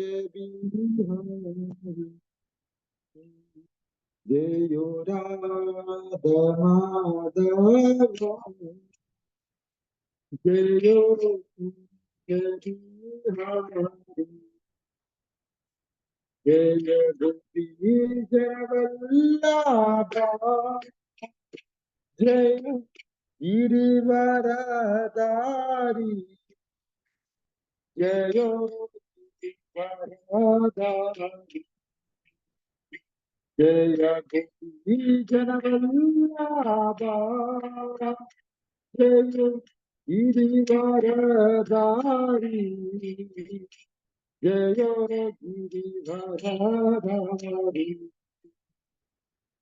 के बिहारी जयो राधा माधव जयो के बिहारी जय गोपी जगवल्लभा जय गिरिवरधारी जय गिरिवरधारी जय गोपी जगवल्लभा जय गिरिवरधारी जय गिरिवरधारी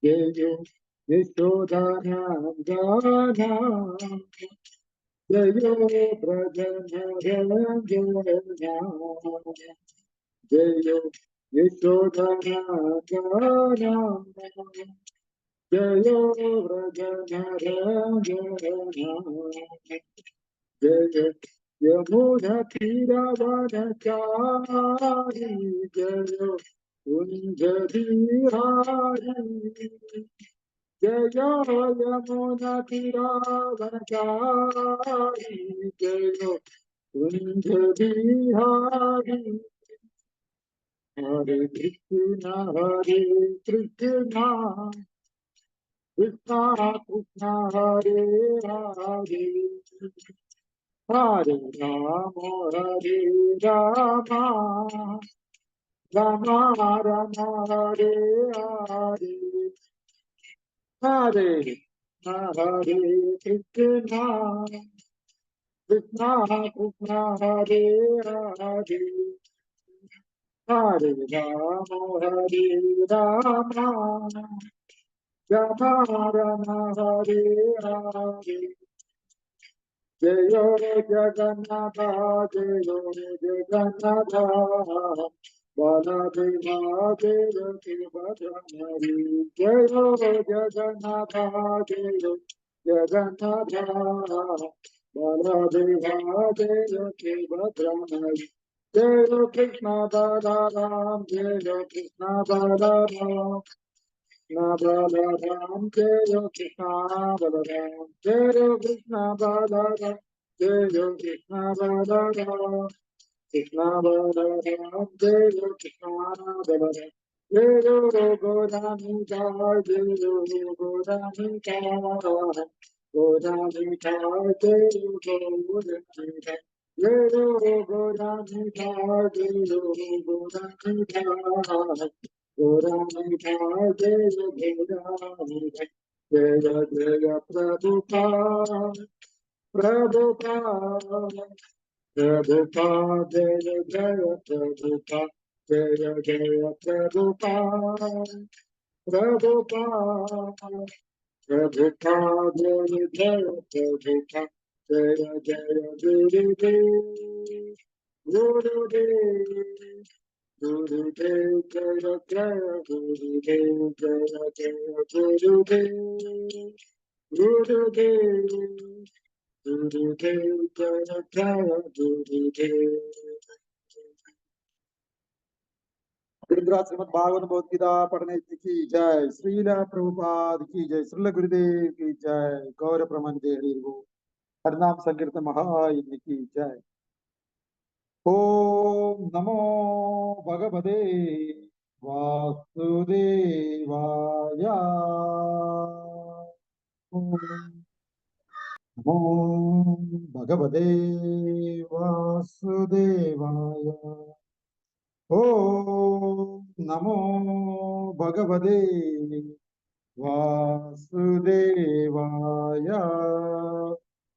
जय यशोदानंदना जय ब्रजनरंजना जय यशोदानंदना जय ब्रजनरंजना जय यमुना तीरवनचारी जय कुंज बिहारी जय यमुना तीरवनचारी जय कुंज बिहारी हरे कृष्णा कृष्णा कृष्णा हरे हरे हरे राम राम राम हरे हरे हरे हरे कृष्णा कृष्णा कृष्णा हरे हरे हरे राम राम राम हरे हरे जय जगन्नाथ जय जगन्नाथ बलदेवा जय सुभद्रमणि जय जगन्नाथ जय जगन्नाथ बलदेवा जय सुभद्रमणि जय कृष्ण बलराम जय Krishna Balram Balaram Jaya Krishna Balaram Jaya Krishna Balaram Jaya Krishna Balaram Krishna Balaram Jaya Krishna Balaram Jaya Godani Jaya Jaya Godani Jaya Godani Jaya Jaya Godani Jaya Godani Jaya Jaya Godani Jaya Godani Jaya Jaya Godani Jaya Jaya Prabhupada Prabhupada Prabhupada Jaya Jaya Prabhupada Jaya Jaya Prabhupada Prabhupada Prabhupada Jaya Jaya Prabhupada Jaya Jaya Gurudev Gurudev Gurudev Jaya Jaya Gurudev Jaya Jaya Gurudev Gurudev Gurudev Jaya Jaya Gurudev Guru Granth Shrimad Bhagavat Bhagavad Gita पढ़ने की जय श्रील प्रभुपाद की जय श्रील गुरुदेव की जय गौर प्रमाण देहरी हरिनाम संकीर्तन महायज्ञ की जय ओम नमो भगवते वासुदेवाय ओम नमो भगवते वासुदेवाय ओम नमो भगवते वासुदेवाय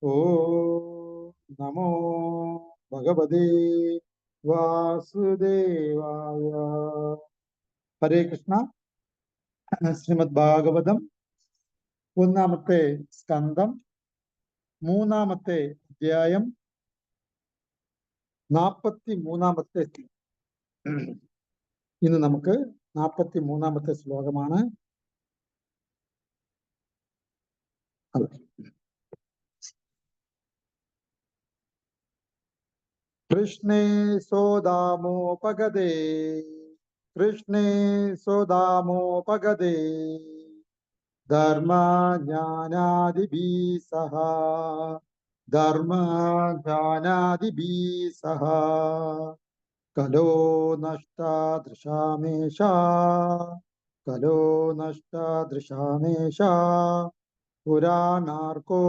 ओम नमो भगवते वासुदेवाय हरे कृष्ण ശ്രീമദ്ഭാഗവതം ഒന്നാമത്തെ സ്കന്ധം മൂന്നാമത്തെ അധ്യായം 43-ാമത്തെ ഇന്ന് നമുക്ക് 43-ാമത്തെ ശ്ലോകമാണ് കൃഷ്ണേ സോദാമോപഗതേ കൃഷ്ണേ സോദാമോപഗതേ ധർമ്മജ്ഞാനാദിഭി സഹ ധർമ്മജ്ഞാനാദിഭി സഹ കലോ നഷ്ടാദൃശാമേഷ കലോ നഷ്ടാദൃശാമേഷ പുരാണാർക്കോ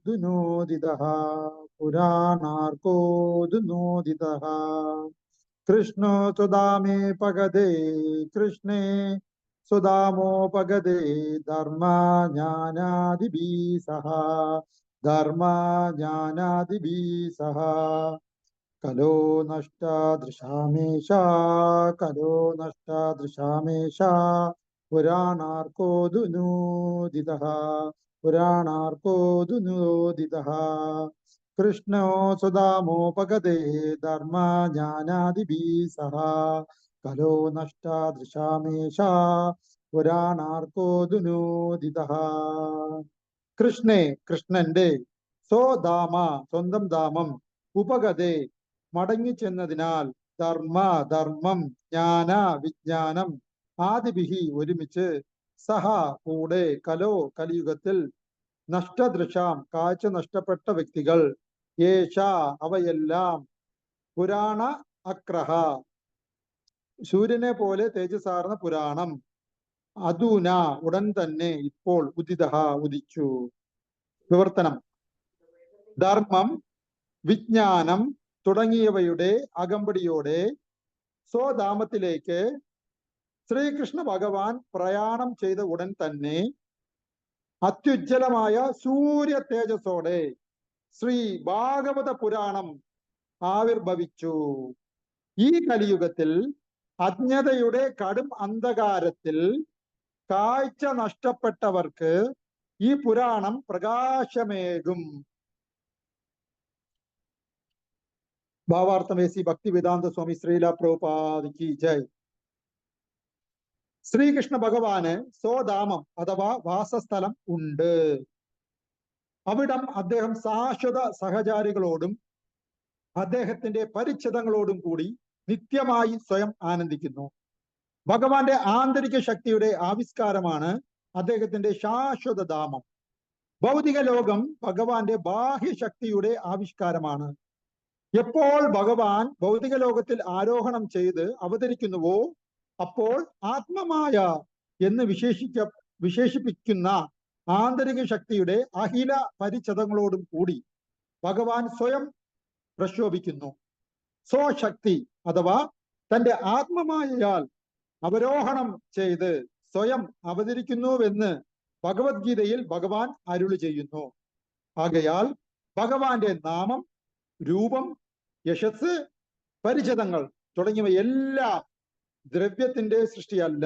ദുനോദിതഃ പുരാണാർക്കോ ദുനോദിതഃ കൃഷ്ണോ ത്വദാമേ പഗതേ കൃഷ്ണേ സുദാമോപഗതേ ധർമ്മജ്ഞാനാദിഭി സഹ ധർമ്മജ്ഞാനാദിഭി സഹ കലോ നഷ്ടാദൃശാമേഷ കലോ നഷ്ടാദൃശാമേഷ പുരാണാർക്കോ ദുനോദിതഃ പുരാണാർക്കോ ദുനോദിതഃ കൃഷ്ണോ സുദാമോപഗതേ ധർമ്മജ്ഞാനാദിഭി സഹ കലോ നഷ്ടാദൃശാമേഷ പുരാണാർക്കോ ദുനോദിതഃ കൃഷ്ണേ കൃഷ്ണന്റെ സ്വധാമ സ്വന്തം ധാമം ഉപഗതേ മടങ്ങിച്ചെന്നതിനാൽ ധർമ്മം ജ്ഞാന വിജ്ഞാനം ആദിഭിഹി ഒരുമിച്ച് സഹ കൂടെ കലോ കലിയുഗത്തിൽ നഷ്ടദൃശാം കാഴ്ച നഷ്ടപ്പെട്ട വ്യക്തികൾ യേശ അവയെല്ലാം പുരാണ അക്രഹ സൂര്യനെ പോലെ തേജസാർന്ന പുരാണം അധൂന ഉടൻ തന്നെ ഇപ്പോൾ ഉദിച്ചു. വിവർത്തനം: ധർമ്മം വിജ്ഞാനം തുടങ്ങിയവയുടെ അകമ്പടിയോടെ സ്വധാമത്തിലേക്ക് ശ്രീകൃഷ്ണ ഭഗവാൻ പ്രയാണം ചെയ്ത ഉടൻ തന്നെ അത്യുജ്വലമായ സൂര്യ തേജസ്സോടെ ശ്രീ ഭാഗവത പുരാണം ആവിർഭവിച്ചു. ഈ കലിയുഗത്തിൽ അജ്ഞതയുടെ കടും അന്ധകാരത്തിൽ കാഴ്ച നഷ്ടപ്പെട്ടവർക്ക് ഈ പുരാണം പ്രകാശമേകും. ഭാവാർത്ഥമേസി ഭക്തിവേദാന്ത സ്വാമി ശ്രീല പ്രഭുപാദിക്ക് ജയ്. ശ്രീകൃഷ്ണ ഭഗവാന് സ്വധാമം അഥവാ വാസസ്ഥലം ഉണ്ട്. അവിടം അദ്ദേഹം ശാശ്വത സഹചാരികളോടും അദ്ദേഹത്തിന്റെ പരിച്ഛദങ്ങളോടും കൂടി നിത്യമായി സ്വയം ആനന്ദിക്കുന്നു. ഭഗവാന്റെ ആന്തരിക ശക്തിയുടെ ആവിഷ്കാരമാണ് അദ്ദേഹത്തിന്റെ ശാശ്വത ധാമം. ഭൗതിക ലോകം ഭഗവാന്റെ ബാഹ്യശക്തിയുടെ ആവിഷ്കാരമാണ്. എപ്പോൾ ഭഗവാൻ ഭൗതിക ലോകത്തിൽ ആരോഹണം ചെയ്ത് അവതരിക്കുന്നുവോ അപ്പോൾ ആത്മമായ എന്ന് വിശേഷിപ്പിക്കുന്ന ആന്തരിക ശക്തിയുടെ അഖില പരിച്ഛദങ്ങളോടും കൂടി ഭഗവാൻ സ്വയം പ്രക്ഷോഭിക്കുന്നു. സ്വശക്തി അഥവാ തന്റെ ആത്മമായയാൽ അവരോഹണം ചെയ്ത് സ്വയം അവതരിക്കുന്നുവെന്ന് ഭഗവത്ഗീതയിൽ ഭഗവാൻ അരുളി ചെയ്യുന്നു. ആകയാൽ ഭഗവാന്റെ നാമം, രൂപം, യശസ്, പരിച്ഛദങ്ങൾ തുടങ്ങിയവയെല്ലാം ദ്രവ്യത്തിന്റെ സൃഷ്ടിയല്ല.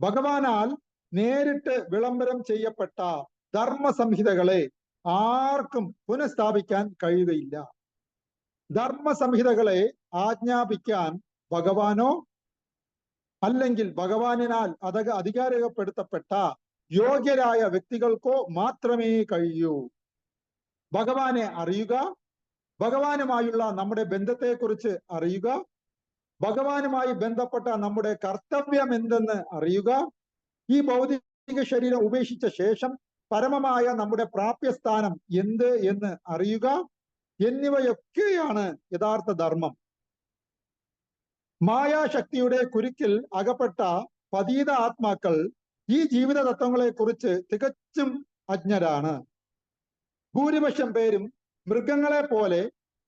ഭഗവാനാൽ നേരിട്ട് വിളംബരം ചെയ്യപ്പെട്ട ധർമ്മസംഹിതകളെ ആർക്കും പുനഃസ്ഥാപിക്കാൻ കഴിയുകയില്ല. ധർമ്മസംഹിതകളെ ആജ്ഞാപിക്കാൻ ഭഗവാനോ അല്ലെങ്കിൽ ഭഗവാനാൽ അധികാരപ്പെടുത്തപ്പെട്ട യോഗ്യരായ വ്യക്തികൾക്കോ മാത്രമേ കഴിയൂ. ഭഗവാനെ അറിയുക, ഭഗവാനുമായുള്ള നമ്മുടെ ബന്ധത്തെക്കുറിച്ച് അറിയുക, ഭഗവാനുമായി ബന്ധപ്പെട്ട നമ്മുടെ കർത്തവ്യം എന്തെന്ന് അറിയുക, ഈ ഭൗതിക ശരീരം ഉപേക്ഷിച്ച ശേഷം പരമമായ നമ്മുടെ പ്രാപ്യസ്ഥാനം എന്ത് എന്ന് അറിയുക എന്നിവയൊക്കെയാണ് യഥാർത്ഥ ധർമ്മം. മായാശക്തിയുടെ കുരുക്കിൽ അകപ്പെട്ട പതീത ആത്മാക്കൾ ഈ ജീവിത തത്വങ്ങളെ കുറിച്ച് തികച്ചും അജ്ഞരാണ്. ഭൂരിപക്ഷം പേരും മൃഗങ്ങളെ പോലെ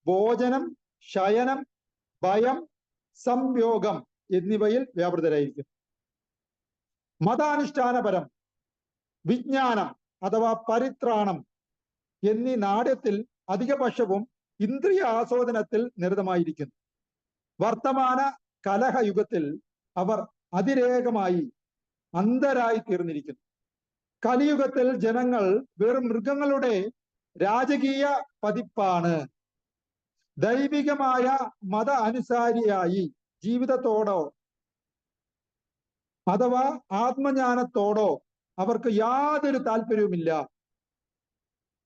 ഭോജനം, ശയനം, ഭയം, സംയോഗം എന്നിവയിൽ വ്യാപൃതരായിരിക്കും. മതാനുഷ്ഠാനപരം, വിജ്ഞാനം അഥവാ പരിത്രാണം എന്നീ നാട്യത്തിൽ അധികപക്ഷവും ഇന്ദ്രിയ ആസ്വാദനത്തിൽ നിരതമായിരിക്കുന്നു. വർത്തമാന കലഹയുഗത്തിൽ അവർ അതിരേകമായി അന്ധരായി തീർന്നിരിക്കുന്നു. കലിയുഗത്തിൽ ജനങ്ങൾ വെറും മൃഗങ്ങളുടെ രാജകീയ പതിപ്പാണ്. ദൈവികമായ മത അനുസാരിയായി ജീവിതത്തോടോ അഥവാ ആത്മജ്ഞാനത്തോടോ അവർക്ക് യാതൊരു താല്പര്യവുമില്ല.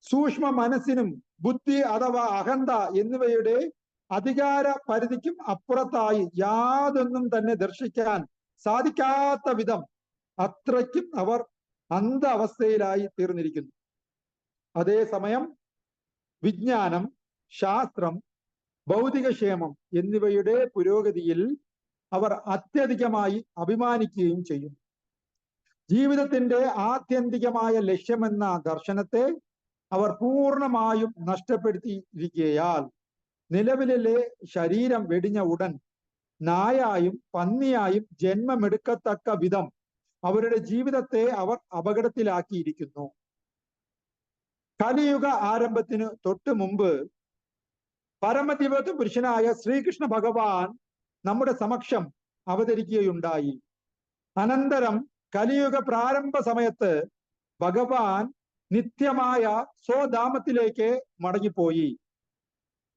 സൂക്ഷ്മ മനസ്സിനും ബുദ്ധി അഥവാ അഹന്ത എന്നിവയുടെ അധികാര പരിധിക്കും അപ്പുറത്തായി യാതൊന്നും തന്നെ ദർശിക്കാൻ സാധിക്കാത്ത വിധം അത്രയ്ക്കും അവർ അന്ധ അവസ്ഥയിലായി തീർന്നിരിക്കുന്നു. അതേസമയം വിജ്ഞാനം, ശാസ്ത്രം, ഭൗതികക്ഷേമം എന്നിവയുടെ പുരോഗതിയിൽ അവർ അത്യധികമായി അഭിമാനിക്കുകയും ചെയ്യും. ജീവിതത്തിന്റെ ആത്യന്തികമായ ലക്ഷ്യമെന്ന ദർശനത്തെ അവർ പൂർണ്ണമായും നഷ്ടപ്പെടുത്തിയിരിക്കയാൽ നിലവിലെ ശരീരം വെടിഞ്ഞ ഉടൻ നായായും പന്നിയായും ജന്മമെടുക്കത്തക്ക വിധം അവരുടെ ജീവിതത്തെ അവർ അപകടത്തിലാക്കിയിരിക്കുന്നു. കലിയുഗ ആരംഭത്തിന് തൊട്ടു മുമ്പ് പരമദിവ്യ പുരുഷനായ ശ്രീകൃഷ്ണ ഭഗവാൻ നമ്മുടെ സമക്ഷം അവതരിക്കുകയുണ്ടായി. അനന്തരം കലിയുഗ പ്രാരംഭ സമയത്ത് ഭഗവാൻ നിത്യമായ സ്വധാമത്തിലേക്ക് മടങ്ങിപ്പോയി.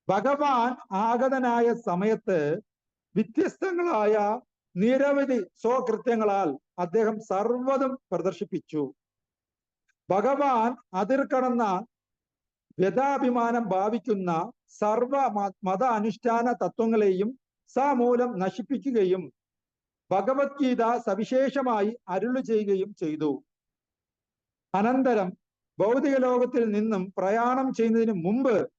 ഭഗവാൻ ആഗതനായ സമയത്ത് വ്യത്യസ്തങ്ങളായ നിരവധി സ്വകൃത്യങ്ങളാൽ അദ്ദേഹം സർവ്വതും പ്രദർശിപ്പിച്ചു. ഭഗവാൻ അതിർക്കടന്ന വ്യഥാഭിമാനം ഭാവിക്കുന്ന സർവ മത അനുഷ്ഠാന തത്വങ്ങളെയും സമൂലം നശിപ്പിക്കുകയും ഭഗവത്ഗീത സവിശേഷമായി അരുളി ചെയ്യുകയും ചെയ്തു. അനന്തരം ഭൗതിക ലോകത്തിൽ നിന്നും പ്രയാണം ചെയ്യുന്നതിന് മുമ്പ്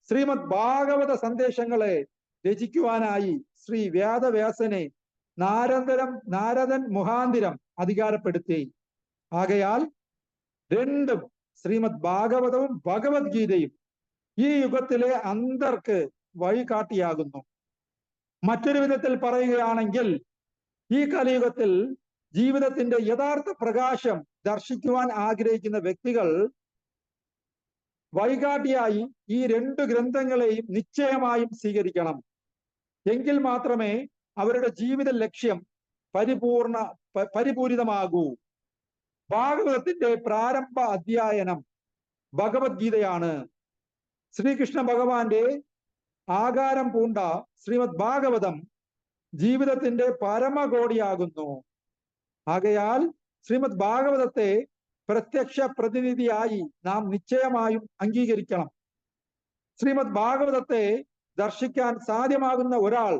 ശ്രീമദ് ഭാഗവത സന്ദേശങ്ങളെ രചിക്കുവാനായി ശ്രീ വേദവ്യാസനെ നാരദൻ മുഖാന്തിരം അധികാരപ്പെടുത്തി. ആകയാൽ രണ്ടും ശ്രീമദ് ഭാഗവതവും ഭഗവത്ഗീതയും ഈ യുഗത്തിലെ അന്ധർക്ക് വഴികാട്ടിയാകുന്നു. മറ്റൊരു വിധത്തിൽ പറയുകയാണെങ്കിൽ ഈ കലിയുഗത്തിൽ ജീവിതത്തിന്റെ യഥാർത്ഥ പ്രകാശം ദർശിക്കുവാൻ ആഗ്രഹിക്കുന്ന വ്യക്തികൾ വഴികാട്ടിയായി ഈ രണ്ട് ഗ്രന്ഥങ്ങളെയും നിശ്ചയമായും സ്വീകരിക്കണം. എങ്കിൽ മാത്രമേ അവരുടെ ജീവിത ലക്ഷ്യം പരിപൂരിതമാകൂ. ഭാഗവതത്തിന്റെ പ്രാരംഭ അധ്യയനം ഭഗവത്ഗീതയാണ്. ശ്രീകൃഷ്ണ ഭഗവാന്റെ ആകാരം പൂണ്ട ശ്രീമദ് ഭാഗവതം ജീവിതത്തിന്റെ പരമകോടിയാകുന്നു. ആകയാൽ ശ്രീമദ് ഭാഗവതത്തെ പ്രത്യക്ഷ പ്രതിനിധിയായി നാം നിശ്ചയമായും അംഗീകരിക്കണം. ശ്രീമദ് ഭാഗവതത്തെ ദർശിക്കാൻ സാധ്യമാകുന്ന ഒരാൾ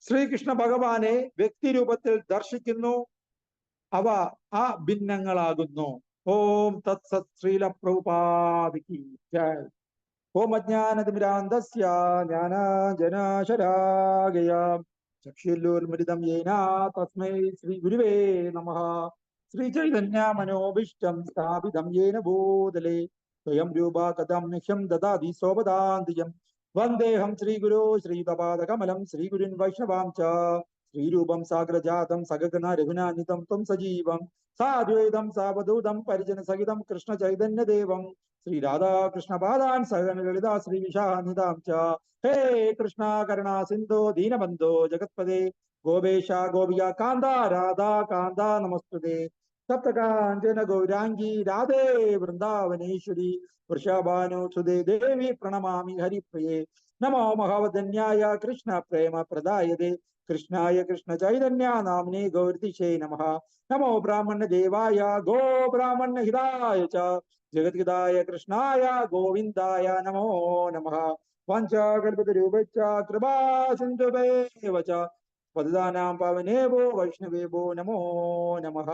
ശ്രീകൃഷ്ണ ഭഗവാനെ വ്യക്തിരൂപത്തിൽ ദർശിക്കുന്നു. അവ ആ ഭിന്നങ്ങളാകുന്നു. ഓം തത്സത്. ശ്രീല പ്രഭുപാദിക്ക് ജയ്. ഓം അജ്ഞാനതിമിരാന്തസ്യ ജ്ഞാനാഞ്ജനാശലാകയ ചക്ഷുരുന്മിലിതം യേന തസ്മൈ ശ്രീ ഗുരുവേ നമഃ. ശ്രീ ചൈതന്യ മനോഭീഷ്ടം സ്ഥാപിതം യേന ഭൂതലേ സ്വയം രൂപാ കഥം നിഹ്യം ദദാതി സ്വപദാന്തിയം. വന്ദേഹം ശ്രീഗുരോ ശ്രീതപാദകമലം ശ്രീഗുരുൻ വൈഷ്ണവാം ച ശ്രീരൂപം സാഗ്രജാതം സഗഗന രഘുനാനിതം ത്വം സജീവം സാദ്വൈതം സാവധൂതം പരിജന സഹിതം കൃഷ്ണ ചൈതന്യദേവം ശ്രീ രാധാകൃഷ്ണ പാദാൻ സഹന ലളിതാ ശ്രീ വിശാനിതാം ച. ഹേ കൃഷ്ണ കരുണാ സിന്ധോ ദീനബന്ധോ ജഗത്പദേ ഗോപേശ ഗോപിക കാന്ത രാധാ കാന്ത നമസ്തുതേ. സപ്തകാഞ്ചന ഗൗരാംഗി രാധേ വൃന്ദാവനേശ്വരി വൃഷഭാനുസുതേ ദേവി പ്രണമാമി ഹരിപ്രിയേ. നമോ മഹാവദന്യായ കൃഷ്ണ പ്രേമ പ്രദായതേ കൃഷ്ണായ കൃഷ്ണ ചൈതന്യ നാമ്നേ ഗൗരതിശേ നമഃ. നമോ ബ്രാഹ്മണ ദേവായ ഗോ ബ്രാഹ്മണ ഹിതായ ച ജഗദ്ഗിതായ കൃഷ്ണായ ഗോവിന്ദായ നമോ നമഃ. വാഞ്ചാകൽപതരൂപശ്ച കൃപാ സിന്ധുഭേവ ച പതിതാനാം പാവനേവോ വൈഷ്ണവേവോ നമോ നമഃ.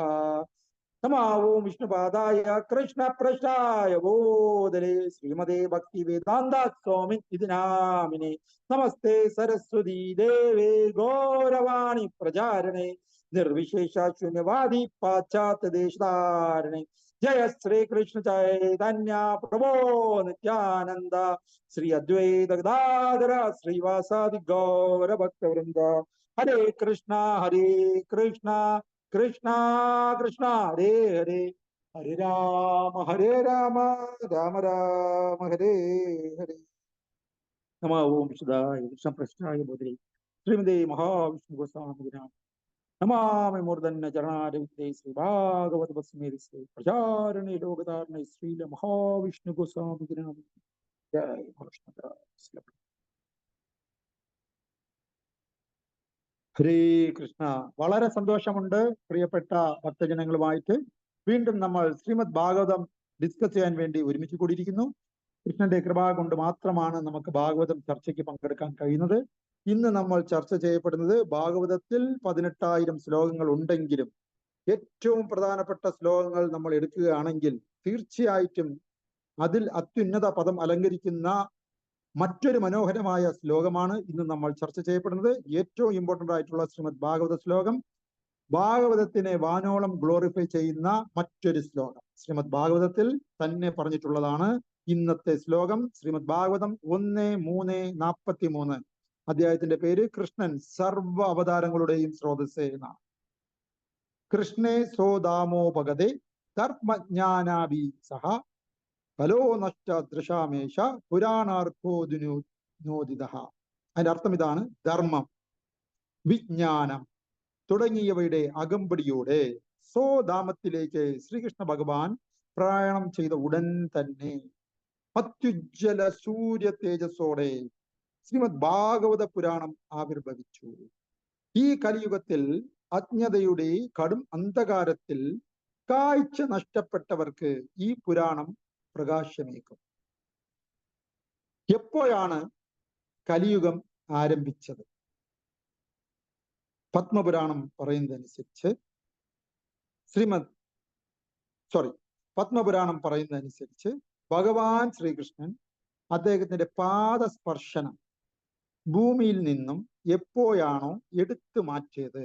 നമോ വിഷ്ണുപാദായ കൃഷ്ണ പ്രഷ്ടായ ബോധലേ ശ്രീമതേ ഭക്തി വേദാന്ത സ്വാമി ഇതി നാമിനെ. നമസ്തേ സരസ്വതി ദേവേ ഗൗരവാണി പ്രചാരണേ നിർവിശേഷ ശൂന്യവാദി പാശ്ചാത്യ ദേശധാരണേ. ജയ ശ്രീകൃഷ്ണ ചൈതന്യ പ്രഭോ നിത്യാനന്ദ ശ്രീ അദ്വൈത ഗദാധര ശ്രീവാസാദി ഗൗര ഭക്തവൃന്ദ. ഹരേ കൃഷ്ണ കൃഷ്ണ കൃഷ്ണ ഹരേ ഹരേ ഹരേ രാമ രാമ രാമ ഹരേ ഹരേ. നമോ ഓം വിശുദ്ധായ കൃഷ്ണപ്രഷ്ടായ ബോധേ ശ്രീമതേ മഹാവിഷ്ണു ഗോസ്വാമിനാം നമാമി മൂർധന്യ ചരണാരവിന്ദേ ശ്രീ ഭാഗവത വസ്മേരിസ്തേ പ്രചാരണേ ലോകധാരണേ ശ്രീല മഹാവിഷ്ണു ഗോസ്വാമിനാം ജയ കൃഷ്ണ. ഹരേ കൃഷ്ണ. വളരെ സന്തോഷമുണ്ട് പ്രിയപ്പെട്ട ഭക്തജനങ്ങളുമായിട്ട് വീണ്ടും നമ്മൾ ശ്രീമദ് ഭാഗവതം ഡിസ്കസ് ചെയ്യാൻ വേണ്ടി ഒരുമിച്ച് കൂടിയിരിക്കുന്നു. കൃഷ്ണന്റെ കൃപ കൊണ്ട് മാത്രമാണ് നമുക്ക് ഭാഗവതം ചർച്ചയ്ക്ക് പങ്കെടുക്കാൻ കഴിയുന്നത്. ഇന്ന് നമ്മൾ ചർച്ച ചെയ്യപ്പെടുന്നത് ഭാഗവതത്തിൽ 18,000 ശ്ലോകങ്ങൾ ഉണ്ടെങ്കിലും ഏറ്റവും പ്രധാനപ്പെട്ട ശ്ലോകങ്ങൾ നമ്മൾ എടുക്കുകയാണെങ്കിൽ തീർച്ചയായിട്ടും അതിൽ അത്യുന്നത പദം അലങ്കരിക്കുന്ന മറ്റൊരു മനോഹരമായ ശ്ലോകമാണ് ഇന്ന് നമ്മൾ ചർച്ച ചെയ്യപ്പെടുന്നത്. ഏറ്റവും ഇമ്പോർട്ടന്റ് ആയിട്ടുള്ള ശ്രീമദ് ഭാഗവത ശ്ലോകം, ഭാഗവതത്തിനെ വാനോളം ഗ്ലോറിഫൈ ചെയ്യുന്ന മറ്റൊരു ശ്ലോകം ശ്രീമദ് ഭാഗവതത്തിൽ തന്നെ പറഞ്ഞിട്ടുള്ളതാണ്. ഇന്നത്തെ ശ്ലോകം ശ്രീമദ് ഭാഗവതം 1:3:43. അധ്യായത്തിന്റെ പേര് കൃഷ്ണൻ സർവ അവതാരങ്ങളുടെയും സ്രോതസ് എന്നാണ്. കൃഷ്ണേ സോദാമോപഗതേ ധർമ്മജ്ഞാനാഭി സഹ ഫലോ നഷ്ട ദൃശാമേശ പുരാണാർക്കോദിനോദിത. അതിന്റെ അർത്ഥം ഇതാണ്: ധർമ്മം, വിജ്ഞാനം തുടങ്ങിയവയുടെ അകമ്പടിയോടെ സ്വധാമത്തിലേക്ക് ശ്രീകൃഷ്ണ ഭഗവാൻ പ്രയാണം ചെയ്ത ഉടൻ തന്നെ അത്യുജ്വല സൂര്യ തേജസ്സോടെ ശ്രീമദ് ഭാഗവത പുരാണം ആവിർഭവിച്ചു. ഈ കലിയുഗത്തിൽ അജ്ഞതയുടെ കടും അന്ധകാരത്തിൽ കാഴ്ച നഷ്ടപ്പെട്ടവർക്ക് ഈ പുരാണം പ്രകാശമേകും. എപ്പോഴാണ് കലിയുഗം ആരംഭിച്ചത്? പത്മപുരാണം പറയുന്നതനുസരിച്ച് പത്മപുരാണം പറയുന്നതനുസരിച്ച് ഭഗവാൻ ശ്രീകൃഷ്ണൻ അദ്ദേഹത്തിന്റെ പാദസ്പർശനം ഭൂമിയിൽ നിന്നും എപ്പോഴാണോ എടുത്തു മാറ്റിയത്,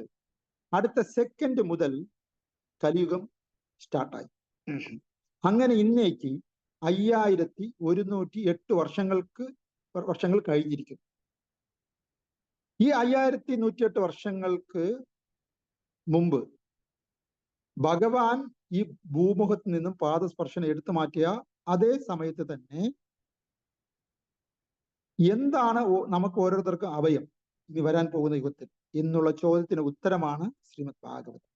അടുത്ത സെക്കൻഡ് മുതൽ കലിയുഗം സ്റ്റാർട്ടായി. അങ്ങനെ ഇന്നേക്ക് 5108 വർഷങ്ങൾ കഴിഞ്ഞിരിക്കുന്നു. ഈ 5108 വർഷങ്ങൾക്ക് മുമ്പ് ഭഗവാൻ ഈ ഭൂമുഖത്ത് നിന്നും പാദസ്പർശനം എടുത്തു മാറ്റിയ അതേ സമയത്ത് തന്നെ എന്താണ് നമുക്ക് ഓരോരുത്തർക്കും അഭയം ഇനി വരാൻ പോകുന്ന യുഗത്തിൽ എന്നുള്ള ചോദ്യത്തിന് ഉത്തരമാണ് ശ്രീമദ് ഭാഗവതം.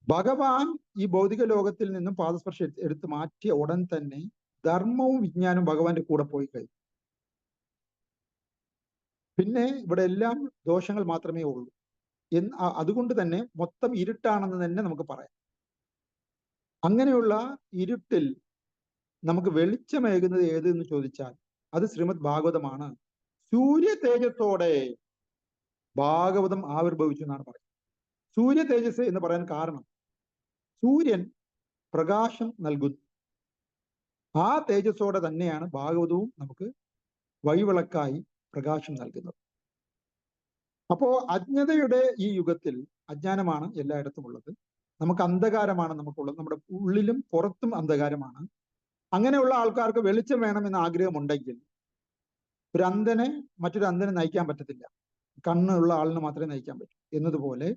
ഭഗവാൻ ഈ ഭൗതിക ലോകത്തിൽ നിന്നും പാദസ്പർശം എടുത്തു മാറ്റിയ ഉടൻ തന്നെ ധർമ്മവും വിജ്ഞാനവും ഭഗവാന്റെ കൂടെ പോയി കഴിഞ്ഞു. പിന്നെ ഇവിടെ എല്ലാം ദോഷങ്ങൾ മാത്രമേ ഉള്ളൂ. അതുകൊണ്ട് തന്നെ മൊത്തം ഇരുട്ടാണെന്ന് തന്നെ നമുക്ക് പറയാം. അങ്ങനെയുള്ള ഇരുട്ടിൽ നമുക്ക് വെളിച്ചമേകുന്നത് ഏതെന്ന് ചോദിച്ചാൽ അത് ശ്രീമദ് ഭാഗവതമാണ്. സൂര്യ തേജസ്സോടെ ഭാഗവതം ആവിർഭവിച്ചു എന്നാണ് പറയുന്നത്. സൂര്യ തേജസ് എന്ന് പറയാൻ കാരണം സൂര്യൻ പ്രകാശം നൽകുന്നു. ആ തേജസ്സോടെ തന്നെയാണ് ഭാഗവതവും നമുക്ക് വഴിവിളക്കായി പ്രകാശം നൽകുന്നത്. അപ്പോ അജ്ഞതയുടെ ഈ യുഗത്തിൽ അജ്ഞാനമാണ് എല്ലായിടത്തും ഉള്ളത്. നമുക്ക് അന്ധകാരമാണ് നമുക്കുള്ളത്. നമ്മുടെ ഉള്ളിലും പുറത്തും അന്ധകാരമാണ്. അങ്ങനെയുള്ള ആൾക്കാർക്ക് വെളിച്ചം വേണമെന്ന് ആഗ്രഹമുണ്ടെങ്കിൽ ഒരു അന്ധനെ മറ്റൊരു അന്ധനെ നയിക്കാൻ പറ്റത്തില്ല. കണ്ണുള്ള ആളിന് മാത്രമേ നയിക്കാൻ പറ്റൂ. എന്നതുപോലെ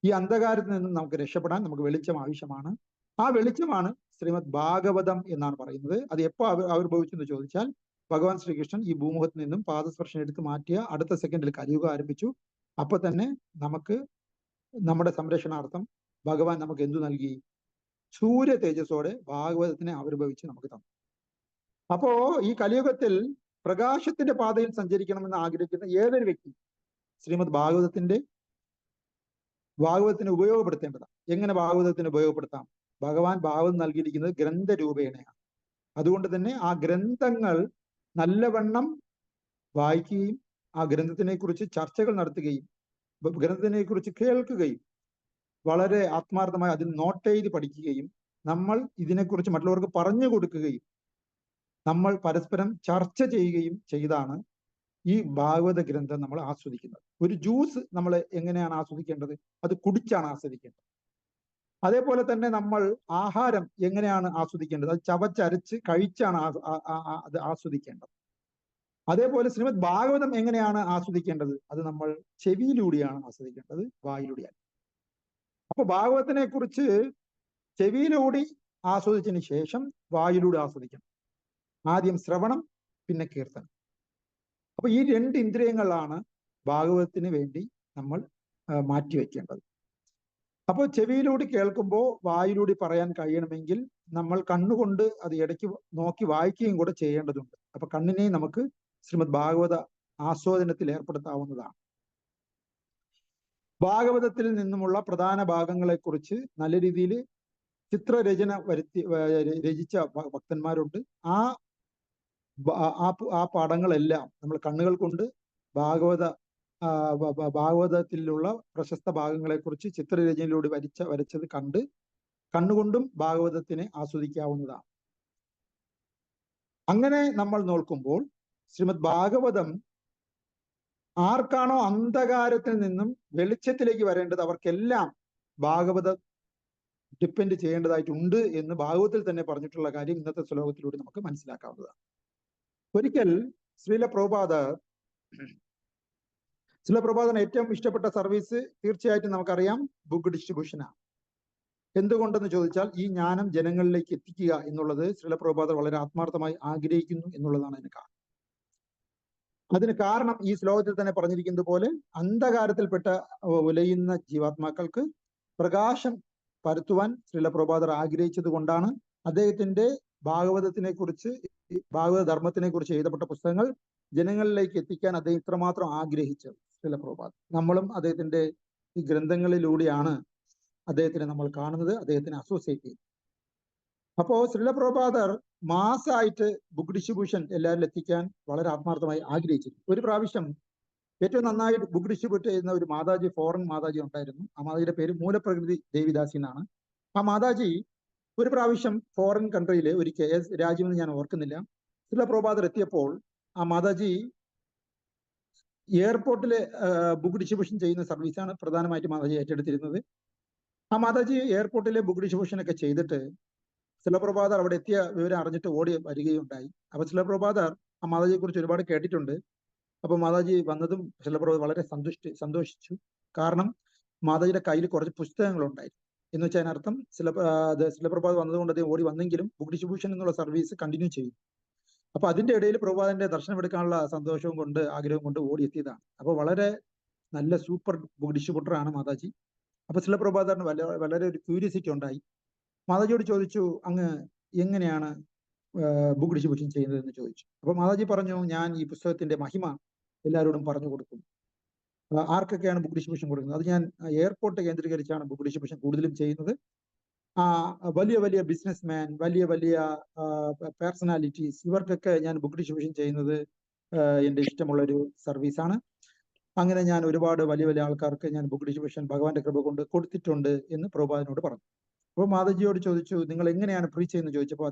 ഈ അന്ധകാരത്തിൽ നിന്നും നമുക്ക് രക്ഷപ്പെടാൻ നമുക്ക് വെളിച്ചം ആവശ്യമാണ്. ആ വെളിച്ചമാണ് ശ്രീമദ് ഭാഗവതം എന്നാണ് പറയുന്നത്. അത് എപ്പോ ആവിർഭവിച്ചെന്ന് ചോദിച്ചാൽ ഭഗവാൻ ശ്രീകൃഷ്ണൻ ഈ ഭൂമുഖത്ത് നിന്നും പാദസ്പർശനം എടുത്ത് മാറ്റിയ അടുത്ത സെക്കൻഡിൽ കലിയുഗം ആരംഭിച്ചു. അപ്പൊ തന്നെ നമുക്ക് നമ്മുടെ സംരക്ഷണാർത്ഥം ഭഗവാൻ നമുക്ക് എന്തു നൽകി? സൂര്യ തേജസ്സോടെ ഭാഗവതത്തിനെ ആവിർഭവിച്ച് നമുക്ക് തന്നു. അപ്പോ ഈ കലിയുഗത്തിൽ പ്രകാശത്തിന്റെ പാതയിൽ സഞ്ചരിക്കണമെന്ന് ആഗ്രഹിക്കുന്ന ഏതൊരു വ്യക്തി ശ്രീമദ് ഭാഗവതത്തിന് ഉപയോഗപ്പെടുത്തേണ്ടതാണ്. എങ്ങനെ ഭാഗവതത്തിന് ഉപയോഗപ്പെടുത്താം? ഭഗവാൻ ഭാഗവതം നൽകിയിരിക്കുന്നത് ഗ്രന്ഥരൂപേണയാണ്. അതുകൊണ്ട് തന്നെ ആ ഗ്രന്ഥങ്ങൾ നല്ലവണ്ണം വായിക്കുകയും ആ ഗ്രന്ഥത്തിനെ കുറിച്ച് ചർച്ചകൾ നടത്തുകയും ഗ്രന്ഥത്തിനെ കുറിച്ച് കേൾക്കുകയും വളരെ ആത്മാർത്ഥമായി അതിൽ നോട്ട് ചെയ്ത് പഠിക്കുകയും നമ്മൾ ഇതിനെക്കുറിച്ച് മറ്റുള്ളവർക്ക് പറഞ്ഞു കൊടുക്കുകയും നമ്മൾ പരസ്പരം ചർച്ച ചെയ്യുകയും ചെയ്താണ് ഈ ഭാഗവത ഗ്രന്ഥം നമ്മൾ ആസ്വദിക്കുന്നത്. ഒരു ജ്യൂസ് നമ്മൾ എങ്ങനെയാണ് ആസ്വദിക്കേണ്ടത്? അത് കുടിച്ചാണ് ആസ്വദിക്കേണ്ടത്. അതേപോലെ തന്നെ നമ്മൾ ആഹാരം എങ്ങനെയാണ് ആസ്വദിക്കേണ്ടത്? അത് ചവച്ചരച്ച് കഴിച്ചാണ് അത് ആസ്വദിക്കേണ്ടത്. അതേപോലെ ശ്രീമദ് ഭാഗവതം എങ്ങനെയാണ് ആസ്വദിക്കേണ്ടത്? അത് നമ്മൾ ചെവിയിലൂടെയാണ് ആസ്വദിക്കേണ്ടത്, വായിലൂടെയാണ്. അപ്പൊ ഭാഗവതത്തിനെ കുറിച്ച് ചെവിയിലൂടെ ആസ്വദിച്ചതിന് ശേഷം വായിലൂടെ ആസ്വദിക്കണം. ആദ്യം ശ്രവണം, പിന്നെ കീർത്തനം. അപ്പൊ ഈ 2 ഇന്ദ്രിയങ്ങളാണ് ഭാഗവതത്തിന് വേണ്ടി നമ്മൾ മാറ്റിവെക്കേണ്ടത്. അപ്പോൾ ചെവിയിലൂടെ കേൾക്കുമ്പോൾ വായിലൂടെ പറയാൻ കഴിയണമെങ്കിൽ നമ്മൾ കണ്ണുകൊണ്ട് അത് ഇടയ്ക്ക് നോക്കി വായിക്കുകയും കൂടെ ചെയ്യേണ്ടതുണ്ട്. അപ്പൊ കണ്ണിനെ നമുക്ക് ശ്രീമദ് ഭാഗവത ആസ്വാദനത്തിൽ ഏർപ്പെടുത്താവുന്നതാണ്. ഭാഗവതത്തിൽ നിന്നുമുള്ള പ്രധാന ഭാഗങ്ങളെ കുറിച്ച് നല്ല രീതിയിൽ ചിത്രരചന രചിച്ച ഭക്തന്മാരുണ്ട്. ആ പടങ്ങളെല്ലാം നമ്മൾ കണ്ണുകൾ കൊണ്ട് ഭാഗവതത്തിലുള്ള പ്രശസ്ത ഭാഗങ്ങളെ കുറിച്ച് ചിത്രരചനയിലൂടെ വരച്ചത് കണ്ണുകൊണ്ടും ഭാഗവതത്തിനെ ആസ്വദിക്കാവുന്നതാണ്. അങ്ങനെ നമ്മൾ നോക്കുമ്പോൾ ശ്രീമദ് ഭാഗവതം ആർക്കാണോ അന്ധകാരത്തിൽ നിന്നും വെളിച്ചത്തിലേക്ക് വരേണ്ടത് അവർക്കെല്ലാം ഭാഗവതം ഡിപ്പെൻഡ് ചെയ്യേണ്ടതായിട്ടുണ്ട് എന്ന് ഭാഗവതത്തിൽ തന്നെ പറഞ്ഞിട്ടുള്ള കാര്യം ഇന്നത്തെ ശ്ലോകത്തിലൂടെ നമുക്ക് മനസ്സിലാക്കാവുന്നതാണ്. ഒരിക്കൽ ശ്രീല പ്രഭുപാദന് ഏറ്റവും ഇഷ്ടപ്പെട്ട സർവീസ് തീർച്ചയായിട്ടും നമുക്കറിയാം ബുക്ക് ഡിസ്ട്രിബ്യൂഷനാണ്. എന്തുകൊണ്ടെന്ന് ചോദിച്ചാൽ ഈ ജ്ഞാനം ജനങ്ങളിലേക്ക് എത്തിക്കുക എന്നുള്ളത് ശ്രീല പ്രഭുപാദർ വളരെ ആത്മാർത്ഥമായി ആഗ്രഹിക്കുന്നു എന്നുള്ളതാണ് അതിന് കാരണം ഈ ശ്ലോകത്തിൽ തന്നെ പറഞ്ഞിരിക്കുന്നത് പോലെ അന്ധകാരത്തിൽപ്പെട്ട ഉലയുന്ന ജീവാത്മാക്കൾക്ക് പ്രകാശം പരത്തുവാൻ ശ്രീല പ്രഭുപാദർ ആഗ്രഹിച്ചത് കൊണ്ടാണ് അദ്ദേഹത്തിന്റെ ഭാഗവത ധർമ്മത്തിനെ കുറിച്ച് എഴുതപ്പെട്ട പുസ്തകങ്ങൾ ജനങ്ങളിലേക്ക് എത്തിക്കാൻ അദ്ദേഹം ഇത്രമാത്രം ആഗ്രഹിച്ചത്. ശ്രീല പ്രഭുപാദർ നമ്മളും അദ്ദേഹത്തിന്റെ ഈ ഗ്രന്ഥങ്ങളിലൂടെയാണ് അദ്ദേഹത്തിനെ നമ്മൾ കാണുന്നത്, അദ്ദേഹത്തിനെ അസോസിയേറ്റ് ചെയ്യുന്നത്. അപ്പോ ശ്രീല പ്രഭുപാദർ മാസമായിട്ട് ബുക്ക് ഡിസ്ട്രിബ്യൂഷൻ എല്ലാവരിലും എത്തിക്കാൻ വളരെ ആത്മാർത്ഥമായി ആഗ്രഹിച്ചിരുന്നു. ഒരു പ്രാവശ്യം ഏറ്റവും നന്നായിട്ട് ബുക്ക് ഡിസ്ട്രിബ്യൂട്ട് ചെയ്യുന്ന ഒരു മാതാജി, ഫോറിൻ മാതാജി ഉണ്ടായിരുന്നു. ആ മാതാജിയുടെ പേര് മൂലപ്രകൃതി ദേവിദാസി എന്നാണ്. ആ മാതാജി ഒരു പ്രാവശ്യം ഫോറിൻ കൺട്രിയിൽ ഒരിക്കൽ രാജ്യമെന്ന് ഞാൻ ഓർക്കുന്നില്ല, ശ്രീല പ്രഭുപാദർ എത്തിയപ്പോൾ ആ മാതാജി എയർപോർട്ടിലെ ബുക്ക് ഡിസ്ട്രിബ്യൂഷൻ ചെയ്യുന്ന സർവീസാണ് പ്രധാനമായിട്ട് മാതാജി ഏറ്റെടുത്തിരുന്നത്. ആ മാതാജി എയർപോർട്ടിലെ ബുക്ക് ഡിസ്ട്രിബ്യൂഷൻ ഒക്കെ ചെയ്തിട്ട് ശ്രീല പ്രഭുപാദർ അവിടെ എത്തിയ വിവരം അറിഞ്ഞിട്ട് ഓടി വരികയുണ്ടായി. അപ്പൊ ശ്രീല പ്രഭുപാദർ ആ മാതാജിയെ കുറിച്ച് ഒരുപാട് കേട്ടിട്ടുണ്ട്. അപ്പൊ മാതാജി വന്നതും ശ്രീല പ്രഭുപാദർ വളരെ സന്തോഷിച്ചു. കാരണം മാതാജിയുടെ കയ്യിൽ കുറച്ച് പുസ്തകങ്ങൾ ഉണ്ടായിരുന്നു. എന്ന് വെച്ചാൽ അതിനർത്ഥം ശ്രീല പ്രഭുപാദർ വന്നതുകൊണ്ട് അദ്ദേഹം ഓടി വന്നെങ്കിലും ബുക്ക് ഡിസ്ട്രിബ്യൂഷൻ എന്നുള്ള സർവീസ് കണ്ടിന്യൂ ചെയ്യും. അപ്പൊ അതിന്റെ ഇടയിൽ പ്രഭുപാദന്റെ ദർശനം എടുക്കാനുള്ള സന്തോഷവും കൊണ്ട് ആഗ്രഹം കൊണ്ട് ഓടി എത്തിയതാണ്. അപ്പൊ വളരെ നല്ല സൂപ്പർ ബുക്ക് ഡിസ്ട്രിബ്യൂട്ടർ ആണ് മാതാജി. അപ്പൊ ശ്രീല പ്രഭുപാദറിന് വളരെ ഒരു ക്യൂരിയോസിറ്റി ഉണ്ടായി. മാതാജിയോട് ചോദിച്ചു, അങ്ങ് എങ്ങനെയാണ് ബുക്ക് ഡിസ്ട്രിബ്യൂഷൻ ചെയ്യുന്നത് എന്ന് ചോദിച്ചു. അപ്പൊ മാതാജി പറഞ്ഞു, ഞാൻ ഈ പുസ്തകത്തിന്റെ മഹിമ എല്ലാവരോടും പറഞ്ഞു കൊടുക്കും. ആർക്കൊക്കെയാണ് ബുക്ക് ഡിസ്ട്രിബ്യൂഷൻ കൊടുക്കുന്നത്? അത് ഞാൻ എയർപോർട്ട് കേന്ദ്രീകരിച്ചാണ് ബുക്ക് ഡിസ്ട്രിബ്യൂഷൻ കൂടുതലും ചെയ്യുന്നത്. വലിയ വലിയ ബിസിനസ്മാൻ, വലിയ വലിയ പേഴ്സണാലിറ്റീസ്, ഇവർക്കൊക്കെ ഞാൻ ബുക്ക് ഡിസ്ട്രിബ്യൂഷൻ ചെയ്യുന്നത് എൻ്റെ ഇഷ്ടമുള്ളൊരു സർവീസാണ്. അങ്ങനെ ഞാൻ ഒരുപാട് വലിയ വലിയ ആൾക്കാർക്ക് ഞാൻ ബുക്ക് ഡിസ്ട്രിബ്യൂഷൻ ഭഗവാന്റെ കൃപ കൊണ്ട് കൊടുത്തിട്ടുണ്ട് എന്ന് പ്രഭുപാദനോട് പറഞ്ഞു. അപ്പോൾ മാതാജിയോട് ചോദിച്ചു, നിങ്ങൾ എങ്ങനെയാണ് പ്രീച്ച് ചെയ്യുന്നത് ചോദിച്ചപ്പോൾ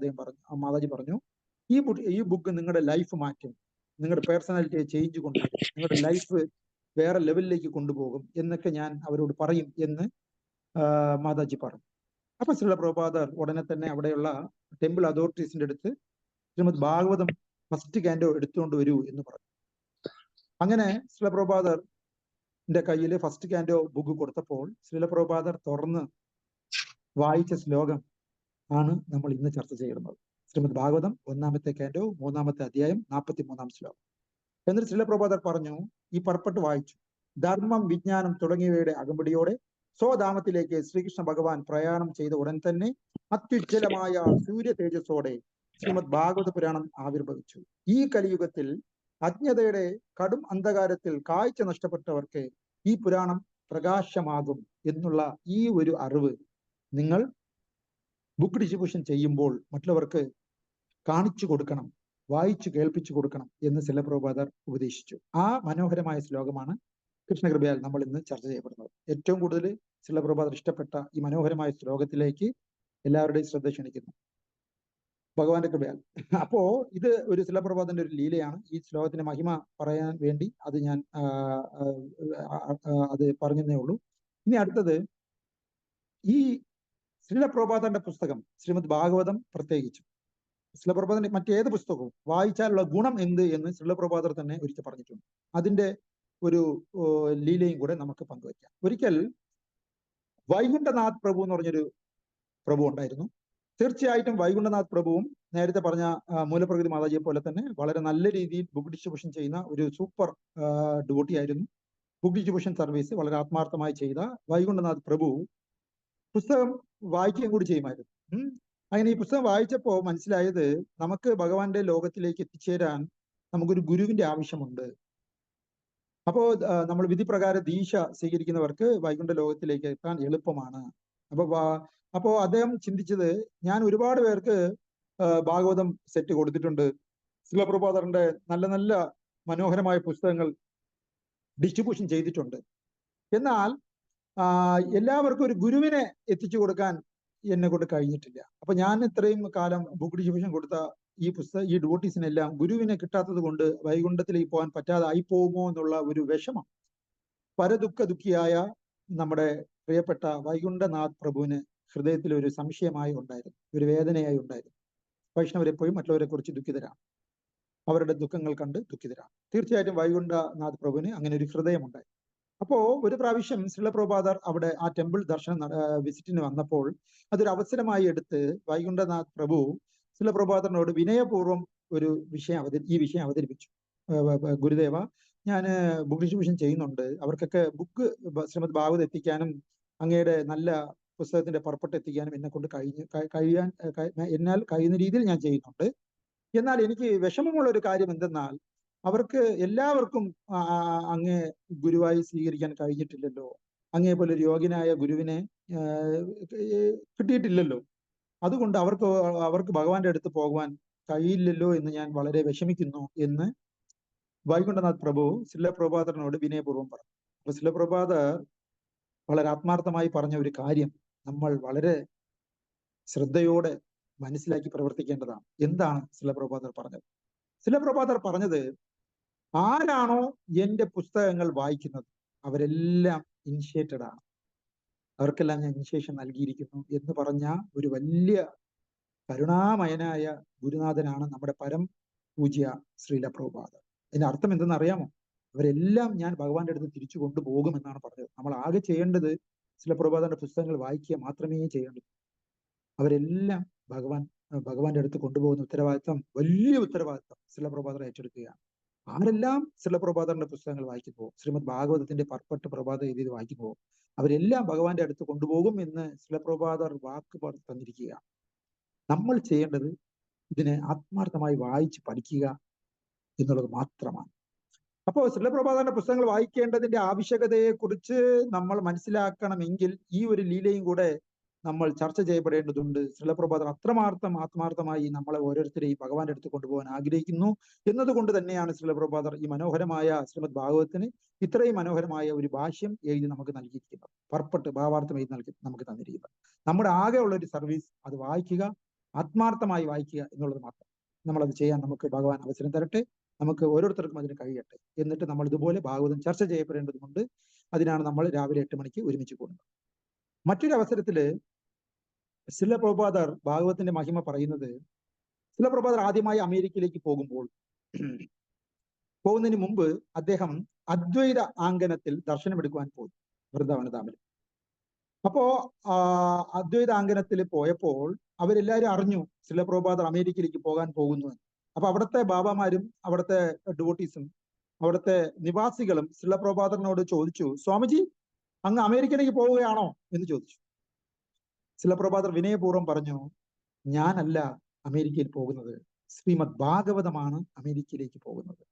മാതാജി പറഞ്ഞു, ഈ ബുക്ക് നിങ്ങളുടെ ലൈഫ് മാറ്റും, നിങ്ങളുടെ പേഴ്സണാലിറ്റിയെ ചേഞ്ച് കൊണ്ടുവരും, നിങ്ങളുടെ ലൈഫ് വേറെ ലെവലിലേക്ക് കൊണ്ടുപോകും എന്നൊക്കെ ഞാൻ അവരോട് പറയും എന്ന് മാതാജി പറഞ്ഞു. അപ്പൊ ശ്രീല പ്രഭുപാദർ ഉടനെ തന്നെ അവിടെയുള്ള ടെമ്പിൾ അതോറിറ്റീസിന്റെ അടുത്ത് ശ്രീമദ് ഭാഗവതം ഫസ്റ്റ് കാൻഡോ എടുത്തുകൊണ്ട് വരൂ എന്ന് പറഞ്ഞു. അങ്ങനെ ശ്രീല പ്രഭുപാദറിന്റെ കയ്യിൽ ഫസ്റ്റ് കാൻഡോ ബുക്ക് കൊടുത്തപ്പോൾ ശ്രീല പ്രഭുപാദർ തുറന്ന് വായിച്ച ശ്ലോകം ആണ് നമ്മൾ ഇന്ന് ചർച്ച ചെയ്യുന്നത്. ശ്രീമദ് ഭാഗവതം 1-ാമത്തെ കാൻഡോ 3-ാമത്തെ അധ്യായം 43-ാം ശ്ലോകം. എന്നിട്ട് ശ്രീല പ്രഭുപാദർ പറഞ്ഞു, ഈ പർപ്പട്ട് വായിച്ചു, ധർമ്മം, വിജ്ഞാനം തുടങ്ങിയവയുടെ അകമ്പടിയോടെ സ്വധാമത്തിലേക്ക് ശ്രീകൃഷ്ണ ഭഗവാൻ പ്രയാണം ചെയ്ത ഉടൻ തന്നെ അത്യുജ്വലമായ സൂര്യ തേജസ്സോടെ ശ്രീമദ് ഭാഗവത പുരാണം ആവിർഭവിച്ചു. ഈ കലിയുഗത്തിൽ അജ്ഞതയുടെ കടും അന്ധകാരത്തിൽ കാഴ്ച നഷ്ടപ്പെട്ടവർക്ക് ഈ പുരാണം പ്രകാശമാകും എന്നുള്ള ഈ ഒരു അറിവ് നിങ്ങൾ ബുക്ക് ഡിസ്ട്രിബ്യൂഷൻ ചെയ്യുമ്പോൾ മറ്റുള്ളവർക്ക് കാണിച്ചു കൊടുക്കണം, വായിച്ചു കേൾപ്പിച്ചു കൊടുക്കണം എന്ന് ശ്രീല പ്രഭുപാദർ ഉപദേശിച്ചു. ആ മനോഹരമായ ശ്ലോകമാണ് കൃഷ്ണകൃപയാൽ നമ്മൾ ഇന്ന് ചർച്ച ചെയ്യപ്പെടുന്നത്. ഏറ്റവും കൂടുതൽ ശ്രീല പ്രഭുപാദർ ഇഷ്ടപ്പെട്ട ഈ മനോഹരമായ ശ്ലോകത്തിലേക്ക് എല്ലാവരുടെയും ശ്രദ്ധ ക്ഷണിക്കുന്നു, ഭഗവാന്റെ കൃപയാൽ. അപ്പോ ഇത് ഒരു ശ്രീല പ്രഭുപാദന്റെ ഒരു ലീലയാണ്. ഈ ശ്ലോകത്തിന്റെ മഹിമ പറയാൻ വേണ്ടി അത് പറഞ്ഞതേ ഉള്ളൂ. ഇനി അടുത്തത്, ഈ ശ്രീല പ്രഭുപാദന്റെ പുസ്തകം ശ്രീമദ് ഭാഗവതം പ്രത്യേകിച്ചു ശ്രീല പ്രഭുപാദന്റെ മറ്റേത് പുസ്തകവും വായിച്ചാലുള്ള ഗുണം എന്ത് എന്ന് ശ്രീല പ്രഭുപാദർ തന്നെ ഒരിക്കൽ പറഞ്ഞിട്ടുണ്ട്. അതിന്റെ ഒരു ലീലയും കൂടെ നമുക്ക് പങ്കുവയ്ക്കാം. ഒരിക്കൽ വൈകുണ്ഠനാഥ് പ്രഭു എന്ന് പറഞ്ഞൊരു പ്രഭു ഉണ്ടായിരുന്നു. തീർച്ചയായിട്ടും വൈകുണ്ഠനാഥ് പ്രഭുവും നേരത്തെ പറഞ്ഞ മൂലപ്രകൃതി മാതാജിയെ പോലെ തന്നെ വളരെ നല്ല രീതിയിൽ ബുക്ക് ഡിസ്ട്രിബ്യൂഷൻ ചെയ്യുന്ന ഒരു സൂപ്പർ ഡിവോട്ടി ആയിരുന്നു. ബുക്ക് ഡിസ്ട്രിബ്യൂഷൻ സർവീസ് വളരെ ആത്മാർത്ഥമായി ചെയ്ത വൈകുണ്ഠനാഥ് പ്രഭു പുസ്തകം വായിക്കുകയും കൂടി ചെയ്യുമായിരുന്നു. അങ്ങനെ ഈ പുസ്തകം വായിച്ചപ്പോൾ മനസ്സിലായത്, നമുക്ക് ഭഗവാന്റെ ലോകത്തിലേക്ക് എത്തിച്ചേരാൻ നമുക്കൊരു ഗുരുവിന്റെ ആവശ്യമുണ്ട്. അപ്പോ നമ്മൾ വിധിപ്രകാരം ദീക്ഷ സ്വീകരിക്കുന്നവർക്ക് വൈകുണ്ഠ ലോകത്തിലേക്ക് എത്താൻ എളുപ്പമാണ്. അപ്പൊ അപ്പോ അദ്ദേഹം ചിന്തിച്ചത്, ഞാൻ ഒരുപാട് പേർക്ക് ഭാഗവതം സെറ്റ് കൊടുത്തിട്ടുണ്ട്, ശിലപ്രഭാതറിന്റെ നല്ല നല്ല മനോഹരമായ പുസ്തകങ്ങൾ ഡിസ്ട്രിബ്യൂഷൻ ചെയ്തിട്ടുണ്ട്. എന്നാൽ എല്ലാവർക്കും ഒരു ഗുരുവിനെ എത്തിച്ചു കൊടുക്കാൻ എന്നെ കൊണ്ട് കഴിഞ്ഞിട്ടില്ല. അപ്പൊ ഞാൻ ഇത്രയും കാലം ബുക്ക് ഡിസ്ട്രിബ്യൂഷൻ കൊടുത്ത ഈ ഡിവോട്ടീസിനെല്ലാം ഗുരുവിനെ കിട്ടാത്തത് കൊണ്ട് വൈകുണ്ഠത്തിലേക്ക് പോകാൻ പറ്റാതായി പോകുമോ എന്നുള്ള ഒരു വിഷമം ദുഃഖിയായ നമ്മുടെ പ്രിയപ്പെട്ട വൈകുണ്ഠനാഥ് പ്രഭുവിന് ഹൃദയത്തിൽ ഒരു സംശയമായി ഉണ്ടായിരുന്നു, ഒരു വേദനയായി ഉണ്ടായിരുന്നു. വൈഷ്ണവരെപ്പോഴും മറ്റുള്ളവരെ കുറിച്ച് ദുഃഖിതരാണ്, അവരുടെ ദുഃഖങ്ങൾ കണ്ട് ദുഃഖിതരാണ്. തീർച്ചയായിട്ടും വൈകുണ്ഠനാഥ് പ്രഭുവിന് അങ്ങനെ ഒരു ഹൃദയമുണ്ടായി. അപ്പോ ഒരു പ്രാവശ്യം ശിലപ്രഭാതർ അവിടെ ആ ടെമ്പിൾ വിസിറ്റിന് വന്നപ്പോൾ അതൊരു അവസരമായി എടുത്ത് വൈകുണ്ഠനാഥ് പ്രഭു ശിലപ്രഭാതറിനോട് വിനയപൂർവ്വം ഈ വിഷയം അവതരിപ്പിച്ചു. ഗുരുദേവ, ഞാൻ ബുക്ക് ഡിസ്ട്രിബ്യൂഷൻ ചെയ്യുന്നുണ്ട്, അവർക്കൊക്കെ ബുക്ക് ശ്രീമദ് ഭാഗവത് എത്തിക്കാനും അങ്ങയുടെ നല്ല പുസ്തകത്തിന്റെ പർപ്പട്ട് എത്തിക്കാനും എന്നെ കൊണ്ട് എന്നാൽ കഴിയുന്ന രീതിയിൽ ഞാൻ ചെയ്യുന്നുണ്ട്. എന്നാൽ എനിക്ക് വിഷമമുള്ള ഒരു കാര്യം എന്തെന്നാൽ, അവർക്ക് എല്ലാവർക്കും അങ്ങേ ഗുരുവായി സ്വീകരിക്കാൻ കഴിഞ്ഞിട്ടില്ലല്ലോ, അങ്ങേ പോലെ ഒരു യോഗ്യനായ ഗുരുവിനെ കിട്ടിയിട്ടില്ലല്ലോ. അതുകൊണ്ട് അവർക്ക് ഭഗവാന്റെ അടുത്ത് പോകുവാൻ കഴിയില്ലല്ലോ എന്ന് ഞാൻ വളരെ വിഷമിക്കുന്നു എന്ന് വൈകുണ്ഠനാഥ് പ്രഭു ശിലപ്രഭാതറിനോട് വിനയപൂർവ്വം പറഞ്ഞു. അപ്പൊ ശിലപ്രഭാതർ വളരെ ആത്മാർത്ഥമായി പറഞ്ഞ ഒരു കാര്യം നമ്മൾ വളരെ ശ്രദ്ധയോടെ മനസ്സിലാക്കി പ്രവർത്തിക്കേണ്ടതാണ്. എന്താണ് ശിലപ്രഭാതർ പറഞ്ഞത്? ശിലപ്രഭാതർ പറഞ്ഞത്, ആരാണോ എന്റെ പുസ്തകങ്ങൾ വായിക്കുന്നത് അവരെല്ലാം ഇനിഷ്യേറ്റഡ് ആണ്, അവർക്കെല്ലാം ഞാൻ ഇനിഷ്യേഷൻ നൽകിയിരിക്കുന്നു എന്ന് പറഞ്ഞ ഒരു വലിയ കരുണാമയനായ ഗുരുനാഥനാണ് നമ്മുടെ പരം പൂജ്യ ശ്രീല പ്രഭുപാദർ. അതിന്റെ അർത്ഥം എന്തെന്ന് അറിയാമോ? അവരെല്ലാം ഞാൻ ഭഗവാന്റെ അടുത്ത് തിരിച്ചു കൊണ്ടുപോകുമെന്നാണ് പറഞ്ഞത്. നമ്മൾ ആകെ ചെയ്യേണ്ടത് ശിലപ്രഭുപാദന്റെ പുസ്തകങ്ങൾ വായിക്കുക മാത്രമേ ചെയ്യേണ്ടൂ. അവരെല്ലാം ഭഗവാന്റെ അടുത്ത് കൊണ്ടുപോകുന്ന ഉത്തരവാദിത്വം, വലിയ ഉത്തരവാദിത്വം ശിലപ്രഭാതർ ഏറ്റെടുക്കുകയാണ്. ആരെല്ലാം ശിലപ്രഭാതറിന്റെ പുസ്തകങ്ങൾ വായിക്കുമ്പോൾ, ശ്രീമദ് ഭാഗവതത്തിന്റെ പർപ്പട്ട് പ്രഭാത എഴുതിയത് വായിക്കുമ്പോൾ അവരെല്ലാം ഭഗവാന്റെ അടുത്ത് കൊണ്ടുപോകും എന്ന് ശിലപ്രഭാതർ വാക്ക് തന്നിരിക്കുക. നമ്മൾ ചെയ്യേണ്ടത് ഇതിനെ ആത്മാർത്ഥമായി വായിച്ച് പഠിക്കുക എന്നുള്ളത് മാത്രമാണ്. അപ്പോൾ ശിലപ്രഭാതറിന്റെ പുസ്തകങ്ങൾ വായിക്കേണ്ടതിന്റെ ആവശ്യകതയെ കുറിച്ച് നമ്മൾ മനസ്സിലാക്കണമെങ്കിൽ ഈ ഒരു ലീലയും കൂടെ നമ്മൾ ചർച്ച ചെയ്യപ്പെടേണ്ടതുണ്ട്. ശിലപ്രഭാതർ ആത്മാർത്ഥമായി നമ്മളെ ഓരോരുത്തരെയും ഭഗവാന്റെ അടുത്ത് കൊണ്ടുപോകാൻ ആഗ്രഹിക്കുന്നു എന്നതുകൊണ്ട് തന്നെയാണ് ശിലപ്രഭാതർ ഈ മനോഹരമായ ശ്രീമദ് ഭാഗവതത്തിന് ഇത്രയും മനോഹരമായ ഒരു ഭാഷ്യം എഴുതി നമുക്ക് നൽകിയിരിക്കുന്നത്, പർപ്പട്ട് ഭാവാർത്ഥം എഴുതി നമുക്ക് തന്നിരിക്കുന്നത്. നമ്മുടെ ആകെ ഉള്ള ഒരു സർവീസ് അത് വായിക്കുക, ആത്മാർത്ഥമായി വായിക്കുക എന്നുള്ളത് മാത്രം. നമ്മളത് ചെയ്യാൻ നമുക്ക് ഭഗവാൻ അവസരം തരട്ടെ, നമുക്ക് ഓരോരുത്തർക്കും അതിന് കഴിയട്ടെ. എന്നിട്ട് നമ്മൾ ഇതുപോലെ ഭാഗവതം ചർച്ച ചെയ്യപ്പെടേണ്ടതുണ്ട്. അതിനാണ് നമ്മൾ രാവിലെ 8 മണിക്ക് ഒരുമിച്ച് കൂടുന്നത്. മറ്റൊരു അവസരത്തില് ശിലപ്രഭാതർ ഭാഗവത്തിന്റെ മഹിമ പറയുന്നത്, ശിലപ്രഭാതർ ആദ്യമായി അമേരിക്കയിലേക്ക് പോകുന്നതിന് മുമ്പ് അദ്ദേഹം അദ്വൈത ആംഗനത്തിൽ ദർശനമെടുക്കുവാൻ പോയി, വൃന്ദാവനധാമിൽ. അപ്പോ അദ്വൈത ആംഗനത്തിൽ പോയപ്പോൾ അവരെല്ലാവരും അറിഞ്ഞു ശിലപ്രഭാതർ അമേരിക്കയിലേക്ക് പോകാൻ പോകുന്നു. അപ്പൊ അവിടുത്തെ ബാബാമാരും അവിടുത്തെ ഡിവോട്ടീസും അവിടുത്തെ നിവാസികളും ശിലപ്രഭാതറിനോട് ചോദിച്ചു, സ്വാമിജി അങ്ങ് അമേരിക്കയിലേക്ക് പോവുകയാണോ എന്ന് ചോദിച്ചു. ശിലപ്രഭാതർ വിനയപൂർവ്വം പറഞ്ഞു, ഞാനല്ല അമേരിക്കയിൽ പോകുന്നത്, ശ്രീമദ് ഭാഗവതമാണ് അമേരിക്കയിലേക്ക് പോകുന്നത്.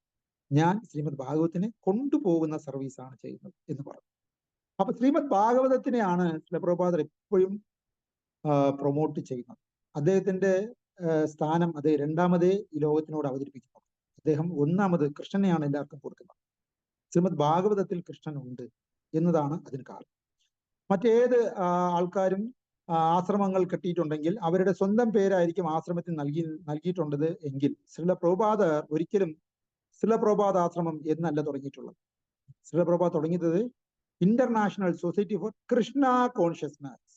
ഞാൻ ശ്രീമദ് ഭാഗവതത്തിനെ കൊണ്ടുപോകുന്ന സർവീസാണ് ചെയ്യുന്നത് എന്ന് പറഞ്ഞു. അപ്പൊ ശ്രീമദ് ഭാഗവതത്തിനെയാണ് ശിലപ്രഭാതർ എപ്പോഴും പ്രൊമോട്ട് ചെയ്യുന്നത്. അദ്ദേഹത്തിന്റെ സ്ഥാനം അത് രണ്ടാമതേ ഈ ലോകത്തിനോട് അവതരിപ്പിക്കുന്നു. അദ്ദേഹം ഒന്നാമത് കൃഷ്ണനെയാണ് എല്ലാവർക്കും കൊടുക്കുന്നത്. ശ്രീമദ് ഭാഗവതത്തിൽ കൃഷ്ണൻ ഉണ്ട് എന്നതാണ് അതിന് കാരണം. മറ്റേത് ആൾക്കാരും ആശ്രമങ്ങൾ കെട്ടിയിട്ടുണ്ടെങ്കിൽ അവരുടെ സ്വന്തം പേരായിരിക്കും ആശ്രമത്തിൽ നൽകിയിട്ടുള്ളത് എങ്കിൽ ശിലപ്രഭുപാദർ ഒരിക്കലും ശിലപ്രഭുപാദ ആശ്രമം എന്നല്ല തുടങ്ങിയിട്ടുള്ളത്. ശിലപ്രഭുപാദ് തുടങ്ങിയത് international society for Krishna consciousness.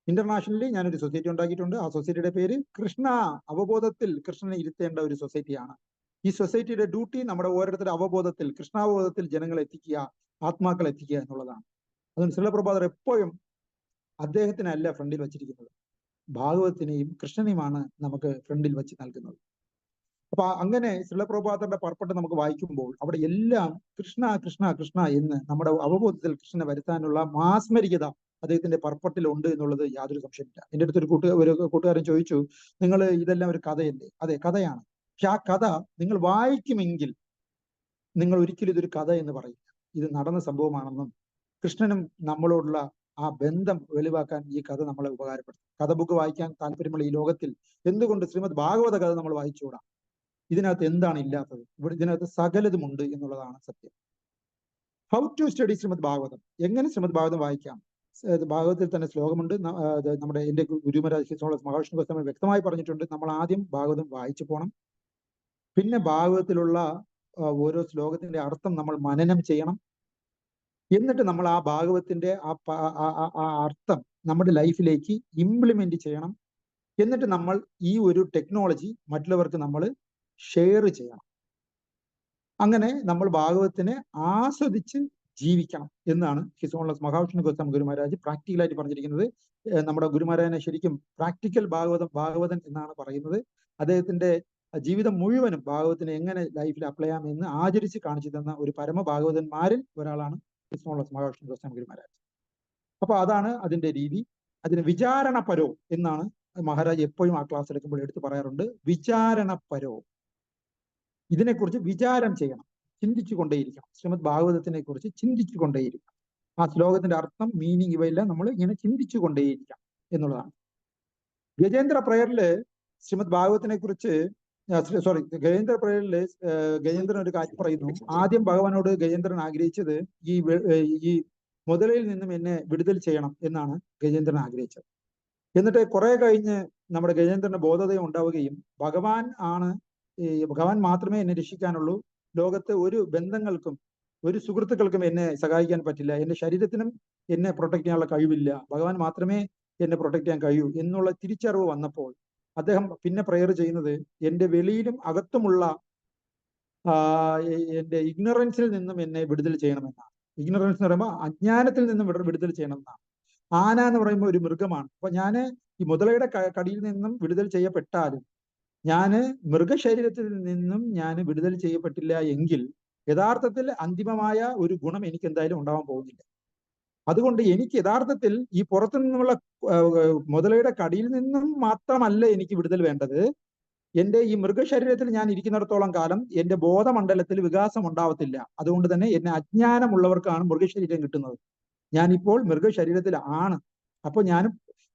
Internationally ഞാനൊരു സൊസൈറ്റി ഉണ്ടാക്കിയിട്ടുണ്ട്. ആ സൊസൈറ്റിയുടെ പേര് കൃഷ്ണ അവബോധത്തിൽ കൃഷ്ണനെ ഇരുത്തേണ്ട ഒരു സൊസൈറ്റിയാണ്. ഈ സൊസൈറ്റിയുടെ ഡ്യൂട്ടി നമ്മുടെ ഓരോരുത്തരുടെ അവബോധത്തിൽ, കൃഷ്ണാവബോധത്തിൽ ജനങ്ങളെ എത്തിക്കുക, ആത്മാക്കളെ എത്തിക്കുക എന്നുള്ളതാണ്. അതുകൊണ്ട് ശിലപ്രഭാതർ എപ്പോഴും അദ്ദേഹത്തിനല്ല ഫ്രണ്ടിൽ വച്ചിരിക്കുന്നത്, ഭാഗവതത്തിനെയും കൃഷ്ണനെയുമാണ് നമുക്ക് ഫ്രണ്ടിൽ വെച്ച് നൽകുന്നത്. അപ്പൊ അങ്ങനെ ശിലപ്രഭാതരുടെ പർപ്പട്ട് നമുക്ക് വായിക്കുമ്പോൾ അവിടെ എല്ലാം കൃഷ്ണ കൃഷ്ണ കൃഷ്ണ എന്ന് നമ്മുടെ അവബോധത്തിൽ കൃഷ്ണനെ വരുത്താനുള്ള മാസ്മരികത അദ്ദേഹത്തിന്റെ പർപ്പട്ടിലുണ്ട് എന്നുള്ളത് യാതൊരു സംശയമില്ല. എൻ്റെ അടുത്തൊരു കൂട്ടുകാരൻ ചോദിച്ചു, നിങ്ങൾ ഇതെല്ലാം ഒരു കഥയല്ലേ? അതെ, കഥയാണ്. പക്ഷെ ആ കഥ നിങ്ങൾ വായിക്കുമെങ്കിൽ നിങ്ങൾ ഒരിക്കലും ഇതൊരു കഥ എന്ന് പറയില്ല, ഇത് നടന്ന സംഭവമാണെന്നും കൃഷ്ണനും നമ്മളോടുള്ള ആ ബന്ധം വെളിവാക്കാൻ ഈ കഥ നമ്മളെ ഉപകാരപ്പെടുത്തും. കഥ ബുക്ക് വായിക്കാൻ താല്പര്യമുള്ള ഈ ലോകത്തിൽ എന്തുകൊണ്ട് ശ്രീമദ് ഭാഗവത കഥ നമ്മൾ വായിച്ചുകൂടാ? ഇതിനകത്ത് എന്താണ് ഇല്ലാത്തത്? ഇതിനകത്ത് സകലതുമുണ്ട് എന്നുള്ളതാണ് സത്യം. How to study Srimad Bhagavatam, എങ്ങനെ ശ്രീമദ് ഭാഗവതം വായിക്കാം? ഭാഗവതത്തിൽ തന്നെ ശ്ലോകമുണ്ട്. നമ്മുടെ എന്റെ ഗുരുമരാജ് മഹാവിഷ്ണു ഗോസ്വാമി വ്യക്തമായി പറഞ്ഞിട്ടുണ്ട്, നമ്മൾ ആദ്യം ഭാഗവതം വായിച്ചു പോകണം. പിന്നെ ഭാഗവതത്തിലുള്ള ഓരോ ശ്ലോകത്തിന്റെ അർത്ഥം നമ്മൾ മനനം ചെയ്യണം. എന്നിട്ട് നമ്മൾ ആ ഭാഗവത്തിന്റെ ആ അർത്ഥം നമ്മുടെ ലൈഫിലേക്ക് ഇംപ്ലിമെന്റ് ചെയ്യണം. എന്നിട്ട് നമ്മൾ ഈ ഒരു ടെക്നോളജി മറ്റുള്ളവർക്ക് നമ്മൾ ഷെയർ ചെയ്യണം. അങ്ങനെ നമ്മൾ ഭാഗവതത്തിനെ ആസ്വദിച്ച് ജീവിക്കണം എന്നാണ് ഹിസ് ഓൺലെസ് മഹാവിഷ്ണു ഗോസ്വാമി ഗുരു മഹാരാജ് പ്രാക്ടിക്കലായിട്ട് പറഞ്ഞിരിക്കുന്നത്. നമ്മുടെ ഗുരു മഹാരാജനെ ശരിക്കും പ്രാക്ടിക്കൽ ഭാഗവതൻ എന്നാണ് പറയുന്നത്. അദ്ദേഹത്തിന്റെ ജീവിതം മുഴുവനും ഭാഗവതത്തിനെ എങ്ങനെ ലൈഫിൽ അപ്ലൈ ചെയ്യാം എന്ന് ആചരിച്ച് കാണിച്ചു തന്ന ഒരു പരമ ഭാഗവതന്മാരിൽ ഒരാളാണ് ഹിസ് ഓൺലെസ് മഹാവിഷ്ണു ഗോസ്വാമി ഗുരു മഹാരാജ്. അപ്പൊ അതാണ് അതിന്റെ രീതി. അതിന് വിചാരണപരോ എന്നാണ് മഹാരാജ് എപ്പോഴും ആ ക്ലാസ് എടുക്കുമ്പോൾ എടുത്തു പറയാറുണ്ട്. വിചാരണപരോ, ഇതിനെക്കുറിച്ച് വിചാരം ചെയ്യണം, ചിന്തിച്ചു കൊണ്ടേയിരിക്കണം. ശ്രീമദ് ഭാഗവതത്തിനെ കുറിച്ച് ചിന്തിച്ചു കൊണ്ടേയിരിക്കണം. ആ ശ്ലോകത്തിന്റെ അർത്ഥം, മീനിങ്, ഇവയെല്ലാം നമ്മൾ ഇങ്ങനെ ചിന്തിച്ചു കൊണ്ടേയിരിക്കാം എന്നുള്ളതാണ്. ഗജേന്ദ്ര പ്രയറില് ശ്രീമദ് ഭാഗവതത്തിനെ കുറിച്ച് ഗജേന്ദ്ര പ്രയറില് ഗജേന്ദ്രൻ ഒരു കാര്യം പറയുന്നു. ആദ്യം ഭഗവാനോട് ഗജേന്ദ്രൻ ആഗ്രഹിച്ചത് ഈ മുതലയിൽ നിന്നും എന്നെ വിടുതൽ ചെയ്യണം എന്നാണ് ഗജേന്ദ്രൻ ആഗ്രഹിച്ചത്. എന്നിട്ട് കുറെ കഴിഞ്ഞ് നമ്മുടെ ഗജേന്ദ്രന് ബോധോദയം ഉണ്ടാവുകയും ഭഗവാൻ മാത്രമേ എന്നെ രക്ഷിക്കാനുള്ളൂ, ലോകത്ത് ഒരു ബന്ധങ്ങൾക്കും ഒരു സുഹൃത്തുക്കൾക്കും എന്നെ സഹായിക്കാൻ പറ്റില്ല, എന്റെ ശരീരത്തിനും എന്നെ പ്രൊട്ടക്ട് ചെയ്യാനുള്ള കഴിവില്ല, ഭഗവാൻ മാത്രമേ എന്നെ പ്രൊട്ടക്ട് ചെയ്യാൻ കഴിയൂ എന്നുള്ള തിരിച്ചറിവ് വന്നപ്പോൾ അദ്ദേഹം പിന്നെ പ്രെയർ ചെയ്യുന്നത് എന്റെ വെളിയിലും അകത്തുമുള്ള എന്റെ ഇഗ്നറൻസിൽ നിന്നും എന്നെ വിടുതൽ ചെയ്യണമെന്നാണ്. ഇഗ്നറൻസ് എന്ന് പറയുമ്പോൾ അജ്ഞാനത്തിൽ നിന്നും വിടുതൽ ചെയ്യണമെന്നാണ്. ആന എന്ന് പറയുമ്പോൾ ഒരു മൃഗമാണ്. അപ്പൊ ഞാന് ഈ മുതലയുടെ കടിയിൽ നിന്നും വിടുതൽ ചെയ്യപ്പെട്ടാലും ഞാന് മൃഗശരീരത്തിൽ നിന്നും ഞാൻ വിടുതൽ ചെയ്യപ്പെട്ടില്ല എങ്കിൽ യഥാർത്ഥത്തിൽ അന്തിമമായ ഒരു ഗുണം എനിക്ക് എന്തായാലും ഉണ്ടാവാൻ പോകുന്നില്ല. അതുകൊണ്ട് എനിക്ക് യഥാർത്ഥത്തിൽ ഈ പുറത്തു നിന്നുള്ള മുതലയുടെ കടിയിൽ നിന്നും മാത്രമല്ല എനിക്ക് വിടുതൽ വേണ്ടത്. എന്റെ ഈ മൃഗശരീരത്തിൽ ഞാൻ ഇരിക്കുന്നിടത്തോളം കാലം എന്റെ ബോധമണ്ഡലത്തിൽ വികാസം ഉണ്ടാവത്തില്ല. അതുകൊണ്ട് തന്നെ എന്നെ അജ്ഞാനമുള്ളവർക്കാണ് മൃഗശരീരം കിട്ടുന്നത്. ഞാനിപ്പോൾ മൃഗശരീരത്തിൽ ആണ്. അപ്പൊ ഞാൻ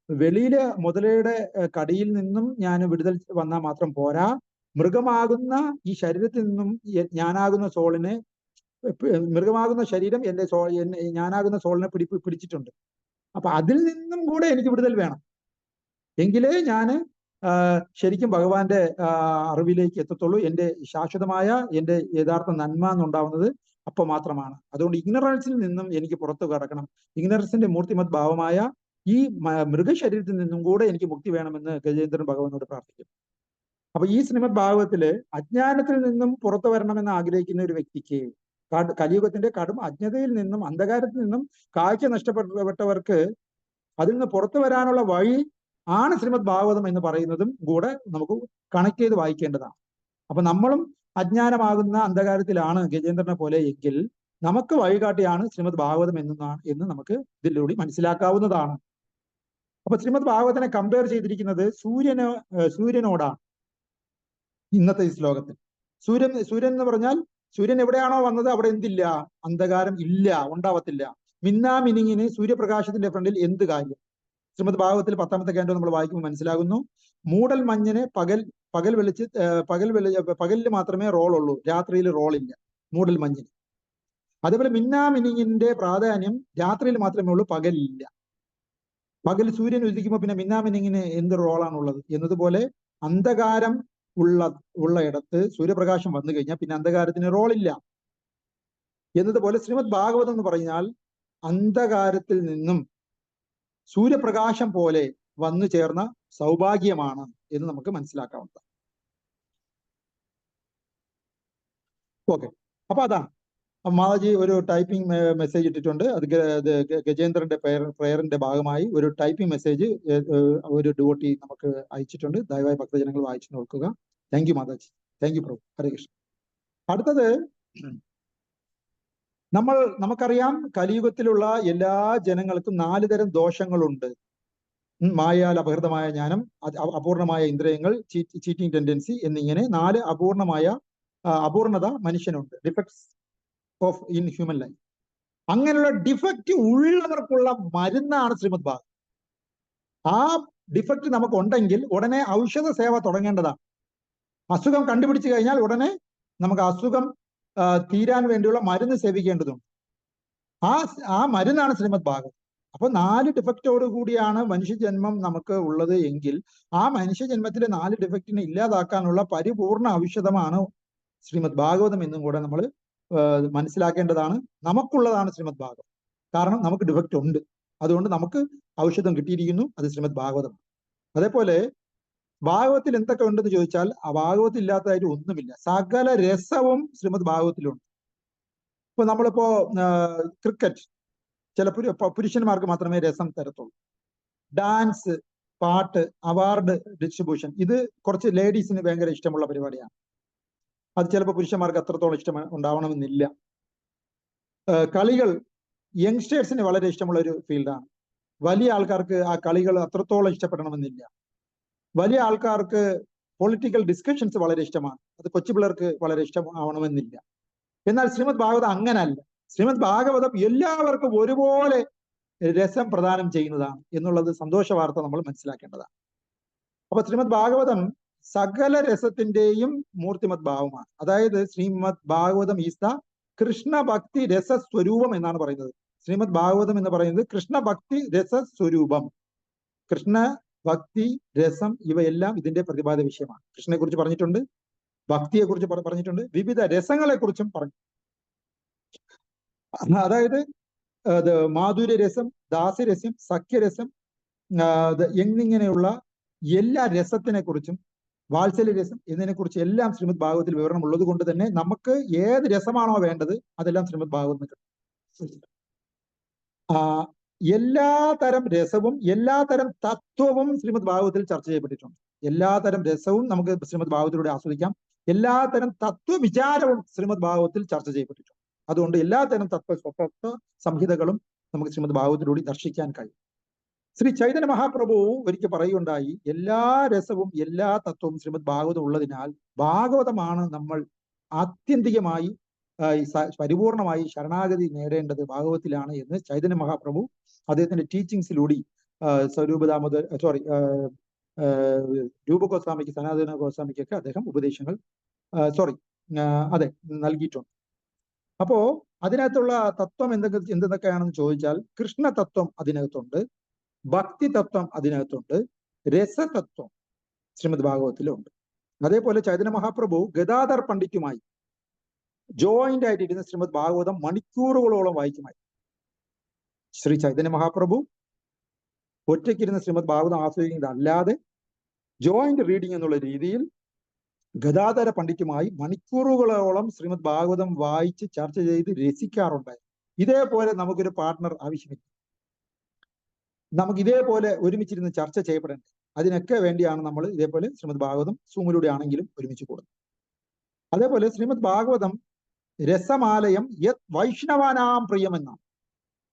വെളിയിലെ മുതലയുടെ കടിയിൽ നിന്നും ഞാൻ വിടുതൽ വന്നാൽ മാത്രം പോരാ, മൃഗമാകുന്ന ഈ ശരീരത്തിൽ നിന്നും ഞാനാകുന്ന സോളിനെ, മൃഗമാകുന്ന ശരീരം എന്റെ ഞാനാകുന്ന സോളിനെ പിടിച്ചിട്ടുണ്ട്. അപ്പൊ അതിൽ നിന്നും കൂടെ എനിക്ക് വിടുതൽ വേണം. എങ്കിലേ ഞാൻ ശരിക്കും ഭഗവാന്റെ അറിവിലേക്ക് എത്തത്തുള്ളൂ. എന്റെ ശാശ്വതമായ എന്റെ യഥാർത്ഥ നന്മ എന്നുണ്ടാവുന്നത് അപ്പൊ മാത്രമാണ്. അതുകൊണ്ട് ഇഗ്നറൻസിൽ നിന്നും എനിക്ക് പുറത്തു കടക്കണം. ഇഗ്നറൻസിന്റെ മൂർത്തിമത് ഭാവമായ ഈ മൃഗശരീരത്തിൽ നിന്നും കൂടെ എനിക്ക് മുക്തി വേണമെന്ന് ഗജേന്ദ്രൻ ഭഗവാനോട് പ്രാർത്ഥിക്കും. അപ്പൊ ഈ ശ്രീമദ് ഭാഗവത്തില് അജ്ഞാനത്തിൽ നിന്നും പുറത്തു വരണമെന്ന് ആഗ്രഹിക്കുന്ന ഒരു വ്യക്തിക്ക്, കലിയുഗത്തിന്റെ കടും അജ്ഞതയിൽ നിന്നും അന്ധകാരത്തിൽ നിന്നും കാഴ്ച നഷ്ടപ്പെട്ടവർക്ക് അതിൽ നിന്ന് പുറത്തു വരാനുള്ള വഴി ആണ് ശ്രീമദ് ഭാഗവതം എന്ന് പറയുന്നതും കൂടെ നമുക്ക് കണക്ട് ചെയ്ത് വായിക്കേണ്ടതാണ്. അപ്പൊ നമ്മളും അജ്ഞാനമാകുന്ന അന്ധകാരത്തിലാണ് ഗജേന്ദ്രനെ പോലെ എങ്കിൽ നമുക്ക് വഴികാട്ടിയാണ് ശ്രീമദ് ഭാഗവതം എന്ന് നമുക്ക് ഇതിലൂടെ മനസ്സിലാക്കാവുന്നതാണ്. അപ്പൊ ശ്രീമദ് ഭാഗവതനെ കമ്പയർ ചെയ്തിരിക്കുന്നത് സൂര്യനോടാണ് ഇന്നത്തെ ഈ ശ്ലോകത്തിൽ. സൂര്യൻ എന്ന് പറഞ്ഞാൽ സൂര്യൻ എവിടെയാണോ വന്നത് അവിടെ എന്തില്ല? അന്ധകാരം ഇല്ല, ഉണ്ടാവത്തില്ല. മിന്നാമിനിങ്ങിന് സൂര്യപ്രകാശത്തിന്റെ ഫ്രണ്ടിൽ എന്ത് കാര്യം? ശ്രീമദ് ഭാഗവത്തിൽ 10ാമത്തെ കാൻഡോ നമ്മൾ വായിക്കുമ്പോൾ മനസ്സിലാകുന്നു. മൂടൽ മഞ്ഞിന് പകലിൽ മാത്രമേ റോൾ ഉള്ളൂ, രാത്രിയിൽ റോളില്ല മൂടൽ മഞ്ഞിന്. അതേപോലെ മിന്നാമിനിങ്ങിന്റെ പ്രാധാന്യം രാത്രിയിൽ മാത്രമേ ഉള്ളൂ, പകലില്ല. പകൽ സൂര്യൻ ഉദിക്കുമ്പോൾ പിന്നെ മിന്നാമിനിങ്ങിന് എന്ത് റോളാണുള്ളത്? എന്നതുപോലെ അന്ധകാരം ഉള്ള ഇടത്ത് സൂര്യപ്രകാശം വന്നു കഴിഞ്ഞാൽ പിന്നെ അന്ധകാരത്തിന് റോളില്ല. എന്നതുപോലെ ശ്രീമദ് ഭാഗവതം എന്ന് പറഞ്ഞാൽ അന്ധകാരത്തിൽ നിന്നും സൂര്യപ്രകാശം പോലെ വന്നു ചേർന്ന സൗഭാഗ്യമാണ് എന്ന് നമുക്ക് മനസ്സിലാക്കാവുന്നതാണ്. ഓക്കെ, അപ്പൊ അതാണ് മാതാജി ഒരു ടൈപ്പിംഗ് മെസ്സേജ് ഇട്ടിട്ടുണ്ട്. അത് ഗജേന്ദ്രന്റെ പ്രയറിന്റെ ഭാഗമായി ഒരു ടൈപ്പിംഗ് മെസ്സേജ് ഒരു ഡിവോട്ടി നമുക്ക് അയച്ചിട്ടുണ്ട്. ദയവായി ഭക്തജനങ്ങൾ വായിച്ചു നോക്കുക. Thank you Mataji. Thank you Prabhu. Hare Krishna. അടുത്തത് നമുക്കറിയാം, കലിയുഗത്തിലുള്ള എല്ലാ ജനങ്ങൾക്കും 4 തരം ദോഷങ്ങളുണ്ട്. മായയാൽ അപഹൃതമായ ജ്ഞാനം, അപൂർണമായ ഇന്ദ്രിയങ്ങൾ, ചീറ്റിംഗ് ടെൻഡൻസി എന്നിങ്ങനെ 4 അപൂർണത മനുഷ്യനുണ്ട്. Defects in human life. അങ്ങനെയുള്ള ഡിഫക്റ്റ് ഉള്ളവർക്കുള്ള മരുന്നാണ് ശ്രീമദ് ഭാഗവതം. ആ ഡിഫക്റ്റ് നമുക്ക് ഉണ്ടെങ്കിൽ ഉടനെ ഔഷധ സേവ തുടങ്ങേണ്ടതാണ്. അസുഖം കണ്ടുപിടിച്ചു കഴിഞ്ഞാൽ ഉടനെ നമുക്ക് അസുഖം തീരാൻ വേണ്ടിയുള്ള മരുന്ന് സേവിക്കേണ്ടതുണ്ട്. ആ മരുന്നാണ് ശ്രീമദ് ഭാഗവതം. അപ്പൊ 4 ഡിഫക്റ്റോട് കൂടിയാണ് മനുഷ്യജന്മം നമുക്ക് ഉള്ളത് എങ്കിൽ ആ മനുഷ്യജന്മത്തിലെ 4 ഡിഫക്റ്റിനെ ഇല്ലാതാക്കാനുള്ള പരിപൂർണ ഔഷധമാണ് ശ്രീമദ് ഭാഗവതം എന്നും കൂടെ നമ്മൾ മനസ്സിലാക്കേണ്ടതാണ്. നമുക്കുള്ളതാണ് ശ്രീമദ് ഭാഗവതം. കാരണം നമുക്ക് ഡിഫക്റ്റ് ഉണ്ട്, അതുകൊണ്ട് നമുക്ക് ഔഷധം കിട്ടിയിരിക്കുന്നു, അത് ശ്രീമദ് ഭാഗവതം. അതേപോലെ ഭാഗവത്തിൽ എന്തൊക്കെ ഉണ്ടെന്ന് ചോദിച്ചാൽ ആ ഭാഗവത്തിൽ ഇല്ലാത്തതായിട്ട് ഒന്നുമില്ല. സകല രസവും ശ്രീമദ് ഭാഗവത്തിലുണ്ട്. ഇപ്പൊ നമ്മളിപ്പോ ക്രിക്കറ്റ്, ചില പുരുഷന്മാർക്ക് മാത്രമേ രസം തരത്തുള്ളൂ. ഡാൻസ്, പാട്ട്, അവാർഡ് ഡിസ്ട്രിബ്യൂഷൻ, ഇത് കുറച്ച് ലേഡീസിന് ഭയങ്കര ഇഷ്ടമുള്ള പരിപാടിയാണ്. അത് ചിലപ്പോൾ പുരുഷന്മാർക്ക് അത്രത്തോളം ഇഷ്ടം ഉണ്ടാവണമെന്നില്ല. കളികൾ യങ്സ്റ്റേഴ്സിന് വളരെ ഇഷ്ടമുള്ള ഒരു ഫീൽഡാണ്. വലിയ ആൾക്കാർക്ക് ആ കളികൾ അത്രത്തോളം ഇഷ്ടപ്പെടണമെന്നില്ല. വലിയ ആൾക്കാർക്ക് പൊളിറ്റിക്കൽ ഡിസ്കഷൻസ് വളരെ ഇഷ്ടമാണ്, അത് കൊച്ചു പിള്ളേർക്ക് വളരെ ഇഷ്ടമാവണമെന്നില്ല. എന്നാൽ ശ്രീമദ് ഭാഗവതം അങ്ങനല്ല. ശ്രീമദ് ഭാഗവതം എല്ലാവർക്കും ഒരുപോലെ രസം പ്രദാനം ചെയ്യുന്നതാണ് എന്നുള്ളത് സന്തോഷ വാർത്ത നമ്മൾ മനസ്സിലാക്കേണ്ടതാണ്. അപ്പൊ ശ്രീമദ് ഭാഗവതം സകല രസത്തിന്റെയും മൂർത്തിമത് ഭാവമാണ്. അതായത് ശ്രീമദ് ഭാഗവതം ഈസ് ദ കൃഷ്ണഭക്തി രസസ്വരൂപം എന്നാണ് പറയുന്നത്. ശ്രീമദ് ഭാഗവതം എന്ന് പറയുന്നത് കൃഷ്ണഭക്തി രസസ്വരൂപം. കൃഷ്ണ ഭക്തി, രസം ഇവയെല്ലാം ഇതിന്റെ പ്രതിപാദ്യ വിഷയമാണ്. കൃഷ്ണനെ കുറിച്ച് പറഞ്ഞിട്ടുണ്ട്, ഭക്തിയെ കുറിച്ച് പറഞ്ഞിട്ടുണ്ട്, വിവിധ രസങ്ങളെ കുറിച്ചും പറഞ്ഞു. അതായത് മാധുര്യരസം, ദാസ്യരസം, സഖ്യരസം എന്നിങ്ങനെയുള്ള എല്ലാ രസത്തിനെ കുറിച്ചും, വാത്സല്യരസം എന്നതിനെ കുറിച്ച് എല്ലാം ശ്രീമദ് ഭാഗവത്തിൽ വിവരണം ഉള്ളത് കൊണ്ട് തന്നെ നമുക്ക് ഏത് രസമാണോ വേണ്ടത് അതെല്ലാം ശ്രീമദ് ഭാഗവതം കിട്ടും. എല്ലാ തരം രസവും എല്ലാ തരം തത്വവും ശ്രീമദ് ഭാഗവത്തിൽ ചർച്ച ചെയ്യപ്പെട്ടിട്ടുണ്ട്. എല്ലാ തരം രസവും നമുക്ക് ശ്രീമദ് ഭാഗവത്തിലൂടെ ആസ്വദിക്കാം. എല്ലാ തരം തത്വവിചാരവും ശ്രീമദ് ഭാഗവത്തിൽ ചർച്ച ചെയ്യപ്പെട്ടിട്ടുണ്ട്. അതുകൊണ്ട് എല്ലാ തരം തത്വ സംഹിതകളും നമുക്ക് ശ്രീമദ് ഭാഗവത്തിലൂടെ ദർശിക്കാൻ കഴിയും. ശ്രീ ചൈതന്യ മഹാപ്രഭു ഒരിക്കൽ പറയുകയുണ്ടായി, എല്ലാ രസവും എല്ലാ തത്വവും ശ്രീമദ് ഭാഗവതം ഉള്ളതിനാൽ ഭാഗവതമാണ് നമ്മൾ ആത്യന്തികമായി പരിപൂർണമായി ശരണാഗതി നേടേണ്ടത് ഭാഗവത്തിലാണ് എന്ന് ചൈതന്യ മഹാപ്രഭു അദ്ദേഹത്തിന്റെ ടീച്ചിങ്സിലൂടെ രൂപ ഗോസ്വാമിക്ക്, സനാതന ഗോസ്വാമിക്കൊക്കെ അദ്ദേഹം ഉപദേശങ്ങൾ നൽകിയിട്ടുണ്ട്. അപ്പോ അതിനകത്തുള്ള തത്വം എന്തൊക്കെയാണെന്ന് ചോദിച്ചാൽ കൃഷ്ണ തത്വം അതിനകത്തുണ്ട്, ഭക്തി തത്വം അതിനകത്തുണ്ട്, രസതത്വം ശ്രീമദ് ഭാഗവത്തിലുണ്ട്. അതേപോലെ ചൈതന്യ മഹാപ്രഭു ഗദാധർ പണ്ഡിറ്റുമായി ജോയിന്റ് ആയിട്ടിരുന്ന ശ്രീമദ് ഭാഗവതം മണിക്കൂറുകളോളം വായിക്കുമായി. ശ്രീ ചൈതന്യ മഹാപ്രഭു ഒറ്റയ്ക്കിരുന്ന ശ്രീമദ് ഭാഗവതം ആസ്വദിക്കുന്നത് അല്ലാതെ ജോയിന്റ് റീഡിംഗ് എന്നുള്ള രീതിയിൽ ഗദാധര പണ്ഡിറ്റുമായി മണിക്കൂറുകളോളം ശ്രീമദ് ഭാഗവതം വായിച്ച് ചർച്ച ചെയ്ത് രസിക്കാറുണ്ടായി. ഇതേപോലെ നമുക്കൊരു പാർട്ട്ണർ ആവശ്യമില്ല. നമുക്ക് ഇതേപോലെ ഒരുമിച്ചിരുന്ന് ചർച്ച ചെയ്യപ്പെടേണ്ടത്. അതിനൊക്കെ വേണ്ടിയാണ് നമ്മൾ ഇതേപോലെ ശ്രീമദ് ഭാഗവതം സൂമിലൂടെ ആണെങ്കിലും ഒരുമിച്ച് കൂടുന്നത്. അതേപോലെ ശ്രീമദ് ഭാഗവതം രസമാലയം യത് വൈഷ്ണവാനാം പ്രിയം എന്നാണ്.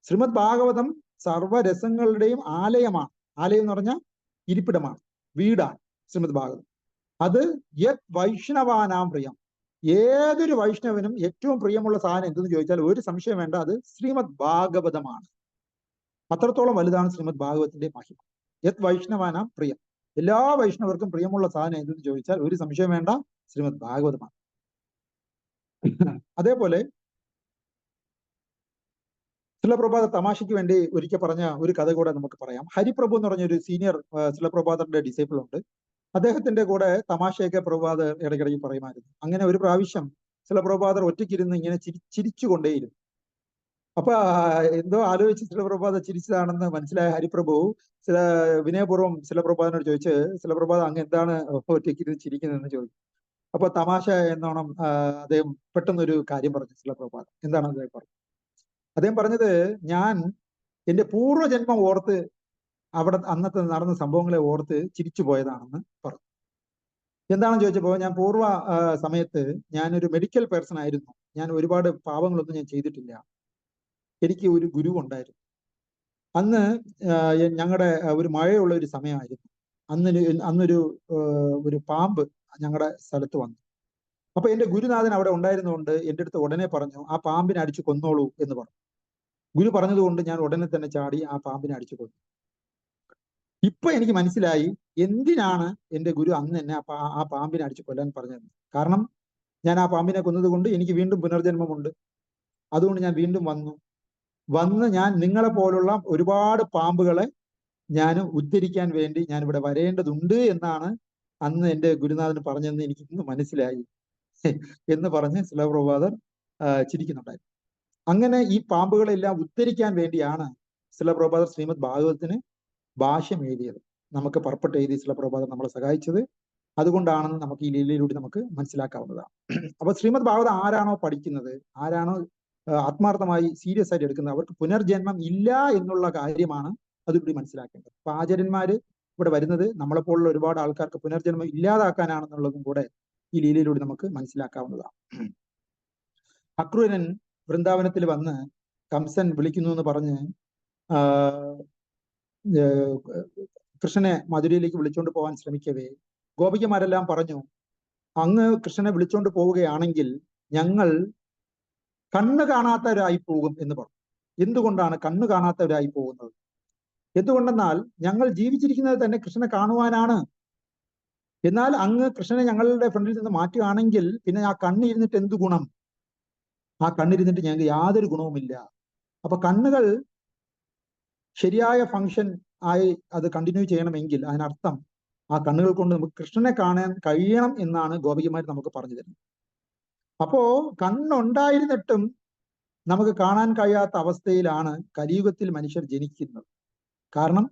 ശ്രീമദ് ഭാഗവതം സർവ്വരസങ്ങളുടെയും ആലയമാണ്. ആലയം എന്ന് പറഞ്ഞാൽ ഇരിപ്പിടമാണ്, വീടാണ് ശ്രീമദ് ഭാഗവതം. അത് യത് വൈഷ്ണവാനാം പ്രിയം. ഏതൊരു വൈഷ്ണവനും ഏറ്റവും പ്രിയമുള്ള സാധനം എന്തെന്ന് ചോദിച്ചാൽ ഒരു സംശയം വേണ്ട, അത് ശ്രീമദ് ഭാഗവതമാണ്. അത്രത്തോളം വലുതാണ് ശ്രീമദ് ഭാഗവതത്തിന്റെ മഹിമ. യത് വൈഷ്ണവാനാം പ്രിയം. എല്ലാ വൈഷ്ണവർക്കും പ്രിയമുള്ള സാധനം എന്തെന്ന് ചോദിച്ചാൽ ഒരു സംശയം വേണ്ട, ശ്രീമദ് ഭാഗവതമാണ്. അതേപോലെ ശിലപ്രഭാത തമാശയ്ക്ക് വേണ്ടി ഒരിക്കൽ പറഞ്ഞ ഒരു കഥ കൂടെ നമുക്ക് പറയാം. ഹരിപ്രഭു എന്ന് പറഞ്ഞ ഒരു സീനിയർ ശിലപ്രഭാതരുടെ ഡിസൈപ്പിൾ ഉണ്ട്. അദ്ദേഹത്തിന്റെ കൂടെ തമാശയൊക്കെ പ്രഭാതർ ഇടയ്ക്കിടയ്ക്ക് പറയുമായിരുന്നു. അങ്ങനെ ഒരു പ്രാവശ്യം ശിലപ്രഭാതർ ഒറ്റയ്ക്കിരുന്ന് ഇങ്ങനെ ചിരിച്ചുകൊണ്ടേയിരുന്നു. അപ്പൊ എന്തോ ആലോചിച്ച് ശിലപ്രഭാത ചിരിച്ചതാണെന്ന് മനസ്സിലായ ഹരിപ്രഭു വിനയപൂർവ്വം ശിലപ്രഭാതനോട് ചോദിച്ച്, ശിലപ്രഭാത അങ്ങ് എന്താണ് ഒറ്റയ്ക്കിരുന്ന് ചിരിക്കുന്നതെന്ന് ചോദിച്ചു. അപ്പൊ തമാശ എന്നോണം അദ്ദേഹം പെട്ടെന്നൊരു കാര്യം പറഞ്ഞു. ശിലപ്രഭാത എന്താണ് അദ്ദേഹം പറഞ്ഞത്? അദ്ദേഹം പറഞ്ഞത്, ഞാൻ എന്റെ പൂർവ്വജന്മം ഓർത്ത് അവിടെ അന്നത്തെ നടന്ന സംഭവങ്ങളെ ഓർത്ത് ചിരിച്ചു പോയതാണെന്ന് പറഞ്ഞു. എന്താണെന്ന് ചോദിച്ചപ്പോൾ, ഞാൻ പൂർവ്വ സമയത്ത് ഞാനൊരു മെഡിക്കൽ പേഴ്സൺ ആയിരുന്നു. ഞാൻ ഒരുപാട് പാവങ്ങളൊന്നും ഞാൻ ചെയ്തിട്ടില്ല. എനിക്ക് ഒരു ഗുരു ഉണ്ടായിരുന്നു. അന്ന് ഞങ്ങളുടെ ഒരു മഴയുള്ള ഒരു സമയമായിരുന്നു. അന്നൊരു പാമ്പ് ഞങ്ങളുടെ സ്ഥലത്ത് വന്നു. അപ്പൊ എന്റെ ഗുരുനാഥൻ അവിടെ ഉണ്ടായിരുന്നുകൊണ്ട് എൻ്റെ അടുത്ത് ഉടനെ പറഞ്ഞു, ആ പാമ്പിനെ അടിച്ചു കൊന്നോളൂ എന്ന് പറഞ്ഞു. ഗുരു പറഞ്ഞതുകൊണ്ട് ഞാൻ ഉടനെ തന്നെ ചാടി ആ പാമ്പിനെ അടിച്ചു കൊന്നു. ഇപ്പൊ എനിക്ക് മനസ്സിലായി എന്തിനാണ് എന്റെ ഗുരു അന്ന് എന്നെ ആ പാമ്പിനെ അടിച്ചു കൊല്ലാൻ പറഞ്ഞത്. കാരണം ഞാൻ ആ പാമ്പിനെ കൊന്നത് കൊണ്ട് എനിക്ക് വീണ്ടും പുനർജന്മമുണ്ട്. അതുകൊണ്ട് ഞാൻ വീണ്ടും വന്ന് ഞാൻ നിങ്ങളെ പോലുള്ള ഒരുപാട് പാമ്പുകളെ ഞാൻ ഉദ്ധരിക്കാൻ വേണ്ടി ഞാൻ ഇവിടെ വരേണ്ടതുണ്ട് എന്നാണ് അന്ന് എന്റെ ഗുരുനാഥന് പറഞ്ഞതെന്ന് എനിക്ക് ഇന്ന് മനസ്സിലായി എന്ന് പറഞ്ഞ് ശ്രീല പ്രഭുപാദർ ചിരിക്കുന്നുണ്ടായിരുന്നു. അങ്ങനെ ഈ പാമ്പുകളെല്ലാം ഉദ്ധരിക്കാൻ വേണ്ടിയാണ് ശ്രീല പ്രഭുപാദർ ശ്രീമദ് ഭാഗവതത്തിന് ഭാഷ്യം എഴുതിയത്. നമുക്ക് പർപ്പട്ട് എഴുതി ശ്രീല പ്രഭുപാദർ നമ്മളെ സഹായിച്ചത് അതുകൊണ്ടാണെന്ന് നമുക്ക് ഈ ലീലയിലൂടെ നമുക്ക് മനസ്സിലാക്കാവുന്നതാണ്. അപ്പൊ ശ്രീമദ് ഭാഗവതം ആരാണോ പഠിക്കുന്നത്, ആരാണോ ആത്മാർത്ഥമായി സീരിയസ് ആയിട്ട് എടുക്കുന്നത്, അവർക്ക് പുനർജന്മം ഇല്ല എന്നുള്ള കാര്യമാണ് അതിവിടെ മനസ്സിലാക്കേണ്ടത്. അപ്പൊ ആചാര്യന്മാര് ഇവിടെ വരുന്നത് നമ്മളെപ്പോലുള്ള ഒരുപാട് ആൾക്കാർക്ക് പുനർജന്മം ഇല്ലാതാക്കാനാണെന്നുള്ളതും കൂടെ ഈ ലീലയിലൂടെ നമുക്ക് മനസ്സിലാക്കാവുന്നതാണ്. അക്രൂരൻ വൃന്ദാവനത്തിൽ വന്ന് കംസൻ വിളിക്കുന്നു എന്ന് പറഞ്ഞ് കൃഷ്ണനെ മധുരയിലേക്ക് വിളിച്ചുകൊണ്ട് പോകാൻ ശ്രമിക്കവേ ഗോപികമാരെല്ലാം പറഞ്ഞു, അങ്ങ് കൃഷ്ണനെ വിളിച്ചുകൊണ്ട് പോവുകയാണെങ്കിൽ ഞങ്ങൾ കണ്ണ് കാണാത്തവരായി പോകും എന്ന് പറഞ്ഞു. എന്തുകൊണ്ടാണ് കണ്ണ് കാണാത്തവരായി പോകുന്നത്? എന്തുകൊണ്ടെന്നാൽ ഞങ്ങൾ ജീവിച്ചിരിക്കുന്നത് തന്നെ കൃഷ്ണനെ കാണുവാനാണ്. എന്നാൽ അങ്ങ് കൃഷ്ണനെ ഞങ്ങളുടെ ഫ്രണ്ടിൽ നിന്ന് മാറ്റുകയാണെങ്കിൽ പിന്നെ ആ കണ്ണിരുന്നിട്ട് എന്ത് ഗുണം? ആ കണ്ണിരുന്നിട്ട് ഞങ്ങൾക്ക് യാതൊരു ഗുണവുമില്ല. അപ്പൊ കണ്ണുകൾ ശരിയായ ഫങ്ഷൻ ആയി അത് കണ്ടിന്യൂ ചെയ്യണമെങ്കിൽ അതിനർത്ഥം ആ കണ്ണുകൾ കൊണ്ട് നമുക്ക് കൃഷ്ണനെ കാണാൻ കഴിയണം എന്നാണ് ഗോപികമാർ നമുക്ക് പറഞ്ഞു തരുന്നത്. അപ്പോ കണ്ണുണ്ടായിരുന്നിട്ടും നമുക്ക് കാണാൻ കഴിയാത്ത അവസ്ഥയിലാണ് കലിയുഗത്തിൽ മനുഷ്യർ ജനിക്കുന്നത്. കാരണം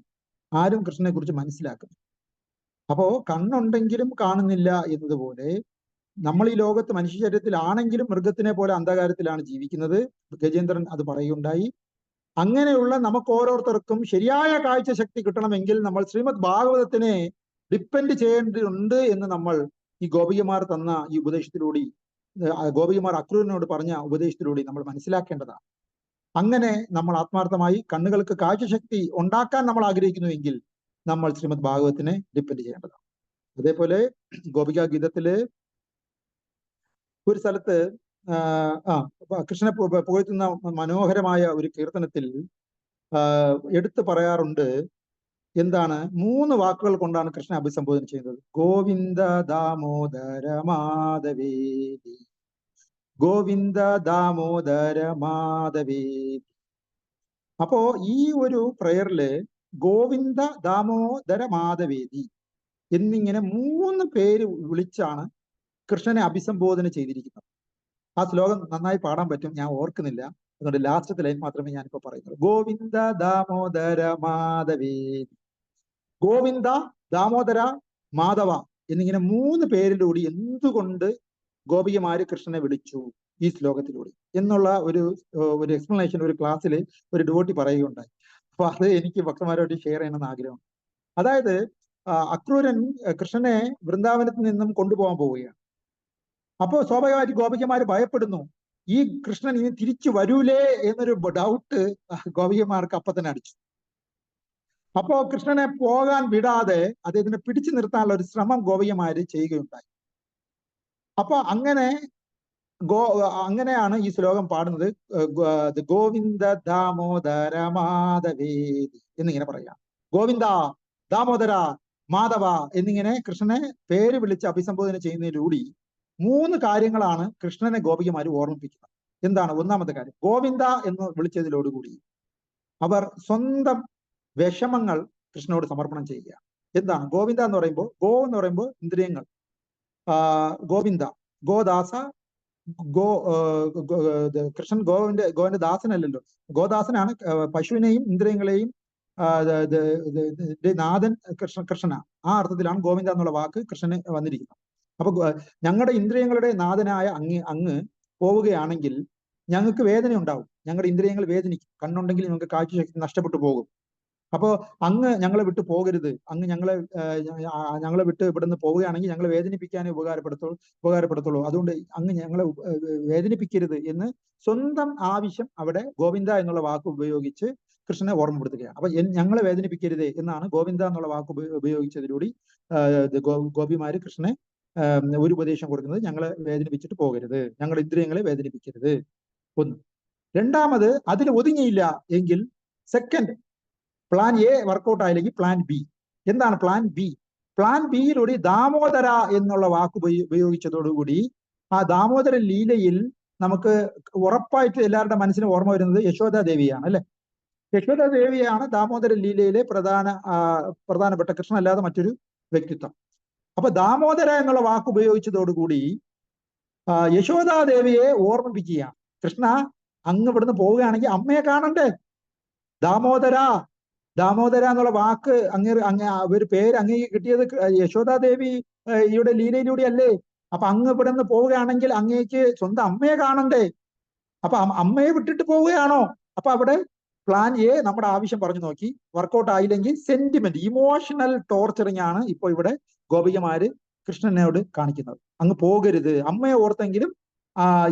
ആരും കൃഷ്ണനെ കുറിച്ച് മനസ്സിലാക്കുന്നു. അപ്പോ കണ്ണുണ്ടെങ്കിലും കാണുന്നില്ല എന്നതുപോലെ നമ്മൾ ഈ ലോകത്ത് മനുഷ്യ ശരീരത്തിലാണെങ്കിലും മൃഗത്തിനെ പോലെ അന്ധകാരത്തിലാണ് ജീവിക്കുന്നത്. ഗജേന്ദ്രൻ അത് പറയുകയുണ്ടായി. അങ്ങനെയുള്ള നമുക്ക് ഓരോരുത്തർക്കും ശരിയായ കാഴ്ചശക്തി കിട്ടണമെങ്കിൽ നമ്മൾ ശ്രീമദ് ഭാഗവതത്തിനെ ഡിപ്പെൻഡ് ചെയ്യേണ്ടതുണ്ട് എന്ന് നമ്മൾ ഈ ഗോപികമാർ തന്ന ഈ ഉപദേശത്തിലൂടെ, ഗോപികമാർ അക്രൂരനോട് പറഞ്ഞ ഉപദേശത്തിലൂടെ നമ്മൾ മനസ്സിലാക്കേണ്ടതാണ്. അങ്ങനെ നമ്മൾ ആത്മാർത്ഥമായി കണ്ണുകൾക്ക് കാഴ്ചശക്തി ഉണ്ടാക്കാൻ നമ്മൾ ആഗ്രഹിക്കുന്നുവെങ്കിൽ നമ്മൾ ശ്രീമദ് ഭാഗവതത്തിനെ ഡിപ്പെൻഡ് ചെയ്യേണ്ടതാണ്. അതേപോലെ ഗോപികാ ഗീതത്തില് ഒരു സ്ഥലത്ത് കൃഷ്ണനെ പുകഴ്ത്തുന്ന മനോഹരമായ ഒരു കീർത്തനത്തിൽ എടുത്തു പറയാറുണ്ട്. എന്താണ്? 3 വാക്കുകൾ കൊണ്ടാണ് കൃഷ്ണനെ അഭിസംബോധന ചെയ്യുന്നത്. ഗോവിന്ദ ദാമോദര മാധവേതി, ഗോവിന്ദ ദാമോദര മാധവേതി. അപ്പോ ഈ ഒരു പ്രയറില് ഗോവിന്ദ ദാമോദര മാധവേതി എന്നിങ്ങനെ 3 പേര് വിളിച്ചാണ് കൃഷ്ണനെ അഭിസംബോധന ചെയ്തിരിക്കുന്നത്. ആ ശ്ലോകം നന്നായി പാടാൻ പറ്റും, ഞാൻ ഓർക്കുന്നില്ല. അതുകൊണ്ട് ലാസ്റ്റത്തെ ലൈൻ മാത്രമേ ഞാനിപ്പോ പറയുന്നുള്ളൂ. ഗോവിന്ദ ദാമോദര മാധവേതി, ഗോവിന്ദ ദാമോദര മാധവ എന്നിങ്ങനെ 3 പേരിലൂടെ എന്തുകൊണ്ട് ഗോപികമാര് കൃഷ്ണനെ വിളിച്ചു ഈ ശ്ലോകത്തിലൂടെ എന്നുള്ള ഒരു എക്സ്പ്ലനേഷൻ ഒരു ക്ലാസ്സിൽ ഒരു ഡിവോട്ടി പറയുകയുണ്ടായി. അപ്പൊ അത് എനിക്ക് ഭക്തന്മാരോട് ഷെയർ ചെയ്യണമെന്ന് ആഗ്രഹമുണ്ട്. അതായത് അക്രൂരൻ കൃഷ്ണനെ വൃന്ദാവനത്തിൽ നിന്നും കൊണ്ടുപോകാൻ പോവുകയാണ്. അപ്പോ സ്വാഭാവികമായിട്ട് ഗോപികമാര് ഭയപ്പെടുന്നു, ഈ കൃഷ്ണൻ ഇനി തിരിച്ചു വരൂലേ എന്നൊരു ഡൗട്ട് ഗോപികമാർക്ക് അപ്പൊ തന്നെ അടിച്ചു. അപ്പോ കൃഷ്ണനെ പോകാൻ വിടാതെ അദ്ദേഹത്തിനെ പിടിച്ചു നിർത്താനുള്ള ഒരു ശ്രമം ഗോപികമാര് ചെയ്യുകയുണ്ടായി. അപ്പൊ അങ്ങനെയാണ് ഈ ശ്ലോകം പാടുന്നത്. ഗോവിന്ദ ദാമോദര മാധവേതി എന്നിങ്ങനെ പറയാം. ഗോവിന്ദ ദാമോദര മാധവ എന്നിങ്ങനെ കൃഷ്ണനെ പേര് വിളിച്ച് അഭിസംബോധന ചെയ്യുന്നതിലൂടെ 3 കാര്യങ്ങളാണ് കൃഷ്ണനെ ഗോപികമാര് ഓർമ്മിപ്പിക്കുന്നത്. എന്താണ്? ഒന്നാമത്തെ കാര്യം, ഗോവിന്ദ എന്ന് വിളിച്ചതിലോടുകൂടി അവർ സ്വന്തം വിഷമങ്ങൾ കൃഷ്ണനോട് സമർപ്പണം ചെയ്യുക. എന്താണ് ഗോവിന്ദ എന്ന് പറയുമ്പോൾ? ഗോ എന്ന് പറയുമ്പോൾ ഇന്ദ്രിയങ്ങൾ, ഗോവിന്ദ ഗോദാസ, കൃഷ്ണൻ ഗോവിന്റെ ദാസനല്ലല്ലോ, ഗോദാസനാണ്. പശുവിനെയും ഇന്ദ്രിയങ്ങളെയും നാഥൻ കൃഷ്ണനാണ്. ആ അർത്ഥത്തിലാണ് ഗോവിന്ദ എന്നുള്ള വാക്ക് കൃഷ്ണന് വന്നിരിക്കുന്നത്. അപ്പൊ ഞങ്ങളുടെ ഇന്ദ്രിയങ്ങളുടെ നാഥനായ അങ്ങ് പോവുകയാണെങ്കിൽ ഞങ്ങൾക്ക് വേദന ഉണ്ടാവും, ഞങ്ങളുടെ ഇന്ദ്രിയങ്ങൾ വേദനിക്കും. കണ്ണുണ്ടെങ്കിൽ ഞങ്ങൾക്ക് കാഴ്ചശക്തി നഷ്ടപ്പെട്ടു പോകും. അപ്പോ അങ്ങ് ഞങ്ങളെ വിട്ടു പോകരുത്, അങ്ങ് ഞങ്ങളെ വിട്ട് ഇവിടുന്ന് പോവുകയാണെങ്കിൽ ഞങ്ങളെ വേദനിപ്പിക്കാനേ ഉപകാരപ്പെടുത്തുള്ളൂ. അതുകൊണ്ട് അങ്ങ് ഞങ്ങളെ വേദനിപ്പിക്കരുത് എന്ന് സ്വന്തം ആവശ്യം അവിടെ ഗോവിന്ദ എന്നുള്ള വാക്ക് ഉപയോഗിച്ച് കൃഷ്ണനെ ഓർമ്മപ്പെടുത്തുകയാണ്. അപ്പൊ ഞങ്ങളെ വേദനിപ്പിക്കരുത് എന്നാണ് ഗോവിന്ദ എന്നുള്ള വാക്ക് ഉപയോഗിച്ചതിലൂടെ ഗോപിമാര് കൃഷ്ണനെ ഒരു ഉപദേശം കൊടുക്കുന്നത്. ഞങ്ങളെ വേദനിപ്പിച്ചിട്ട് പോകരുത്, ഞങ്ങളുടെ ഇന്ദ്രിയങ്ങളെ വേദനിപ്പിക്കരുത്. ഒന്ന്. രണ്ടാമത് അതിൽ ഒതുങ്ങിയില്ല എങ്കിൽ സെക്കൻഡ് പ്ലാൻ എ വർക്കൗട്ട് ആയില്ലെങ്കിൽ പ്ലാൻ ബി. എന്താണ് പ്ലാൻ ബി? പ്ലാൻ ബിയിലൂടെ ദാമോദര എന്നുള്ള വാക്ക് ഉപയോഗിച്ചതോടുകൂടി ആ ദാമോദര ലീലയിൽ നമുക്ക് ഉറപ്പായിട്ട് എല്ലാവരുടെ മനസ്സിന് ഓർമ്മ വരുന്നത് യശോദാദേവിയാണ്, അല്ലെ? യശോദാദേവിയാണ് ദാമോദര ലീലയിലെ പ്രധാനപ്പെട്ട കൃഷ്ണൻ അല്ലാതെ മറ്റൊരു വ്യക്തിത്വം. അപ്പൊ ദാമോദര എന്നുള്ള വാക്ക് ഉപയോഗിച്ചതോടുകൂടി യശോദാദേവിയെ ഓർമ്മിപ്പിക്കുകയാണ്. കൃഷ്ണ അങ്ങ് ഇവിടുന്ന് പോവുകയാണെങ്കിൽ അമ്മയെ കാണണ്ടേ? ദാമോദര ദാമോദര എന്നുള്ള വാക്ക് ഒരു പേര് അങ്ങേക്ക് കിട്ടിയത് യശോദാദേവിയുടെ ലീലയിലൂടെ അല്ലേ? അപ്പൊ അങ്ങ് ഇവിടെ നിന്ന് പോവുകയാണെങ്കിൽ അങ്ങേക്ക് സ്വന്തം അമ്മയെ കാണണ്ടേ? അപ്പൊ അമ്മയെ വിട്ടിട്ട് പോവുകയാണോ? അപ്പൊ അവിടെ പ്ലാൻ എ നമ്മുടെ ആവശ്യം പറഞ്ഞു നോക്കി, വർക്കൗട്ട് ആയില്ലെങ്കിൽ സെന്റിമെന്റ്, ഇമോഷണൽ ടോർച്ചറിങ് ആണ് ഇപ്പൊ ഇവിടെ ഗോപികമാര് കൃഷ്ണനോട് കാണിക്കുന്നത്. അങ്ങ് പോകരുത്, അമ്മയെ ഓർത്തെങ്കിലും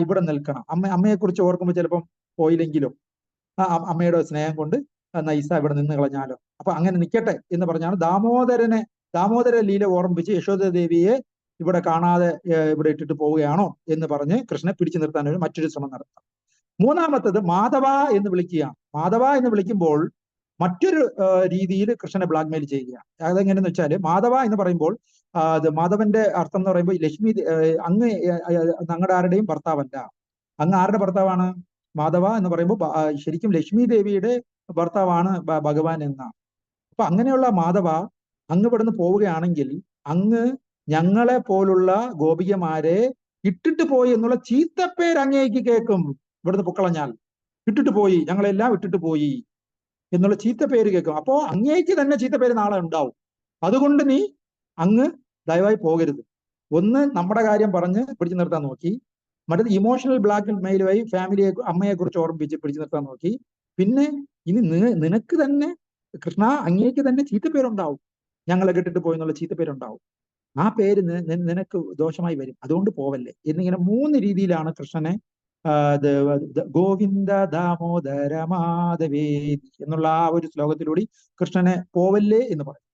ഇവിടെ നിൽക്കണം. അമ്മയെ കുറിച്ച് ഓർക്കുമ്പോൾ ചിലപ്പം പോയില്ലെങ്കിലും അമ്മയുടെ സ്നേഹം കൊണ്ട് നൈസ ഇവിടെ നിന്ന് കളഞ്ഞാലോ, അപ്പൊ അങ്ങനെ നിൽക്കട്ടെ എന്ന് പറഞ്ഞാണ് ദാമോദര ലീല ഓർമ്മിപ്പിച്ച് യശോദാദേവിയെ ഇവിടെ കാണാതെ ഇവിടെ ഇട്ടിട്ട് പോവുകയാണോ എന്ന് പറഞ്ഞ് കൃഷ്ണനെ പിടിച്ചു നിർത്താൻ ഒരു മറ്റൊരു ശ്രമം നടത്താം. മൂന്നാമത്തത് മാധവ എന്ന് വിളിക്കുകയാണ്. മാധവ എന്ന് വിളിക്കുമ്പോൾ മറ്റൊരു രീതിയിൽ കൃഷ്ണനെ ബ്ലാക്ക്മെയിൽ ചെയ്യുകയാണ്. അതെങ്ങനെയെന്ന് വെച്ചാൽ മാധവ എന്ന് പറയുമ്പോൾ മാധവന്റെ അർത്ഥം എന്ന് പറയുമ്പോൾ ലക്ഷ്മി, അങ്ങ് ഞങ്ങളുടെ ആരുടെയും ഭർത്താവല്ല. അങ്ങ് ആരുടെ ഭർത്താവാണ്? മാധവ എന്ന് പറയുമ്പോൾ ശരിക്കും ലക്ഷ്മി ദേവിയുടെ ഭർത്താവാണ് ഭഗവാൻ എന്നാണ്. അപ്പൊ അങ്ങനെയുള്ള മാധവ അങ്ങ് ഇവിടുന്ന് പോവുകയാണെങ്കിൽ അങ്ങ് ഞങ്ങളെ പോലുള്ള ഗോപികമാരെ ഇട്ടിട്ട് പോയി എന്നുള്ള ചീത്തപ്പേര് അങ്ങേക്ക് കേൾക്കും. ഇവിടുന്ന് പൊക്കളഞ്ഞാൽ ഇട്ടിട്ട് പോയി, ഞങ്ങളെല്ലാം ഇട്ടിട്ട് പോയി എന്നുള്ള ചീത്തപ്പേര് കേൾക്കും. അപ്പോ അങ്ങേക്ക് തന്നെ ചീത്തപ്പേര് നാളെ ഉണ്ടാവും. അതുകൊണ്ട് നീ അങ്ങ് ദയവായി പോകരുത്. ഒന്ന് നമ്മുടെ കാര്യം പറഞ്ഞ് പിടിച്ചു നിർത്താൻ നോക്കി, മറ്റത് ഇമോഷണൽ ബ്ലാക്ക് മെയിലുമായി ഫാമിലിയെ, അമ്മയെ കുറിച്ച് ഓർമ്മിപ്പിച്ച് പിടിച്ചു നിർത്താൻ നോക്കി. പിന്നെ ഇനി നിനക്ക് തന്നെ കൃഷ്ണ, അങ്ങേക്ക് തന്നെ ചീത്തപ്പേരുണ്ടാവും, ഞങ്ങളെ കെട്ടിട്ട് പോയി എന്നുള്ള ചീത്തപ്പേരുണ്ടാവും. ആ പേര് നിനക്ക് ദോഷമായി വരും, അതുകൊണ്ട് പോവല്ലേ എന്നിങ്ങനെ 3 രീതിയിലാണ് കൃഷ്ണനെ ഗോവിന്ദ ദാമോദര മാധവേതി എന്നുള്ള ആ ഒരു ശ്ലോകത്തിലൂടെ കൃഷ്ണനെ പോവല്ലേ എന്ന് പറയും.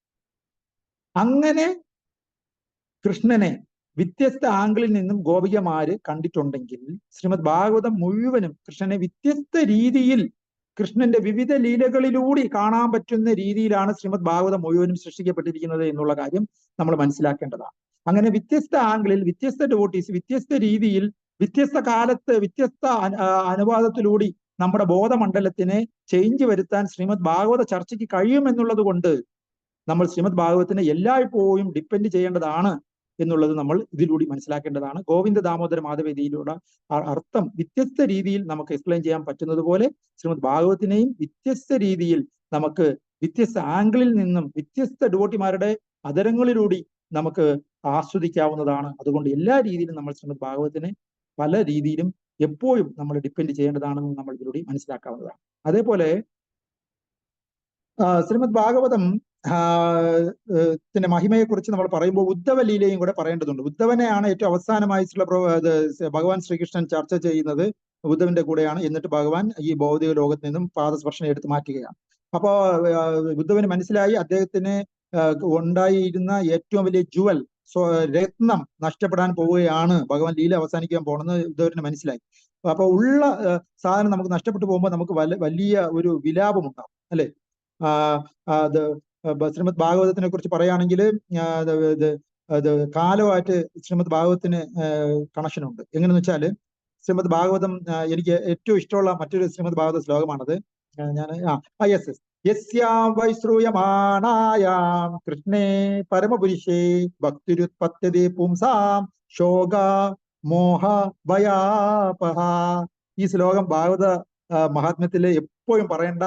അങ്ങനെ കൃഷ്ണനെ വ്യത്യസ്ത ആംഗിളിൽ നിന്നും ഗോപികമാര് കണ്ടിട്ടുണ്ടെങ്കിൽ ശ്രീമദ് ഭാഗവതം മുഴുവനും കൃഷ്ണനെ വ്യത്യസ്ത രീതിയിൽ, കൃഷ്ണന്റെ വിവിധ ലീലകളിലൂടെ കാണാൻ പറ്റുന്ന രീതിയിലാണ് ശ്രീമദ് ഭാഗവതം മുഴുവനും സൃഷ്ടിക്കപ്പെട്ടിരിക്കുന്നത് എന്നുള്ള കാര്യം നമ്മൾ മനസ്സിലാക്കേണ്ടതാണ്. അങ്ങനെ വ്യത്യസ്ത ആംഗിളിൽ, വ്യത്യസ്ത ഡിവോട്ടീസ്, വ്യത്യസ്ത രീതിയിൽ, വ്യത്യസ്ത കാലത്ത്, വ്യത്യസ്ത അനുവാദത്തിലൂടെ നമ്മുടെ ബോധമണ്ഡലത്തിനെ ചേഞ്ച് വരുത്താൻ ശ്രീമദ് ഭാഗവത ചർച്ചയ്ക്ക് കഴിയുമെന്നുള്ളത് കൊണ്ട് നമ്മൾ ശ്രീമദ് ഭാഗവതത്തിനെ എല്ലായ്പ്പോഴും ഡിപ്പെൻഡ് ചെയ്യേണ്ടതാണ് എന്നുള്ളത് നമ്മൾ ഇതിലൂടെ മനസ്സിലാക്കേണ്ടതാണ്. ഗോവിന്ദ ദാമോദര മാധവേദിയിലൂടെ അർത്ഥം വ്യത്യസ്ത രീതിയിൽ നമുക്ക് എക്സ്പ്ലെയിൻ ചെയ്യാൻ പറ്റുന്നത് പോലെ ശ്രീമദ് ഭാഗവതത്തിനെയും വ്യത്യസ്ത രീതിയിൽ നമുക്ക് വ്യത്യസ്ത ആംഗിളിൽ നിന്നും വ്യത്യസ്ത ഡിവോട്ടിമാരുടെ അതരങ്ങളിലൂടെ നമുക്ക് ആസ്വദിക്കാവുന്നതാണ്. അതുകൊണ്ട് എല്ലാ രീതിയിലും നമ്മൾ ശ്രീമദ് ഭാഗവതത്തിനെ പല രീതിയിലും എപ്പോഴും നമ്മൾ ഡിപ്പെൻഡ് ചെയ്യേണ്ടതാണെന്ന് നമ്മൾ ഇതിലൂടെ മനസ്സിലാക്കാവുന്നതാണ്. അതേപോലെ ശ്രീമദ് ഭാഗവതം ത്തിന്റെ മഹിമയെക്കുറിച്ച് നമ്മൾ പറയുമ്പോൾ ഉദ്ധവ ലീലയും കൂടെ പറയേണ്ടതുണ്ട്. ഉദ്ധവനെയാണ് ഏറ്റവും അവസാനമായിട്ടുള്ള ഭഗവാൻ ശ്രീകൃഷ്ണൻ ചർച്ച ചെയ്യുന്നത് ഉദ്ധവന്റെ കൂടെയാണ്. എന്നിട്ട് ഭഗവാൻ ഈ ഭൗതിക ലോകത്ത് നിന്നും പാദസ്പർശനം എടുത്തു മാറ്റുകയാണ്. അപ്പോ ഉദ്ധവന് മനസ്സിലായി അദ്ദേഹത്തിന് ഉണ്ടായിരുന്ന ഏറ്റവും വലിയ ജുവൽ, രത്നം നഷ്ടപ്പെടാൻ പോവുകയാണ്, ഭഗവാൻ ലീല അവസാനിക്കാൻ പോണെന്ന് ഉദ്ധവന് മനസ്സിലായി. അപ്പൊ ഉള്ള സാധനം നമുക്ക് നഷ്ടപ്പെട്ടു പോകുമ്പോൾ നമുക്ക് വലിയ ഒരു വിലാപം ഉണ്ടാവും, അല്ലെ? ശ്രീമദ് ഭാഗവതത്തിനെ കുറിച്ച് പറയുകയാണെങ്കിൽ കാലമായിട്ട് ശ്രീമദ് ഭാഗവതത്തിന് കണക്ഷൻ ഉണ്ട്. എങ്ങനെയെന്ന് വെച്ചാല് ശ്രീമദ് ഭാഗവതം എനിക്ക് ഏറ്റവും ഇഷ്ടമുള്ള മറ്റൊരു ശ്രീമദ് ഭാഗവത ശ്ലോകമാണത്. ഞാൻ യസ്യാം വൈശ്രൂയമാണായാം കൃഷ്ണേ പരമപുരുഷേ ഭക്തിരുത്പത്യതേ പുംസാം ശോക മോഹ ഭയാപഹ. ഈ ശ്ലോകം ഭാഗവത മഹാത്മ്യത്തില് എപ്പോഴും പറയേണ്ട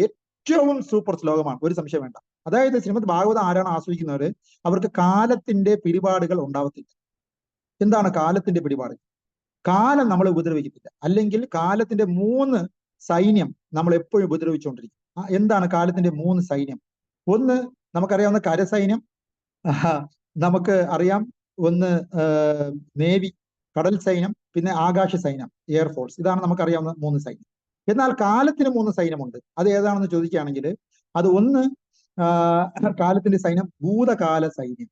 ഏറ്റവും സൂപ്പർ ശ്ലോകമാണ്, ഒരു സംശയം വേണ്ട. അതായത് ശ്രീമദ് ഭാഗവതം ആരാണ് ആസ്വദിക്കുന്നവര്, അവർക്ക് കാലത്തിന്റെ പിടിപാടുകൾ ഉണ്ടാവത്തില്ല. എന്താണ് കാലത്തിന്റെ പിടിപാടുകൾ? കാലം നമ്മളെ ഉപദ്രവിക്കത്തില്ല, അല്ലെങ്കിൽ കാലത്തിന്റെ 3 സൈന്യം നമ്മൾ എപ്പോഴും ഉപദ്രവിച്ചുകൊണ്ടിരിക്കും. എന്താണ് കാലത്തിന്റെ 3 സൈന്യം? ഒന്ന് നമുക്കറിയാവുന്ന കരസൈന്യം, നമുക്ക് അറിയാം ഒന്ന് നേവി, കടൽ സൈന്യം, പിന്നെ ആകാശ സൈന്യം, എയർഫോഴ്സ്. ഇതാണ് നമുക്കറിയാവുന്ന 3 സൈന്യം. എന്നാൽ കാലത്തിന് 3 സൈന്യമുണ്ട്. അത് ഏതാണെന്ന് ചോദിക്കുകയാണെങ്കിൽ അത് ഒന്ന് കാലത്തിന്റെ സൈന്യം ഭൂതകാല സൈന്യം,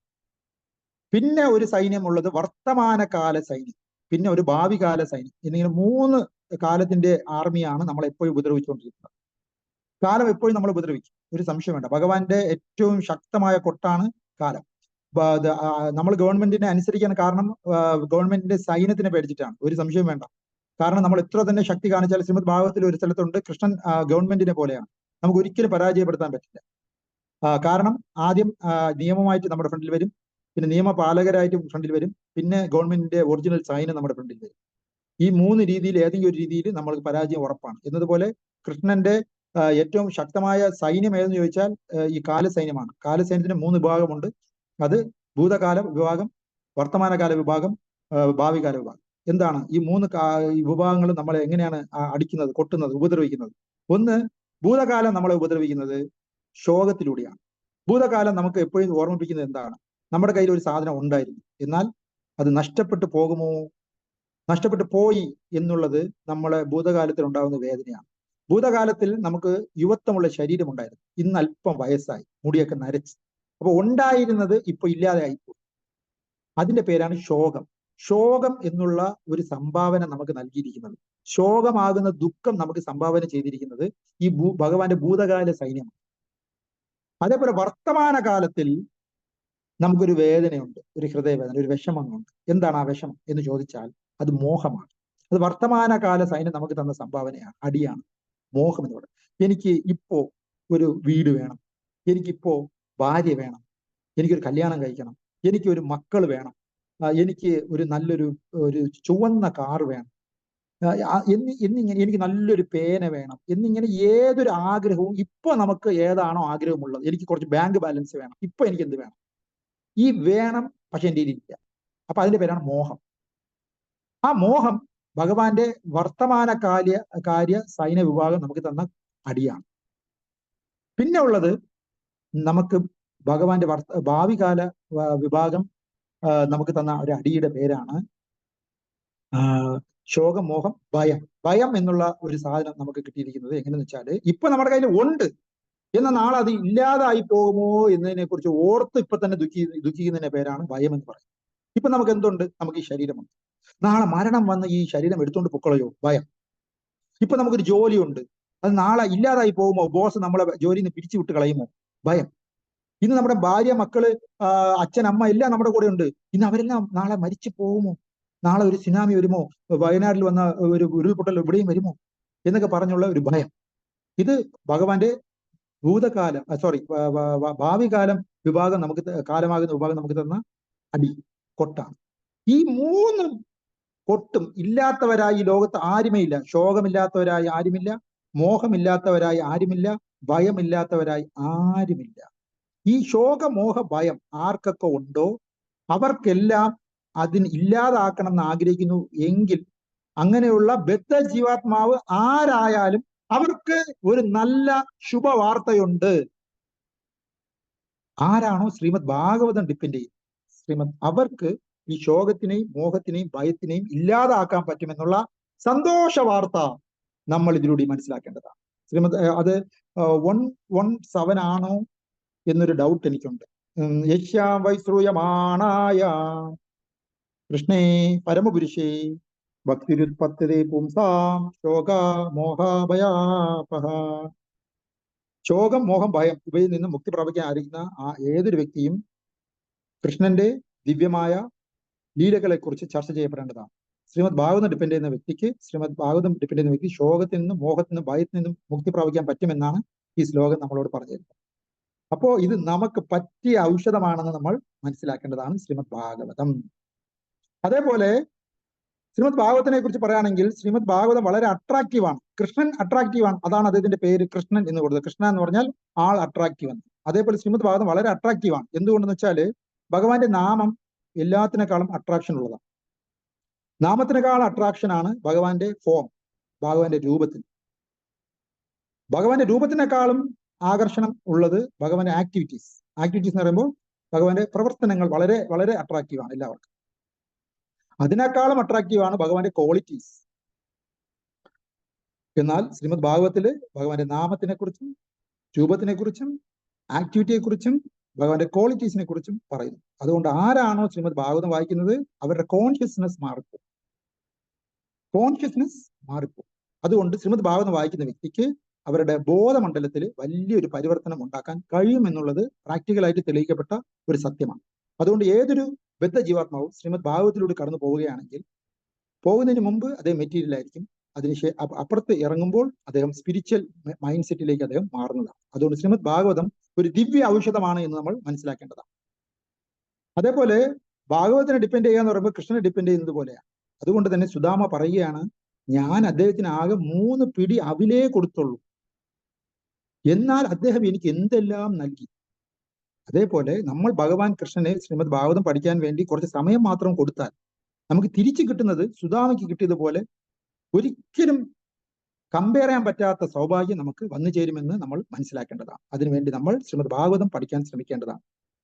പിന്നെ ഒരു സൈന്യം ഉള്ളത് വർത്തമാനകാല സൈന്യം, പിന്നെ ഒരു ഭാവി കാല സൈന്യം എന്നിങ്ങനെ 3 കാലത്തിന്റെ ആർമിയാണ് നമ്മൾ എപ്പോഴും ഉപദ്രവിച്ചുകൊണ്ടിരിക്കുന്നത്. കാലം എപ്പോഴും നമ്മൾ ഉപദ്രവിക്കും, ഒരു സംശയം വേണ്ട. ഭഗവാന്റെ ഏറ്റവും ശക്തമായ കൊട്ടാണ് കാലം. നമ്മൾ ഗവൺമെന്റിനെ അനുസരിക്കാൻ കാരണം ഗവൺമെന്റിന്റെ സൈന്യത്തിനെ പേടിച്ചിട്ടാണ്, ഒരു സംശയം വേണ്ട. കാരണം നമ്മൾ എത്ര തന്നെ ശക്തി കാണിച്ചാൽ, ശ്രീമദ് ഭാഗവത്തിൽ ഒരു സ്ഥലത്തുണ്ട്, കൃഷ്ണൻ ഗവൺമെന്റിനെ പോലെയാണ്, നമുക്ക് ഒരിക്കലും പരാജയപ്പെടുത്താൻ പറ്റില്ല. കാരണം ആദ്യം നിയമമായിട്ട് നമ്മുടെ ഫ്രണ്ടിൽ വരും, പിന്നെ നിയമപാലകരായിട്ട് ഫ്രണ്ടിൽ വരും, പിന്നെ ഗവൺമെന്റിന്റെ ഒറിജിനൽ സൈന്യം നമ്മുടെ ഫ്രണ്ടിൽ വരും. ഈ 3 രീതിയിൽ ഏതെങ്കിലും ഒരു രീതിയിൽ നമ്മൾക്ക് പരാജയം ഉറപ്പാണ്. എന്നതുപോലെ കൃഷ്ണന്റെ ഏറ്റവും ശക്തമായ സൈന്യം ഏതെന്ന് ചോദിച്ചാൽ ഈ കാലസൈന്യമാണ്. കാലസൈന്യത്തിന് 3 വിഭാഗമുണ്ട്. അത് ഭൂതകാല വിഭാഗം, വർത്തമാനകാല വിഭാഗം, ഭാവികാല വിഭാഗം. എന്താണ് ഈ 3 വിഭാഗങ്ങളും നമ്മളെ എങ്ങനെയാണ് അടിക്കുന്നത്, കൊട്ടുന്നത്, ഉപദ്രവിക്കുന്നത്? ഒന്ന്, ഭൂതകാലം നമ്മളെ ഉപദ്രവിക്കുന്നത് ശോകത്തിലൂടെയാണ്. ഭൂതകാലം നമുക്ക് എപ്പോഴും ഓർമ്മിപ്പിക്കുന്നത് എന്താണ്? നമ്മുടെ കയ്യിൽ ഒരു സാധനം ഉണ്ടായിരുന്നു, എന്നാൽ അത് നഷ്ടപ്പെട്ടു പോകുമോ, നഷ്ടപ്പെട്ടു പോയി എന്നുള്ളത് നമ്മളെ ഭൂതകാലത്തിൽ ഉണ്ടാകുന്ന വേദനയാണ്. ഭൂതകാലത്തിൽ നമുക്ക് യുവത്വമുള്ള ശരീരം ഉണ്ടായിരുന്നു, ഇന്ന് അല്പം വയസ്സായി, മുടിയൊക്കെ നരച്ച്. അപ്പൊ ഉണ്ടായിരുന്നത് ഇപ്പൊ ഇല്ലാതെ ആയിപ്പോയി. അതിന്റെ പേരാണ് ശോകം. ശോകം എന്നുള്ള ഒരു സംഭാവന നമുക്ക് നൽകിയിരിക്കുന്നത്, ശോകമാകുന്ന ദുഃഖം നമുക്ക് സംഭാവന ചെയ്തിരിക്കുന്നത് ഈ ഭഗവാന്റെ ഭൂതകാല സൈന്യമാണ്. അതേപോലെ വർത്തമാന കാലത്തിൽ നമുക്കൊരു വേദനയുണ്ട്, ഒരു ഹൃദയവേദന, ഒരു വിഷമമുണ്ട്. എന്താണ് ആ വിഷമം എന്ന് ചോദിച്ചാൽ അത് മോഹമാണ്. അത് വർത്തമാനകാല സൈന്യം നമുക്ക് തന്ന സംഭാവനയാണ്, അടിയാണ് മോഹം എന്ന് പറയുന്നത്. എനിക്ക് ഇപ്പോ ഒരു വീട് വേണം, എനിക്കിപ്പോ ഭാര്യ വേണം, എനിക്കൊരു കല്യാണം കഴിക്കണം, എനിക്കൊരു മക്കൾ വേണം, എനിക്ക് ഒരു നല്ലൊരു ചുവന്ന കാറ് വേണം, എന്നിങ്ങനെ എനിക്ക് നല്ലൊരു പേന വേണം, എന്നിങ്ങനെ ഏതൊരു ആഗ്രഹവും ഇപ്പൊ നമുക്ക് ഏതാണോ ആഗ്രഹമുള്ളത്, എനിക്ക് കുറച്ച് ബാങ്ക് ബാലൻസ് വേണം, ഇപ്പൊ എനിക്ക് എന്ത് വേണം, ഈ വേണം, പക്ഷെ എൻ്റെ ഇല്ല. അപ്പൊ അതിന്റെ പേരാണ് മോഹം. ആ മോഹം ഭഗവാന്റെ വർത്തമാന സൈന്യ വിഭാഗം നമുക്ക് തന്ന അടിയാണ്. പിന്നെ ഉള്ളത് നമുക്ക് ഭഗവാന്റെ ഭാവികാല വിഭാഗം നമുക്ക് തന്ന ഒരു അടിയുടെ പേരാണ് ശോകം, മോഹം, ഭയം. ഭയം എന്നുള്ള ഒരു സാധനം നമുക്ക് കിട്ടിയിരിക്കുന്നത് എങ്ങനെയെന്ന് വെച്ചാല്, ഇപ്പൊ നമ്മുടെ കയ്യിൽ ഉണ്ട്, എന്നാൽ നാളെ അത് ഇല്ലാതായി പോകുമോ എന്നതിനെ കുറിച്ച് ഓർത്ത് ഇപ്പൊ തന്നെ ദുഃഖിക്കുന്നതിന്റെ പേരാണ് ഭയം എന്ന് പറയുന്നത്. ഇപ്പൊ നമുക്ക് എന്തുണ്ട്? നമുക്ക് ഈ ശരീരമുണ്ട്, നാളെ മരണം വന്ന് ഈ ശരീരം എടുത്തുകൊണ്ട് പൊക്കളയോ, ഭയം. ഇപ്പൊ നമുക്കൊരു ജോലിയുണ്ട്, അത് നാളെ ഇല്ലാതായി പോകുമോ, ബോസ് നമ്മളെ ജോലിയിൽ നിന്ന് പിരിച്ചു വിട്ട് കളയുമോ, ഭയം. ഇന്ന് നമ്മുടെ ഭാര്യ, മക്കള്, അച്ഛൻ, അമ്മ എല്ലാം നമ്മുടെ കൂടെ ഉണ്ട്, ഇന്ന് അവരെല്ലാം നാളെ മരിച്ചു പോകുമോ, നാളെ ഒരു സുനാമി വരുമോ, വയനാട്ടിൽ വന്ന ഒരു ഉരുൾപൊട്ടൽ ഇവിടെയും വരുമോ എന്നൊക്കെ പറഞ്ഞുള്ള ഒരു ഭയം. ഇത് ഭഗവാന്റെ ഭാവികാലം വിഭാഗം നമുക്ക്, കാലമാകുന്ന വിഭാഗം നമുക്ക് തന്ന അടി, കൊട്ടാണ്. ഈ 3 കൊട്ടും ഇല്ലാത്തവരായി ഈ ലോകത്ത് ആരുമേ ഇല്ല. ശോകമില്ലാത്തവരായി ആരുമില്ല, മോഹമില്ലാത്തവരായി ആരുമില്ല, ഭയമില്ലാത്തവരായി ആരുമില്ല. ഈ ശോക, മോഹ, ഭയം ആർക്കൊക്കെ ഉണ്ടോ അവർക്കെല്ലാം അതിന് ഇല്ലാതാക്കണം എന്ന് ആഗ്രഹിക്കുന്നു എങ്കിൽ, അങ്ങനെയുള്ള ബദ്ധ ജീവാത്മാവ് ആരായാലും അവർക്ക് ഒരു നല്ല ശുഭവാർത്തയുണ്ട്. ആരാണോ ശ്രീമദ് ഭാഗവതം ഡിപ്പെൻഡ് ചെയ്യുന്നത്, അവർക്ക് ഈ ശോകത്തിനെയും മോഹത്തിനെയും ഭയത്തിനെയും ഇല്ലാതാക്കാൻ പറ്റുമെന്നുള്ള സന്തോഷ വാർത്ത നമ്മൾ ഇതിലൂടെ മനസ്സിലാക്കേണ്ടതാണ്. അത് 117 ആണോ എന്നൊരു ഡൗട്ട് എനിക്കുണ്ട്. യശ്യാം വൈശ്രൂയമാണായ കൃഷ്ണേ പരമപുരുഷേ ഭക്തിരുത്പത്തേ പുംസാം ശോക മോഹഭയാപഹ. ശോകം, മോഹം, ഭയം ഇവയിൽ നിന്ന് മുക്തി പ്രാപിക്കാൻ ആയിരിക്കുന്ന ഏതൊരു വ്യക്തിയും കൃഷ്ണന്റെ ദിവ്യമായ ലീലകളെ കുറിച്ച് ചർച്ച ചെയ്യപ്പെടേണ്ടതാണ്. ശ്രീമദ് ഭാഗവതം ഡിപ്പെൻഡ് ചെയ്യുന്ന വ്യക്തിക്ക്, ശ്രീമദ് ഭാഗവതം ഡിപ്പെൻഡ് ചെയ്യുന്ന വ്യക്തി ശോകത്തിൽ നിന്നും, മോഹത്തിൽ നിന്നും, ഭയത്തിൽ നിന്നും മുക്തി പ്രാപിക്കാൻ പറ്റുമെന്നാണ് ഈ ശ്ലോകം നമ്മളോട് പറഞ്ഞിരുന്നത്. അപ്പോ ഇത് നമുക്ക് പറ്റിയ ഔഷധമാണെന്ന് നമ്മൾ മനസ്സിലാക്കേണ്ടതാണ് ശ്രീമദ് ഭാഗവതം. അതേപോലെ ശ്രീമദ് ഭാഗവതത്തിനെ കുറിച്ച് പറയുകയാണെങ്കിൽ, ശ്രീമദ് ഭാഗവതം വളരെ അട്രാക്റ്റീവ് ആണ്. കൃഷ്ണൻ അട്രാക്റ്റീവ് ആണ്, അതാണ് അദ്ദേഹത്തിന്റെ പേര് കൃഷ്ണൻ എന്ന് കൊടുത്തത്. കൃഷ്ണ എന്ന് പറഞ്ഞാൽ ആൾ അട്രാക്റ്റീവ് ആണ്. അതേപോലെ ശ്രീമദ് ഭാഗവതം വളരെ അട്രാക്റ്റീവ് ആണ്. എന്തുകൊണ്ടെന്ന് വെച്ചാല് ഭഗവാന്റെ നാമം എല്ലാത്തിനേക്കാളും അട്രാക്ഷൻ ഉള്ളതാണ്. നാമത്തിനേക്കാൾ അട്രാക്ഷൻ ആണ് ഭഗവാന്റെ ഫോം, ഭഗവാന്റെ രൂപത്തിന്. ഭഗവാന്റെ രൂപത്തിനേക്കാളും ആകർഷണം ഉള്ളത് ഭഗവാന്റെ ആക്ടിവിറ്റീസ്. ആക്ടിവിറ്റീസ് എന്ന് പറയുമ്പോൾ ഭഗവാന്റെ പ്രവർത്തനങ്ങൾ വളരെ വളരെ അട്രാക്റ്റീവ് ആണ് എല്ലാവർക്കും. അതിനേക്കാളും അട്രാക്റ്റീവ് ആണ് ഭഗവാന്റെ ക്വാളിറ്റീസ്. എന്നാൽ ശ്രീമദ് ഭാഗവത്തില് ഭഗവാന്റെ നാമത്തിനെ കുറിച്ചും രൂപത്തിനെ കുറിച്ചും ആക്ടിവിറ്റിയെ കുറിച്ചും ഭഗവാന്റെ ക്വാളിറ്റീസിനെ കുറിച്ചും പറയുന്നു. അതുകൊണ്ട് ആരാണോ ശ്രീമദ് ഭാഗവതം വായിക്കുന്നത് അവരുടെ കോൺഷ്യസ്നെസ് മാറും. കോൺഷ്യസ്നെസ് മാറിപ്പോകും. അതുകൊണ്ട് ശ്രീമദ് ഭാഗവതം വായിക്കുന്ന വ്യക്തിക്ക് അവരുടെ ബോധമണ്ഡലത്തിൽ വലിയൊരു പരിവർത്തനം ഉണ്ടാക്കാൻ കഴിയുമെന്നുള്ളത് പ്രാക്ടിക്കലായിട്ട് തെളിയിക്കപ്പെട്ട ഒരു സത്യമാണ്. അതുകൊണ്ട് ഏതൊരു ബദ്ധ ജീവാത്മാവും ശ്രീമദ് ഭാഗവതത്തിലൂടെ കടന്നു പോവുകയാണെങ്കിൽ പോകുന്നതിന് മുമ്പ് അദ്ദേഹം മെറ്റീരിയൽ ആയിരിക്കും, അപ്പുറത്ത് ഇറങ്ങുമ്പോൾ അദ്ദേഹം സ്പിരിച്വൽ മൈൻഡ് സെറ്റിലേക്ക് അദ്ദേഹം മാറുന്നതാണ്. അതുകൊണ്ട് ശ്രീമദ് ഭാഗവതം ഒരു ദിവ്യ ഔഷധമാണ് എന്ന് നമ്മൾ മനസ്സിലാക്കേണ്ടതാണ്. അതേപോലെ ഭാഗവതത്തിനെ ഡിപ്പെൻഡ് ചെയ്യുക എന്ന് പറയുമ്പോൾ കൃഷ്ണനെ ഡിപ്പെൻഡ് ചെയ്യുന്നത് പോലെയാണ്. അതുകൊണ്ട് തന്നെ സുദാമ പറയുകയാണ്, ഞാൻ അദ്ദേഹത്തിന് ആകെ 3 പിടി അവിലേ കൊടുത്തുള്ളൂ, എന്നാൽ അദ്ദേഹം എനിക്ക് എന്തെല്ലാം നൽകി. അതേപോലെ നമ്മൾ ഭഗവാൻ കൃഷ്ണനെ ശ്രീമദ് ഭാഗവതം പഠിക്കാൻ വേണ്ടി കുറച്ച് സമയം മാത്രം കൊടുത്താൽ നമുക്ക് തിരിച്ചു കിട്ടുന്നത് സുദാമയ്ക്ക് കിട്ടിയതുപോലെ ഒരിക്കലും കമ്പയർ ചെയ്യാൻ പറ്റാത്ത സൗഭാഗ്യം നമുക്ക് വന്നു ചേരുമെന്ന് നമ്മൾ മനസ്സിലാക്കേണ്ടതാണ്. അതിനുവേണ്ടി നമ്മൾ ശ്രീമദ് ഭാഗവതം പഠിക്കാൻ ശ്രമിക്കേണ്ടതാണ്.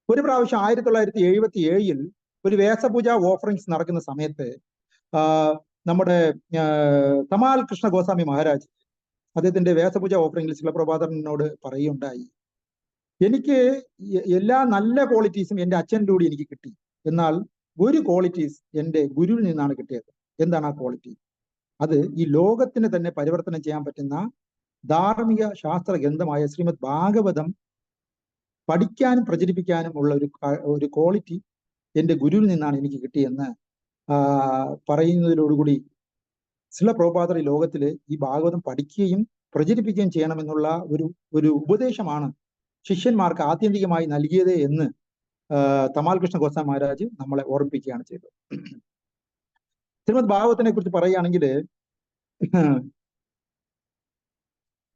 ഒരു പ്രാവശ്യം 1977 ഒരു വേഷപൂജ ഓഫറിങ്സ് നടക്കുന്ന സമയത്ത് നമ്മുടെ തമാൽ കൃഷ്ണ ഗോസ്വാമി മഹാരാജ് അദ്ദേഹത്തിന്റെ വേഷപൂജ ഓഫറിംഗിൽ ശിലപ്രഭാതനോട് പറയുകയുണ്ടായി, എനിക്ക് എല്ലാ നല്ല ക്വാളിറ്റീസും എൻ്റെ അച്ഛൻ്റെ കൂടി എനിക്ക് കിട്ടി, എന്നാൽ ഒരു ക്വാളിറ്റീസ് എൻ്റെ ഗുരുവിൽ നിന്നാണ് കിട്ടിയത്. എന്താണ് ആ ക്വാളിറ്റി? അത് ഈ ലോകത്തിന് തന്നെ പരിവർത്തനം ചെയ്യാൻ പറ്റുന്ന ധാർമ്മിക ശാസ്ത്ര ഗ്രന്ഥമായ ശ്രീമദ് ഭാഗവതം പഠിക്കാനും പ്രചരിപ്പിക്കാനും ഉള്ള ഒരു ക്വാളിറ്റി എൻ്റെ ഗുരുവിൽ നിന്നാണ് എനിക്ക് കിട്ടിയെന്ന് പറയുന്നതിലോടുകൂടി ശ്രീല പ്രഭുപാദർ ഈ ലോകത്തിൽ ഈ ഭാഗവതം പഠിക്കുകയും പ്രചരിപ്പിക്കുകയും ചെയ്യണമെന്നുള്ള ഒരു ഉപദേശമാണ് ശിഷ്യന്മാർക്ക് ആത്യന്തികമായി നൽകിയത് എന്ന് തമാൽ കൃഷ്ണ ഗോസ്വാമി മഹാരാജ് നമ്മളെ ഓർമ്മിപ്പിക്കുകയാണ് ചെയ്തത്. ശ്രീമദ് ഭാഗവതത്തിനെ കുറിച്ച് പറയുകയാണെങ്കിൽ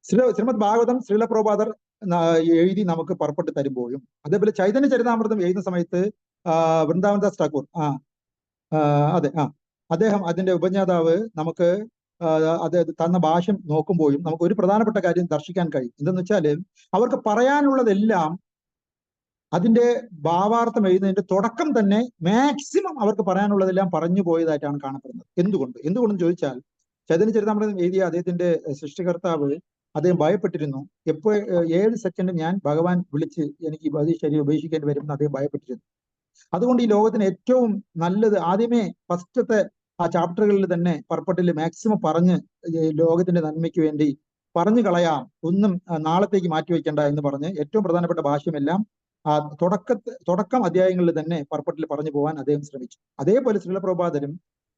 ശ്രീമദ് ഭാഗവതം ശ്രീല പ്രഭുപാദർ എഴുതി നമുക്ക് പുറപ്പെട്ട് തരുമ്പോഴും, അതേപോലെ ചൈതന്യ ചരിതാമൃതം എഴുതുന്ന സമയത്ത് വൃന്ദാവൻദാസ് ഠാക്കൂർ അദ്ദേഹം അതിന്റെ ഉപജ്ഞാതാവ് നമുക്ക് അത് തന്ന ഭാഷ്യം നോക്കുമ്പോഴും നമുക്ക് ഒരു പ്രധാനപ്പെട്ട കാര്യം ദർശിക്കാൻ കഴിയും. എന്തെന്ന് വെച്ചാൽ അവർക്ക് പറയാനുള്ളതെല്ലാം അതിന്റെ ഭാവാർത്ഥം എഴുതുന്നതിന്റെ തുടക്കം തന്നെ മാക്സിമം അവർക്ക് പറയാനുള്ളതെല്ലാം പറഞ്ഞു പോയതായിട്ടാണ് കാണപ്പെടുന്നത്. എന്തുകൊണ്ടെന്ന് ചോദിച്ചാൽ ചൈതന്യ ചരിതാമൃതം എഴുതിയ അദ്ദേഹത്തിന്റെ സൃഷ്ടികർത്താവ് അദ്ദേഹം ഭയപ്പെട്ടിരുന്നു. ഏത് സെക്കൻഡും ഞാൻ ഭഗവാൻ വിളിച്ച് എനിക്ക് ശരീരം ഉപേക്ഷിക്കേണ്ടി വരുമെന്ന് അദ്ദേഹം ഭയപ്പെട്ടിരുന്നു. അതുകൊണ്ട് ഈ ലോകത്തിന് ഏറ്റവും നല്ലത് ആദ്യമേ ഫസ്റ്റത്തെ ആ ചാപ്റ്ററുകളിൽ തന്നെ പർപ്പട്ടിൽ മാക്സിമം പറഞ്ഞ് ലോകത്തിന്റെ നന്മയ്ക്ക് വേണ്ടി പറഞ്ഞു കളയാം, ഒന്നും നാളത്തേക്ക് മാറ്റിവെക്കേണ്ട എന്ന് പറഞ്ഞ് ഏറ്റവും പ്രധാനപ്പെട്ട ഭാഷ്യമെല്ലാം ആ തുടക്കം അധ്യായങ്ങളിൽ തന്നെ പർപ്പട്ടിൽ പറഞ്ഞു പോകാൻ അദ്ദേഹം ശ്രമിച്ചു. അതേപോലെ ശ്രീല പ്രഭുപാദരും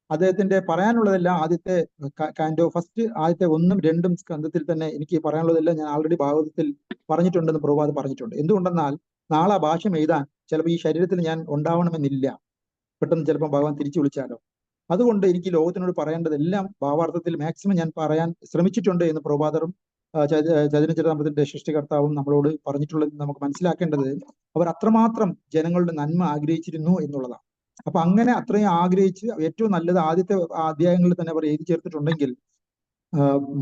അദ്ദേഹത്തിന്റെ പറയാനുള്ളതെല്ലാം ആദ്യത്തെ ആദ്യത്തെ 1, 2 സ്കന്ധത്തിൽ തന്നെ എനിക്ക് പറയാനുള്ളതെല്ലാം ഞാൻ ആൾറെഡി ഭാഗവതത്തിൽ പറഞ്ഞിട്ടുണ്ടെന്ന് പ്രഭുപാദ് പറഞ്ഞിട്ടുണ്ട്. എന്തുകൊണ്ടെന്നാൽ നാളെ ഭാഷ്യം എഴുതാൻ ചിലപ്പോൾ ഈ ശരീരത്തിൽ ഞാൻ ഉണ്ടാവണമെന്നില്ല, പെട്ടെന്ന് ചിലപ്പോൾ ഭഗവാൻ തിരിച്ചു വിളിച്ചാലോ. അതുകൊണ്ട് എനിക്ക് ലോകത്തിനോട് പറയേണ്ടതെല്ലാം ഭാവാർത്ഥത്തിൽ മാക്സിമം ഞാൻ പറയാൻ ശ്രമിച്ചിട്ടുണ്ട് എന്ന് പ്രഭുപാദറും ചൈതന്യ ചരിതാമൃതത്തിന്റെ സൃഷ്ടികർത്താവും നമ്മളോട് പറഞ്ഞിട്ടുള്ളത് നമുക്ക് മനസ്സിലാക്കേണ്ടത് അവർ അത്രമാത്രം ജനങ്ങളുടെ നന്മ ആഗ്രഹിച്ചിരുന്നു എന്നുള്ളതാണ്. അപ്പൊ അങ്ങനെ അത്രയും ആഗ്രഹിച്ച് ഏറ്റവും നല്ലത് ആദ്യത്തെ അധ്യായങ്ങളിൽ തന്നെ അവർ എഴുതി ചേർത്തിട്ടുണ്ടെങ്കിൽ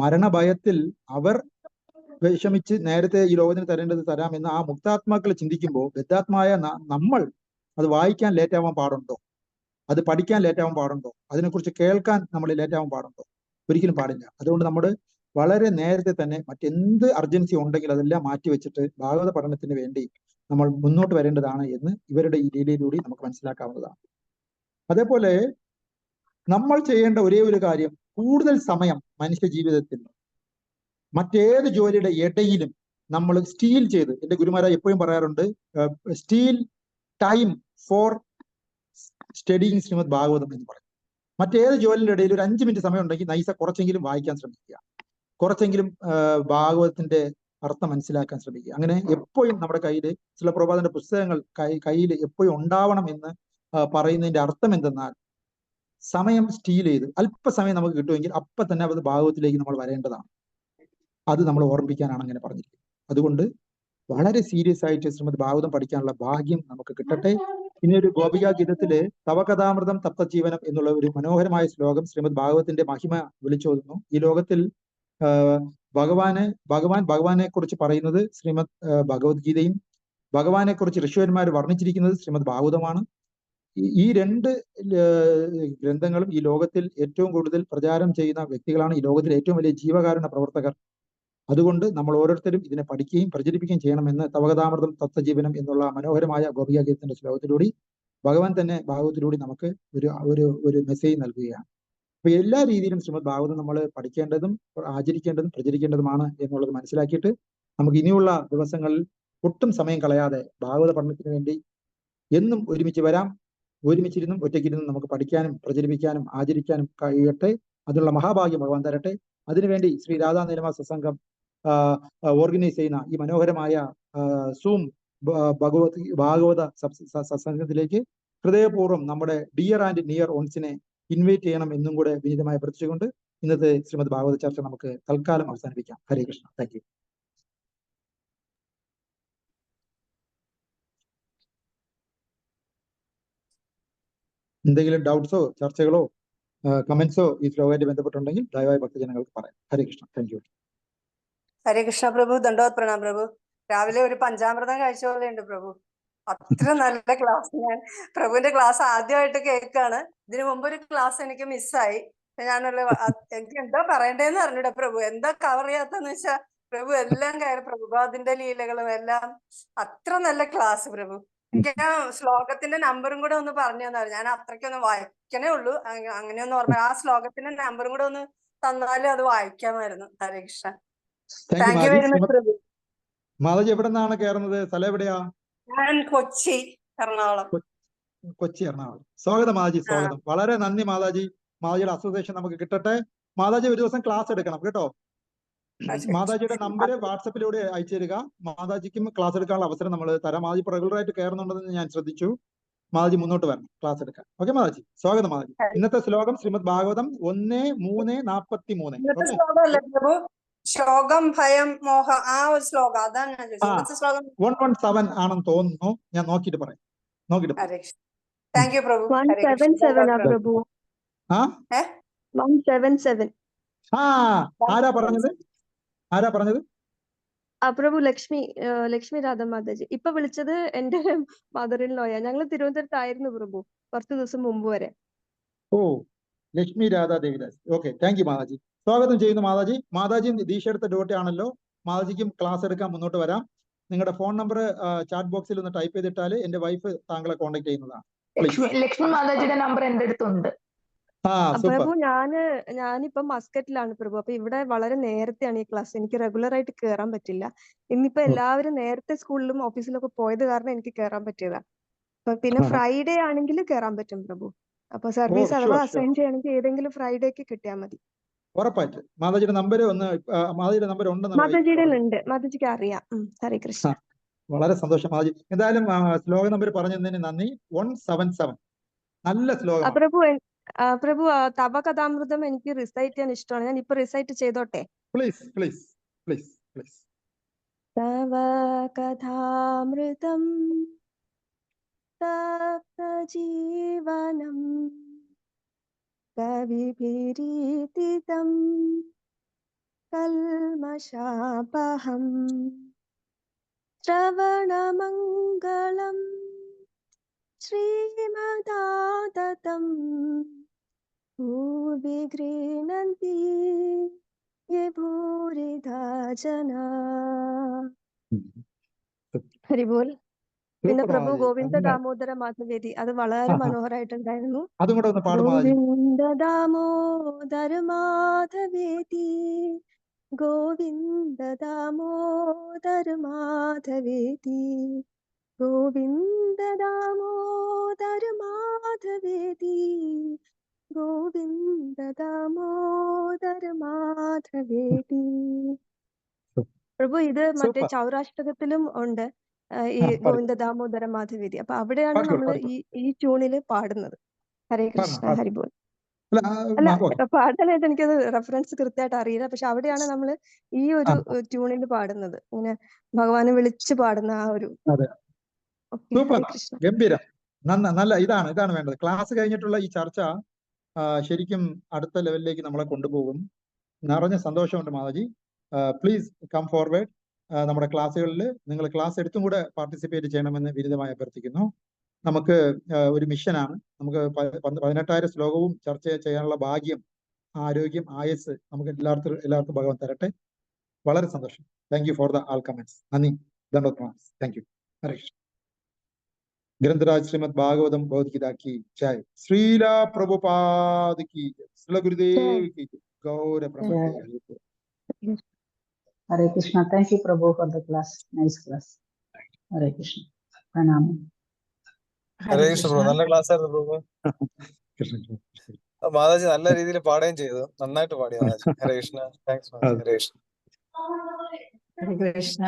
മരണഭയത്തിൽ അവർ വിഷമിച്ച് നേരത്തെ ഈ ലോകത്തിന് തരേണ്ടത് തരാമെന്ന് ആ മുക്താത്മാക്കൾ ചിന്തിക്കുമ്പോൾ ബദ്ധാത്മായ നമ്മൾ അത് വായിക്കാൻ ലേറ്റ് ആവാൻ പാടുണ്ടോ? അത് പഠിക്കാൻ ലേറ്റ് ആവാൻ പാടുണ്ടോ? അതിനെക്കുറിച്ച് കേൾക്കാൻ നമ്മൾ ലേറ്റ് ആവാൻ പാടുണ്ടോ? ഒരിക്കലും പാടില്ല. അതുകൊണ്ട് നമ്മൾ വളരെ നേരത്തെ തന്നെ മറ്റെന്ത് അർജൻസി ഉണ്ടെങ്കിൽ അതെല്ലാം മാറ്റിവെച്ചിട്ട് ഭാഗവത പഠനത്തിന് വേണ്ടി നമ്മൾ മുന്നോട്ട് വരേണ്ടതാണ് എന്ന് ഇവരുടെ ഈ രീതിയിലൂടെ നമുക്ക് മനസ്സിലാക്കാവുന്നതാണ്. അതേപോലെ നമ്മൾ ചെയ്യേണ്ട ഒരേ ഒരു കാര്യം, കൂടുതൽ സമയം മനുഷ്യ ജീവിതത്തിൽ മറ്റേത് ജോലിയുടെ ഇടയിലും നമ്മൾ സ്റ്റീൽ ചെയ്ത്, എന്റെ ഗുരുമാരായ എപ്പോഴും പറയാറുണ്ട്, steal time for studying Srimad Bhagavatam എന്ന് പറയും. മറ്റേത് ജോലിയുടെ ഇടയിൽ ഒരു 5 മിനിറ്റ് സമയം ഉണ്ടെങ്കിൽ നൈസ കുറച്ചെങ്കിലും വായിക്കാൻ ശ്രമിക്കുക, കുറച്ചെങ്കിലും ഭാഗവതത്തിന്റെ അർത്ഥം മനസ്സിലാക്കാൻ ശ്രമിക്കുക. അങ്ങനെ എപ്പോഴും നമ്മുടെ കയ്യിൽ ചില പ്രഭാതന്റെ പുസ്തകങ്ങൾ കയ്യിൽ എപ്പോഴും ഉണ്ടാവണം എന്ന് പറയുന്നതിന്റെ അർത്ഥം എന്തെന്നാൽ സമയം സ്റ്റീൽ ചെയ്ത് അല്പസമയം നമുക്ക് കിട്ടുമെങ്കിൽ അപ്പൊ തന്നെ അത് ഭാഗവതത്തിലേക്ക് നമ്മൾ വരേണ്ടതാണ്. അത് നമ്മൾ ഓർമ്മിപ്പിക്കാനാണ് അങ്ങനെ പറഞ്ഞിരിക്കുന്നത്. അതുകൊണ്ട് വളരെ സീരിയസ് ആയിട്ട് ശ്രീമദ് ഭാഗവതം പഠിക്കാനുള്ള ഭാഗ്യം നമുക്ക് കിട്ടട്ടെ. ഇനി ഒരു ഗോപികാ ഗീതത്തില് തവകഥാമൃതം തപ്തജീവനം എന്നുള്ള ഒരു മനോഹരമായ ശ്ലോകം ശ്രീമദ് ഭാഗവതത്തിന്റെ മഹിമ വിളിച്ചോതുന്നു. ഈ ലോകത്തിൽ ഭഗവാനെ കുറിച്ച് പറയുന്നത് ശ്രീമദ് ഭഗവത്ഗീതയും ഭഗവാനെ കുറിച്ച് ഋഷിവന്മാർ വർണ്ണിച്ചിരിക്കുന്നത് ശ്രീമദ് ഭാഗവതമാണ്. ഈ 2 ഗ്രന്ഥങ്ങളും ഈ ലോകത്തിൽ ഏറ്റവും കൂടുതൽ പ്രചാരം ചെയ്യുന്ന വ്യക്തികളാണ് ഈ ലോകത്തിലെ ഏറ്റവും വലിയ ജീവകാരുണ്യ പ്രവർത്തകർ. അതുകൊണ്ട് നമ്മൾ ഓരോരുത്തരും ഇതിനെ പഠിക്കുകയും പ്രചരിപ്പിക്കുകയും ചെയ്യണമെന്ന് തവകഥാമൃതം തത്വജീവനം എന്നുള്ള മനോഹരമായ ഗോപികാഗീതത്തിന്റെ ശ്ലോകത്തിലൂടെ ഭഗവാൻ തന്നെ ഭാഗവത്തിലൂടെ നമുക്ക് ഒരു മെസ്സേജ് നൽകുകയാണ്. അപ്പൊ എല്ലാ രീതിയിലും ശ്രീമദ് ഭാഗവതം നമ്മൾ പഠിക്കേണ്ടതും ആചരിക്കേണ്ടതും പ്രചരിക്കേണ്ടതുമാണ് എന്നുള്ളത് മനസ്സിലാക്കിയിട്ട് നമുക്ക് ഇനിയുള്ള ദിവസങ്ങളിൽ ഒട്ടും സമയം കളയാതെ ഭാഗവത പഠനത്തിന് വേണ്ടി എന്നും ഒരുമിച്ച് വരാം. ഒരുമിച്ചിരുന്നും ഒറ്റയ്ക്കിരുന്നും നമുക്ക് പഠിക്കാനും പ്രചരിപ്പിക്കാനും ആചരിക്കാനും കഴിയട്ടെ. അതിനുള്ള മഹാഭാഗ്യം ഭഗവാൻ തരട്ടെ. അതിനുവേണ്ടി ശ്രീ രാധാ നീലമാസ സംഘം ഓർഗനൈസ് ചെയ്യുന്ന ഈ മനോഹരമായ സൂം ഭാഗവത സത്സംഗത്തിലേക്ക് ഹൃദയപൂർവ്വം നമ്മുടെ ഡിയർ ആൻഡ് നിയർ ഓൺസിനെ ഇൻവൈറ്റ് ചെയ്യണം എന്നും കൂടെ വിനീതമായി അഭ്യർത്ഥിച്ചുകൊണ്ട് ഇന്നത്തെ ശ്രീമദ് ഭാഗവത ചർച്ച നമുക്ക് തൽക്കാലം അവസാനിപ്പിക്കാം. ഹരേ കൃഷ്ണ. Thank you. എന്തെങ്കിലും ഡൗട്ട്സോ ചർച്ചകളോ കമന്റ്സോ ഈ ശ്ലോകമായിട്ട് ബന്ധപ്പെട്ടുണ്ടെങ്കിൽ ദയവായി ഭക്തജനങ്ങൾക്ക് പറയാം. ഹരേ കൃഷ്ണ. Thank you. ഹരേ കൃഷ്ണ പ്രഭു. ദണ്ഡവത് പ്രണാം പ്രഭു. രാവിലെ ഒരു പഞ്ചാമൃതം കഴിച്ച പോലെയുണ്ട് പ്രഭു. അത്ര നല്ല ക്ലാസ്. ഞാൻ പ്രഭുവിന്റെ ക്ലാസ് ആദ്യമായിട്ട് കേൾക്കാണ്. ഇതിനു മുമ്പ് ഒരു ക്ലാസ് എനിക്ക് മിസ്സായി. എനിക്ക് എന്താ പറയണ്ടേന്ന് അറിഞ്ഞൂടാ പ്രഭു. എന്താ കവർ ചെയ്യാത്തെന്ന് വെച്ചാ പ്രഭു എല്ലാം കയറി പ്രഭുപാദിന്റെ ലീലകളും എല്ലാം. അത്ര നല്ല ക്ലാസ് പ്രഭു. എനിക്ക് ആ ശ്ലോകത്തിന്റെ നമ്പറും കൂടെ ഒന്ന് പറഞ്ഞു തന്നാൽ. ഞാൻ അത്രയ്ക്കൊന്ന് വായിക്കണേ ഉള്ളൂ. അങ്ങനെയൊന്നും ഓർമ്മ. ആ ശ്ലോകത്തിന്റെ നമ്പറും കൂടെ ഒന്ന് തന്നാലും അത് വായിക്കാമായിരുന്നു. Hare Krishna. Thank you very much Prabhu. Mataji എവിടെ നിന്നാണ് കയറുന്നത്? സ്ഥലം എവിടെയാ? ഞാൻ കൊച്ചി, എറണാകുളം. കൊച്ചി, എറണാകുളം. സ്വാഗതം മാതാജി, സ്വാഗതം. വളരെ നന്ദി മാതാജി. മാതാജിയുടെ അസോസിയേഷൻ നമുക്ക് കിട്ടട്ടെ. മാതാജി ഒരു ദിവസം ക്ലാസ് എടുക്കണം കേട്ടോ. മാതാജിയുടെ നമ്പർ വാട്സപ്പിലൂടെ അയച്ചു തരിക. മാതാജിക്കും ക്ലാസ് എടുക്കാനുള്ള അവസരം നമ്മൾ തരാം. മാതാജി റെഗുലർ ആയിട്ട് കയറുന്നുണ്ടെന്ന് ഞാൻ ശ്രദ്ധിച്ചു. മാതാജി മുന്നോട്ട് വരണം ക്ലാസ് എടുക്കാൻ. ഓക്കെ മാതാജി, സ്വാഗതം മാതാജി. ഇന്നത്തെ ശ്ലോകം ശ്രീമദ് ഭാഗവതം 1:3:43. ശ്ലോകം ഭയം മോഹ ആ ഒരു ശ്ലോകം അതാണ് ഞാൻ ചോദിച്ചത്. ശ്ലോകം 117 ആണെന്ന് തോന്നുന്നു. ഞാൻ നോക്കിയിട്ട് പറയാം. താങ്ക് യു പ്രഭു. 177 177. ആരാ പറഞ്ഞത്? പ്രഭു ലക്ഷ്മി രാധ മാതാജി. ഇപ്പൊ വിളിച്ചത് എന്റെ മദർ ഇൻ ലോയാ. ഞങ്ങൾ തിരുവനന്തപുരത്തായിരുന്നു പ്രഭു കുറച്ചു ദിവസം മുമ്പ് വരെ. ഓ, Lakshmi Radha Devidas. Okay, thank you Mataji. സ്വാഗതം ചെയ്യുന്നു മാതാജി. മാതാജി ദീക്ഷ എടുത്ത ഡോട്ടി ആണല്ലോ. മാതാജിക്കും ക്ലാസ് എടുക്കാൻ മുന്നോട്ട് വരാം. നിങ്ങളുടെ ഫോൺ നമ്പർ ചാറ്റ് ബോക്സിൽ ഒന്ന് ടൈപ്പ് ചെയ്തിട്ടാൽ എന്റെ വൈഫ് താങ്കളെ കോൺടാക്ട് ചെയ്യുന്നതാണ്. ലക്ഷ്മി മാതാജിയുടെ നമ്പർ എന്റെ അടുത്തുണ്ട്. പ്രഭു ഞാനിപ്പോ മസ്കറ്റിലാണ് പ്രഭു. അപ്പൊ ഇവിടെ വളരെ നേരത്തെയാണ് ഈ ക്ലാസ്. എനിക്ക് റെഗുലർ ആയിട്ട് കയറാൻ പറ്റില്ല. ഇന്നിപ്പോ എല്ലാവരും നേരത്തെ സ്കൂളിലും ഓഫീസിലൊക്കെ പോയത് കാരണം എനിക്ക് കയറാൻ പറ്റിയതാ. പിന്നെ ഫ്രൈഡേ ആണെങ്കിൽ കയറാൻ പറ്റും പ്രഭു. അപ്പൊ സർവീസ് അഥവാ അസൈൻ ചെയ്യണമെങ്കിൽ ഏതെങ്കിലും ഫ്രൈഡേക്ക് കിട്ടിയാൽ മതി. ഉറപ്പായിട്ട് മാതാജിയുടെ നമ്പർ ഉണ്ടെന്ന് മാതാജിയുടെ ഉണ്ട്. മാതാജിക്ക് അറിയാം. ഹരേ കൃഷ്ണ. വളരെ സന്തോഷം മാതാജി. എന്തായാലും ശ്ലോക നമ്പർ പറഞ്ഞതിന് നന്ദി. 177 നല്ല ശ്ലോകം പ്രഭു. തവ കഥാമൃതം എനിക്ക് റിസൈറ്റ് ചെയ്യാൻ ഇഷ്ടമാണ്. ഞാൻ ഇപ്പൊ റിസൈറ്റ് ചെയ്തോട്ടെ? പ്ലീസ്. തവ കഥാമൃതം ജീവനം കവിഭിരീതിതം കൽമഷാപഹം ശ്രവണമംഗളം ശ്രീമദാതതം ഭൂവി ഗൃഹ്ണന്തി യേ ഭൂരിധാ ജനാ. ഹരിബോൽ. പിന്നെ പ്രഭു ഗോവിന്ദ ദാമോദര മാധവേദി അത് വളരെ മനോഹരമായിട്ടുണ്ടായിരുന്നു. ഗോവിന്ദ ദാമോദര മാധവേദി ഗോവിന്ദ ദാമോദര മാധവേദി ഗോവിന്ദ ദാമോദര മാധവേദി ഗോവിന്ദ ദാമോദര മാധവേദി. പ്രഭു ഇത് മറ്റേ ചൗരാഷ്ടകത്തിലും ഉണ്ട് ഈ ഗോവിന്ദ ദാമോദര മാധവേദി. അപ്പൊ അവിടെയാണ് നമ്മൾ ഈ ട്യൂണില് പാടുന്നത്. ഹരേ കൃഷ്ണ. ഹരിബോൽ. അല്ല, പാടാനായിട്ട് എനിക്കത് റെഫറൻസ് കൃത്യമായിട്ട് അറിയില്ല. പക്ഷെ അവിടെയാണ് നമ്മൾ ഈ ഒരു ട്യൂണിൽ പാടുന്നത്. ഇങ്ങനെ ഭഗവാനെ വിളിച്ചു പാടുന്ന ആ ഒരു. ഗംഭീരം. നല്ല ഇതാണ് വേണ്ടത്. ക്ലാസ് കഴിഞ്ഞിട്ടുള്ള ഈ ചർച്ച ശരിക്കും അടുത്ത ലെവലിലേക്ക് നമ്മളെ കൊണ്ടുപോകും. നിറഞ്ഞ സന്തോഷമുണ്ട് മാതാജി. Please come forward. നമ്മുടെ ക്ലാസ്സുകളിൽ നിങ്ങൾ ക്ലാസ് എടുത്തും കൂടെ പാർട്ടിസിപ്പേറ്റ് ചെയ്യണമെന്ന് വിനീതമായി അഭ്യർത്ഥിക്കുന്നു. നമുക്ക് ഒരു മിഷനാണ്. നമുക്ക് 18,000 ശ്ലോകവും ചർച്ച ചെയ്യാനുള്ള ഭാഗ്യം, ആരോഗ്യം, ആയസ് നമുക്ക് എല്ലാവർക്കും ഭഗവാൻ തരട്ടെ. വളരെ സന്തോഷം. Thank you for the all comments. നന്ദി. Thank you. ഹരേ കൃഷ്ണ. ग्रंथराज श्रीमद् भागवतम भगवद गीता की जय। श्रीला प्रभुपाद की जय। श्रील गुरुदेव की जय। गौर Brahmadev. Hare Krishna. Thank you, Prabhu, for the class. Nice class. Hare Krishna. Pranam. ഹരേ കൃഷ്ണ പ്രഭു, നല്ല ക്ലാസ് ആയിരുന്നു പ്രഭു. മാതാജി നല്ല രീതിയിൽ പാടുകയും ചെയ്തു, നന്നായിട്ട് പാടി മാതാജി. ഹരേ കൃഷ്ണ. താങ്ക്സ് മാതാജി. ഹരേ കൃഷ്ണ. ഹരേ കൃഷ്ണ.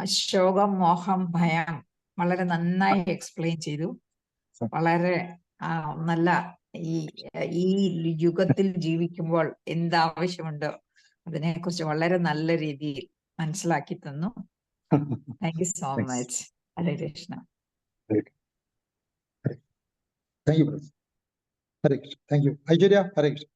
ശോകം, മോഹം, ഭയം വളരെ നന്നായി എക്സ്പ്ലെയിൻ ചെയ്തു. വളരെ നല്ല ഈ യുഗത്തിൽ ജീവിക്കുമ്പോൾ എന്താവശ്യമുണ്ടോ അതിനെക്കുറിച്ച് വളരെ നല്ല രീതിയിൽ മനസ്സിലാക്കി തന്നു. Thank you so much. Hare Krishna. Thank you. Hare Krishna. Thank you. Aijarya, Hare Krishna.